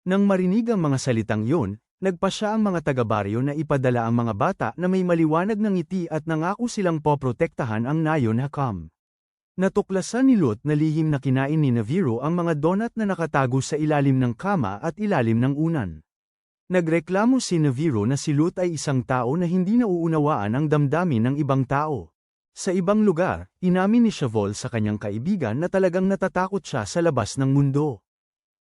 Nang marinig ang mga salitang yun, nagpasya ang mga taga-baryo na ipadala ang mga bata na may maliwanag ng ngiti at nangako silang poprotektahan ang nayon hakam. Natuklasan ni Lut na lihim na kinain ni Naviro ang mga donut na nakatago sa ilalim ng kama at ilalim ng unan. Nagreklamo si Naviro na si Lut ay isang tao na hindi nauunawaan ang damdamin ng ibang tao. Sa ibang lugar, inamin ni Chevol sa kanyang kaibigan na talagang natatakot siya sa labas ng mundo.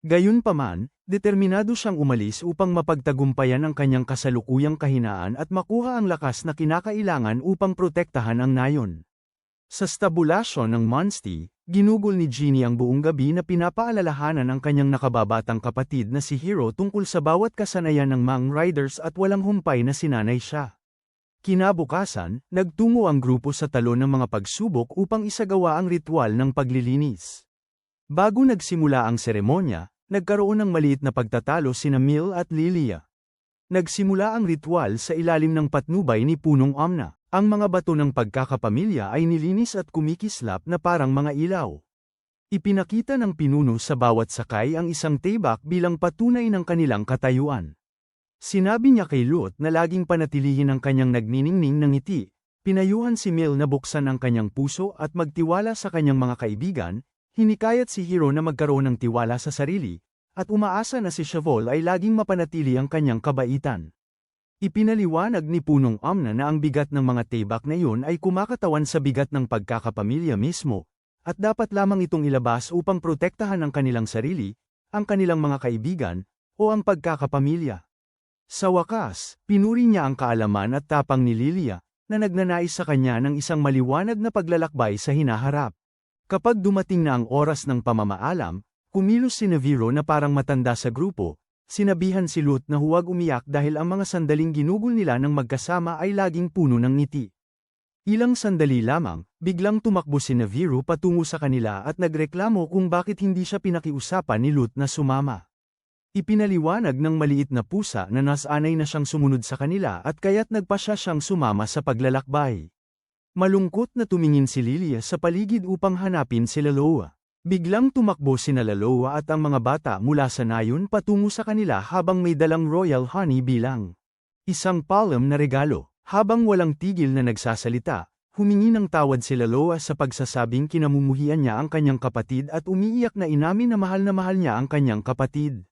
Gayunpaman, determinado siyang umalis upang mapagtagumpayan ang kanyang kasalukuyang kahinaan at makuha ang lakas na kinakailangan upang protektahan ang nayon. Sa stabulasyon ng monster, ginugol ni Ginny ang buong gabi na pinapaalalahanan ang kanyang nakababatang kapatid na si Hero tungkol sa bawat kasanayan ng Mang Riders at walang humpay na sinanay siya. Kinabukasan, nagtungo ang grupo sa talon ng mga pagsubok upang isagawa ang ritual ng paglilinis. Bago nagsimula ang seremonya, nagkaroon ng maliit na pagtatalo sina Mil at Lilia. Nagsimula ang ritual sa ilalim ng patnubay ni Punong Amna. Ang mga bato ng pagkakapamilya ay nilinis at kumikislap na parang mga ilaw. Ipinakita ng pinuno sa bawat sakay ang isang tibak bilang patunay ng kanilang katayuan. Sinabi niya kay Lut na laging panatilihin ang kanyang nagniningning ng ngiti. Pinayuhan si Mil na buksan ang kanyang puso at magtiwala sa kanyang mga kaibigan. Hinikayat si Hero na magkaroon ng tiwala sa sarili, at umaasa na si Chevol ay laging mapanatili ang kanyang kabaitan. Ipinaliwanag ni Punong Amna na ang bigat ng mga tibak na iyon ay kumakatawan sa bigat ng pagkakapamilya mismo, at dapat lamang itong ilabas upang protektahan ang kanilang sarili, ang kanilang mga kaibigan, o ang pagkakapamilya. Sa wakas, pinuri niya ang kaalaman at tapang ni Lilia, na nagnanais sa kanya ng isang maliwanag na paglalakbay sa hinaharap. Kapag dumating na ang oras ng pamamaalam, kumilos si Naviro na parang matanda sa grupo, Sinabihan si Lut na huwag umiyak dahil ang mga sandaling ginugol nila ng magkasama ay laging puno ng ngiti. Ilang sandali lamang, biglang tumakbo si Naviru patungo sa kanila at nagreklamo kung bakit hindi siya pinakiusapan ni Lut na sumama. Ipinaliwanag ng maliit na pusa na nasanay na siyang sumunod sa kanila at kaya't nagpasya siyang sumama sa paglalakbay. Malungkot na tumingin si Lilia sa paligid upang hanapin si Laloa. Biglang tumakbo sina Laloa at ang mga bata mula sa nayon patungo sa kanila habang may dalang royal honey bilang isang palm na regalo. Habang walang tigil na nagsasalita, humingi ng tawad si Laloa sa pagsasabing kinamumuhian niya ang kanyang kapatid at umiiyak na inamin na mahal niya ang kanyang kapatid.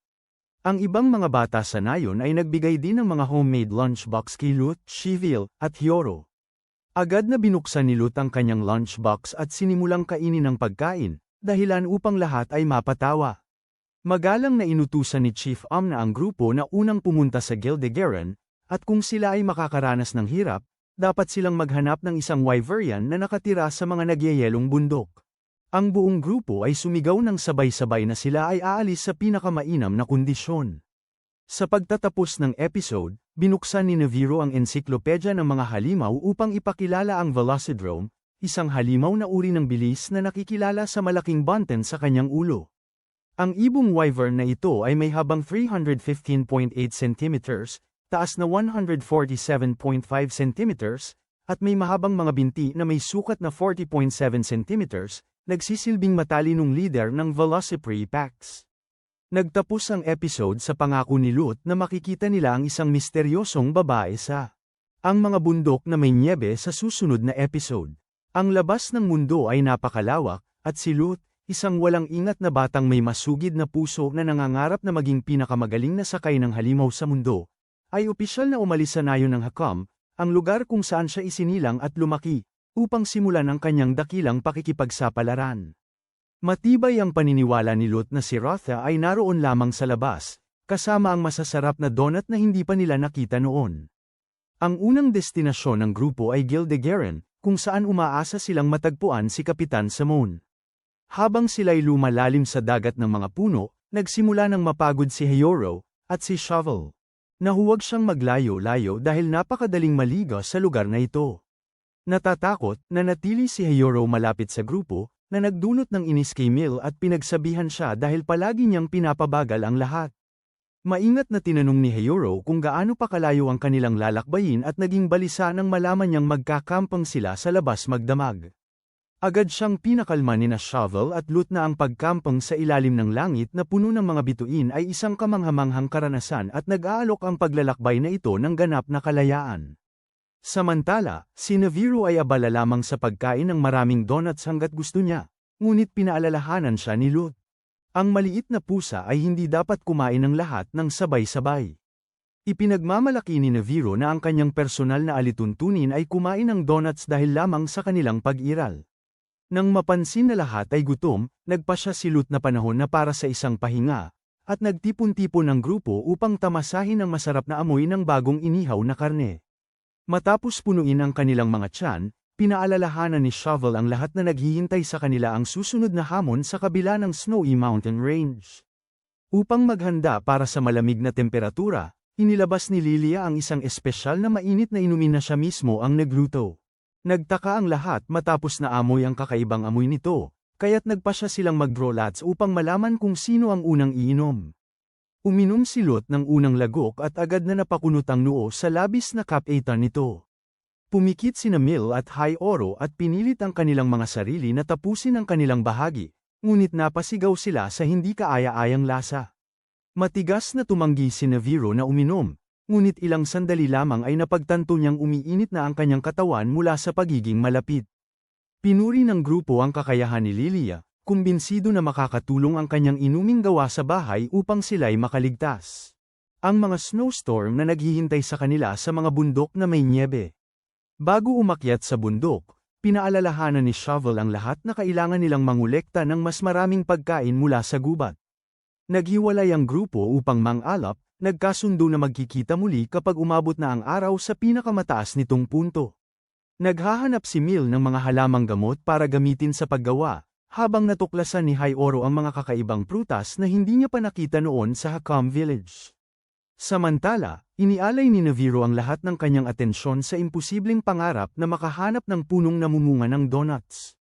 Ang ibang mga bata sa nayon ay nagbigay din ng mga homemade lunchbox kay Lut, Shivil, at Hyoro. Agad na binuksan ni Lut ang kanyang lunchbox at sinimulang kainin ang pagkain, dahilan upang lahat ay mapatawa. Magalang na inutusan ni Chief na ang grupo na unang pumunta sa Gildegeran, at kung sila ay makakaranas ng hirap, dapat silang maghanap ng isang wyverian na nakatira sa mga nagyayelong bundok. Ang buong grupo ay sumigaw ng sabay-sabay na sila ay aalis sa pinakamainam na kondisyon. Sa pagtatapos ng episode, binuksan ni Naviru ang ensiklopedya ng mga halimaw upang ipakilala ang Velocidrome, isang halimaw na uri ng bilis na nakikilala sa malaking bunten sa kanyang ulo. Ang ibong wyvern na ito ay may habang 315.8 cm, taas na 147.5 cm, at may mahabang mga binti na may sukat na 40.7 cm, nagsisilbing matalinong leader ng Velocipre Packs. Nagtapos ang episode sa pangako ni Lut na makikita nila ang isang misteryosong babae sa ang mga bundok na may nyebe sa susunod na episode. Ang labas ng mundo ay napakalawak, at si Lut, isang walang ingat na batang may masugid na puso na nangangarap na maging pinakamagaling na sakay ng halimaw sa mundo, ay opisyal na umalis sa nayon ng Hakam, ang lugar kung saan siya isinilang at lumaki, upang simulan ang kanyang dakilang pakikipagsapalaran. Matibay ang paniniwala ni Lut na si Rotha ay naroon lamang sa labas, kasama ang masasarap na donut na hindi pa nila nakita noon. Ang unang destinasyon ng grupo ay Gildegeran, kung saan umaasa silang matagpuan si Kapitan Samon. Habang sila'y lumalalim sa dagat ng mga puno, nagsimula ng mapagod si Hyoro, at si Shovel. Nahuwag siyang maglayo-layo dahil napakadaling maligaw sa lugar na ito. Natatakot, nanatili si Hyoro malapit sa grupo, na nagdulot ng inis kay Mil at pinagsabihan siya dahil palagi niyang pinapabagal ang lahat. Maingat na tinanong ni Hyoro kung gaano pa kalayo ang kanilang lalakbayin at naging balisa nang malaman niyang magkakampang sila sa labas magdamag. Agad siyang pinakalma ni na Shovel at Lut na ang pagkampang sa ilalim ng langit na puno ng mga bituin ay isang kamanghamanghang karanasan at nag-aalok ang paglalakbay na ito ng ganap na kalayaan. Samantala, si Naviru ay abala lamang sa pagkain ng maraming donuts hanggat gusto niya, ngunit pinaalalahanan siya ni Lut. Ang maliit na pusa ay hindi dapat kumain ng lahat ng sabay-sabay. Ipinagmamalaki ni Naviru na ang kanyang personal na alituntunin ay kumain ng donuts dahil lamang sa kanilang pag-iral. Nang mapansin na lahat ay gutom, nagpasya si Lut na panahon na para sa isang pahinga, at nagtipon-tipon ng grupo upang tamasahin ang masarap na amoy ng bagong inihaw na karne. Matapos punuin ang kanilang mga tiyan, pinaalalahanan ni Shovel ang lahat na naghihintay sa kanila ang susunod na hamon sa kabila ng Snowy Mountain Range. Upang maghanda para sa malamig na temperatura, inilabas ni Lilia ang isang espesyal na mainit na inumin na siya mismo ang nagluto. Nagtaka ang lahat matapos na amoy ang kakaibang amoy nito, kaya't nagpasya silang mag-brolats upang malaman kung sino ang unang iinom. Uminom si Lut ng unang lagok at agad na napakunot ang noo sa labis na kapaitan nito. Pumikit sina Mil at Hyoro at pinilit ang kanilang mga sarili na tapusin ang kanilang bahagi, ngunit napasigaw sila sa hindi kaaya-ayang lasa. Matigas na tumanggi si Naviru na uminom, ngunit ilang sandali lamang ay napagtanto niyang umiinit na ang kanyang katawan mula sa pagiging malapit. Pinuri ng grupo ang kakayahan ni Lilia, kumbinsido na makakatulong ang kanyang inuming gawa sa bahay upang sila'y makaligtas. Ang mga snowstorm na naghihintay sa kanila sa mga bundok na may nyebe. Bago umakyat sa bundok, pinaalalahanan ni Shovel ang lahat na kailangan nilang mangolekta ng mas maraming pagkain mula sa gubat. Naghiwalay ang grupo upang mang-alap, nagkasundo na magkikita muli kapag umabot na ang araw sa pinakamataas nitong punto. Naghahanap si Mil ng mga halamang gamot para gamitin sa paggawa, habang natuklasan ni Hayoro ang mga kakaibang prutas na hindi niya pa nakita noon sa Hakam Village. Samantala, inialay ni Neviro ang lahat ng kanyang atensyon sa imposibleng pangarap na makahanap ng punong namumunga ng donuts.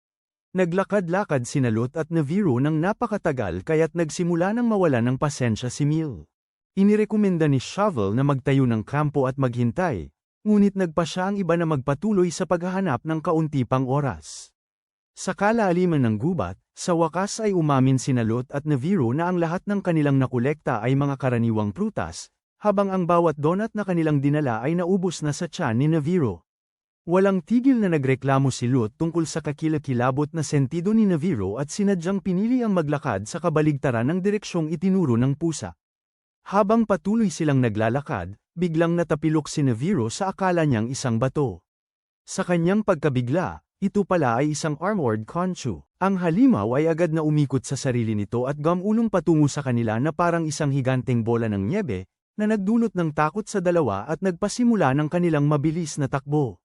Naglakad-lakad sina Lot at Neviro ng napakatagal kaya't nagsimula ng mawala ng pasensya si Mil. Inirekomenda ni Shovel na magtayo ng kampo at maghintay, ngunit nagpa siya ang iba na magpatuloy sa paghahanap ng kaunti pang oras. Sa kalaaliman ng gubat, sa wakas ay umamin sina Lot at Neviro na ang lahat ng kanilang nakolekta ay mga karaniwang prutas, habang ang bawat donut na kanilang dinala ay naubos na sa tiyan ni Neviro. Walang tigil na nagreklamo si Lot tungkol sa kakilakilabot na sentido ni Neviro at sinadyang pinili ang maglakad sa kabaligtaran ng direksyong itinuro ng pusa. Habang patuloy silang naglalakad, biglang natapilok si Neviro sa akala niyang isang bato. Sa kanyang pagkabigla, ito pala ay isang armored conchu. Ang halimaw ay agad na umikot sa sarili nito at gumulong patungo sa kanila na parang isang higanteng bola ng nyebe, na nagdulot ng takot sa dalawa at nagpasimula ng kanilang mabilis na takbo.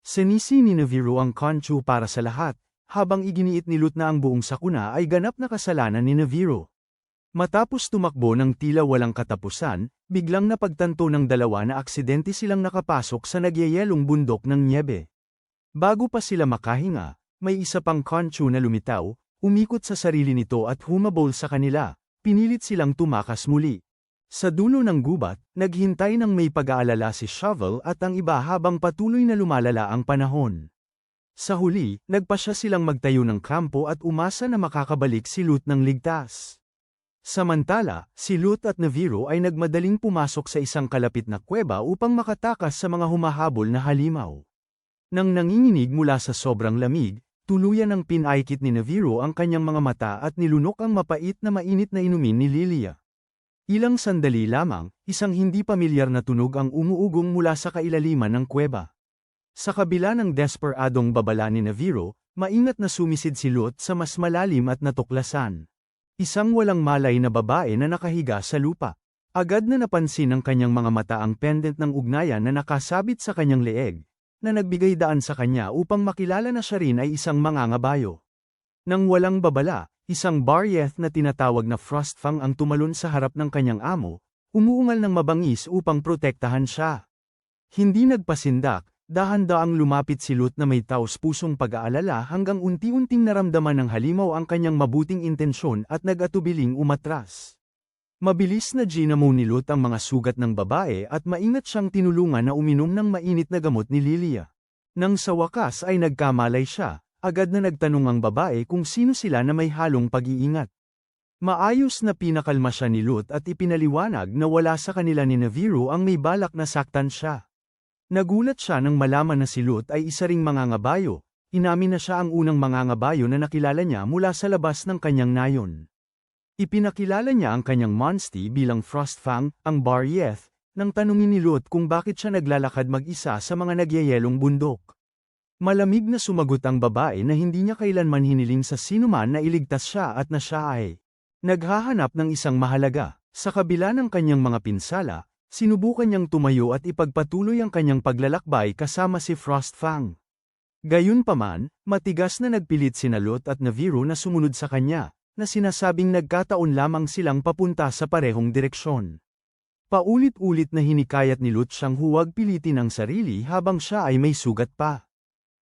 Sinisi ni Neviro ang conchu para sa lahat, habang iginiit ni Lot na ang buong sakuna ay ganap na kasalanan ni Neviro. Matapos tumakbo ng tila walang katapusan, biglang napagtanto ng dalawa na aksidente silang nakapasok sa nagyayelong bundok ng nyebe. Bago pa sila makahinga, may isa pang conchu na lumitaw, umikot sa sarili nito at humabol sa kanila, pinilit silang tumakas muli. Sa dulo ng gubat, naghintay ng may pag-aalala si Shovel at ang iba habang patuloy na lumalala ang panahon. Sa huli, nagpasya silang magtayo ng kampo at umasa na makakabalik si Lot ng ligtas. Samantala, si Lot at Neviro ay nagmadaling pumasok sa isang kalapit na kuweba upang makatakas sa mga humahabol na halimaw. Nang nanginginig mula sa sobrang lamig, tuluyan ng pinaikit ni Neviro ang kanyang mga mata at nilunok ang mapait na mainit na inumin ni Lilia. Ilang sandali lamang, isang hindi pamilyar na tunog ang umuugong mula sa kailaliman ng kuweba. Sa kabila ng desperadong babala ni Neviro, maingat na sumisid si Lot sa mas malalim at natuklasan. Isang walang malay na babae na nakahiga sa lupa. Agad na napansin ng kanyang mga mata ang pendant ng ugnayan na nakasabit sa kanyang leeg, na nagbigay daan sa kanya upang makilala na siya rin ay isang mangangabayo. Nang walang babala, isang Barrieth na tinatawag na Frostfang ang tumalon sa harap ng kanyang amo, umuungal ng mabangis upang protektahan siya. Hindi nagpasindak, dahan-daang lumapit si Lot na may taos-pusong pag-aalala hanggang unti-unting naramdaman ng halimaw ang kanyang mabuting intensyon at nag-atubiling umatras. Mabilis na ginamo ni Lot ang mga sugat ng babae at maingat siyang tinulungan na uminom ng mainit na gamot ni Lilia. Nang sa wakas ay nagkamalay siya, agad na nagtanong ang babae kung sino sila na may halong pag-iingat. Maayos na pinakalma siya ni Lot at ipinaliwanag na wala sa kanila ni Neviro ang may balak na saktan siya. Nagulat siya nang malaman na si Lot ay isa ring mangangabayo, inamin na siya ang unang mangangabayo na nakilala niya mula sa labas ng kanyang nayon. Ipinakilala niya ang kanyang monstie bilang Frostfang, ang Barrieth, nang tanungin ni Lot kung bakit siya naglalakad mag-isa sa mga nagyayelong bundok. Malamig na sumagot ang babae na hindi niya kailanman hiniling sa sinuman na iligtas siya at na siya ay naghahanap ng isang mahalaga. Sa kabila ng kanyang mga pinsala, sinubukan niyang tumayo at ipagpatuloy ang kanyang paglalakbay kasama si Frostfang. Gayunpaman, matigas na nagpilit sina Lot at Neviro na sumunod sa kanya, na sinasabing nagkataon lamang silang papunta sa parehong direksyon. Paulit-ulit na hinikayat ni Lot siyang huwag pilitin ang sarili habang siya ay may sugat pa.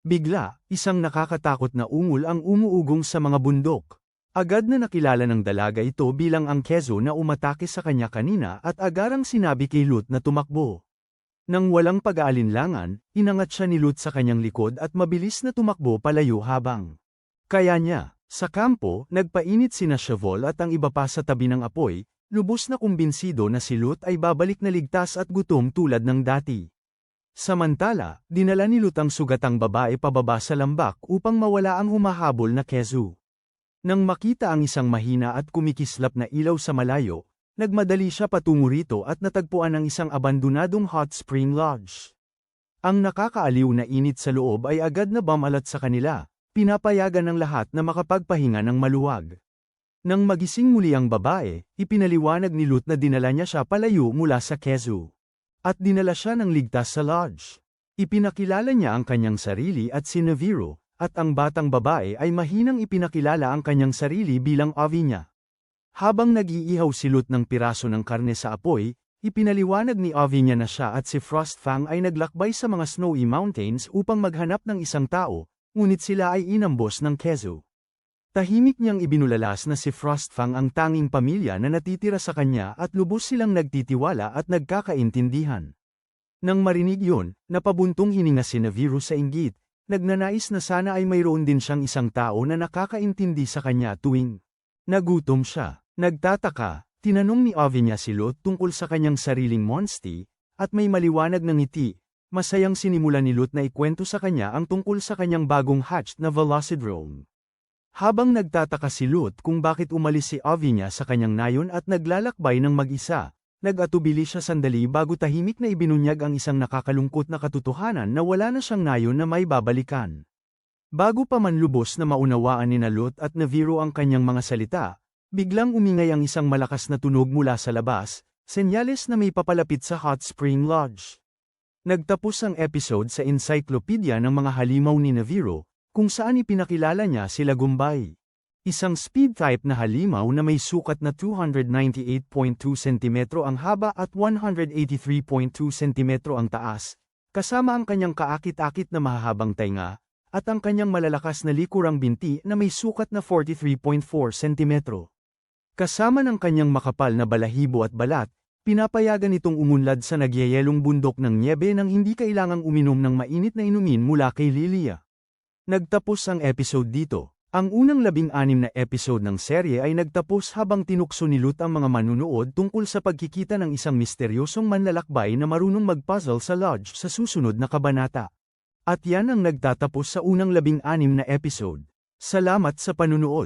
Bigla, isang nakakatakot na ungol ang umuugong sa mga bundok. Agad na nakilala ng dalaga ito bilang ang Kezo na umatake sa kanya kanina at agarang sinabi kay Lot na tumakbo. Nang walang pag-aalinlangan, inangat siya ni Lot sa kanyang likod at mabilis na tumakbo palayo habang kaya niya. Sa kampo, nagpainit sina Shovel at ang iba pa sa tabi ng apoy, lubos na kumbinsido na si Lot ay babalik na ligtas at gutom tulad ng dati. Samantala, dinala ni Lot ang sugatang babae pababa sa lambak upang mawala ang humahabol na Kezu. Nang makita ang isang mahina at kumikislap na ilaw sa malayo, nagmadali siya patungo rito at natagpuan ang isang abandonadong hot spring lodge. Ang nakakaaliw na init sa loob ay agad na bumalat sa kanila, pinapayagan ng lahat na makapagpahinga ng maluwag. Nang magising muli ang babae, ipinaliwanag ni Lot na dinala niya siya palayo mula sa Kezu. At dinala siya ng ligtas sa lodge. Ipinakilala niya ang kanyang sarili at si Neviro, at ang batang babae ay mahinang ipinakilala ang kanyang sarili bilang Ovinia. Habang nag-iihaw si Lut ng piraso ng karne sa apoy, ipinaliwanag ni Ovinia na siya at si Frostfang ay naglakbay sa mga snowy mountains upang maghanap ng isang tao, ngunit sila ay inambos ng Kezu. Tahimik niyang ibinulalas na si Frostfang ang tanging pamilya na natitira sa kanya at lubos silang nagtitiwala at nagkakaintindihan. Nang marinig yun, napabuntong hininga si Naviru sa inggit, nagnanais na sana ay mayroon din siyang isang tao na nakakaintindi sa kanya tuwing nagutom siya. Nagtataka, tinanong ni Ovinia si Lut tungkol sa kanyang sariling monsti, at may maliwanag na ngiti. Masayang sinimulan ni Lut na ikwento sa kanya ang tungkol sa kanyang bagong hatched na Velocidrome. Habang nagtataka si Lut kung bakit umalis si Ovinia sa kanyang nayon at naglalakbay ng mag-isa, nag-atubili siya sandali bago tahimik na ibinunyag ang isang nakakalungkot na katotohanan na wala na siyang nayon na may babalikan. Bago pa man lubos na maunawaan ni Lut at Naviru ang kanyang mga salita, biglang umingay ang isang malakas na tunog mula sa labas, senyales na may papalapit sa Hot Spring Lodge. Nagtapos ang episode sa encyclopedia ng mga halimaw ni Naviru, kung saan ipinakilala niya si Lagumbay. Isang speed-type na halimaw na may sukat na 298.2 cm ang haba at 183.2 cm ang taas, kasama ang kanyang kaakit-akit na mahahabang tainga, at ang kanyang malalakas na likurang binti na may sukat na 43.4 cm. Kasama ng kanyang makapal na balahibo at balat, pinapayagan itong umunlad sa nagyayelong bundok ng nyebe nang hindi kailangang uminom ng mainit na inumin mula kay Lilia. Nagtapos ang episode dito. Ang unang 16 na episode ng serye ay nagtapos habang tinukso ni Lut ang mga manunood tungkol sa pagkikita ng isang misteryosong manlalakbay na marunong mag-puzzle sa lodge sa susunod na kabanata. At yan ang nagtatapos sa unang 16 na episode. Salamat sa panunood.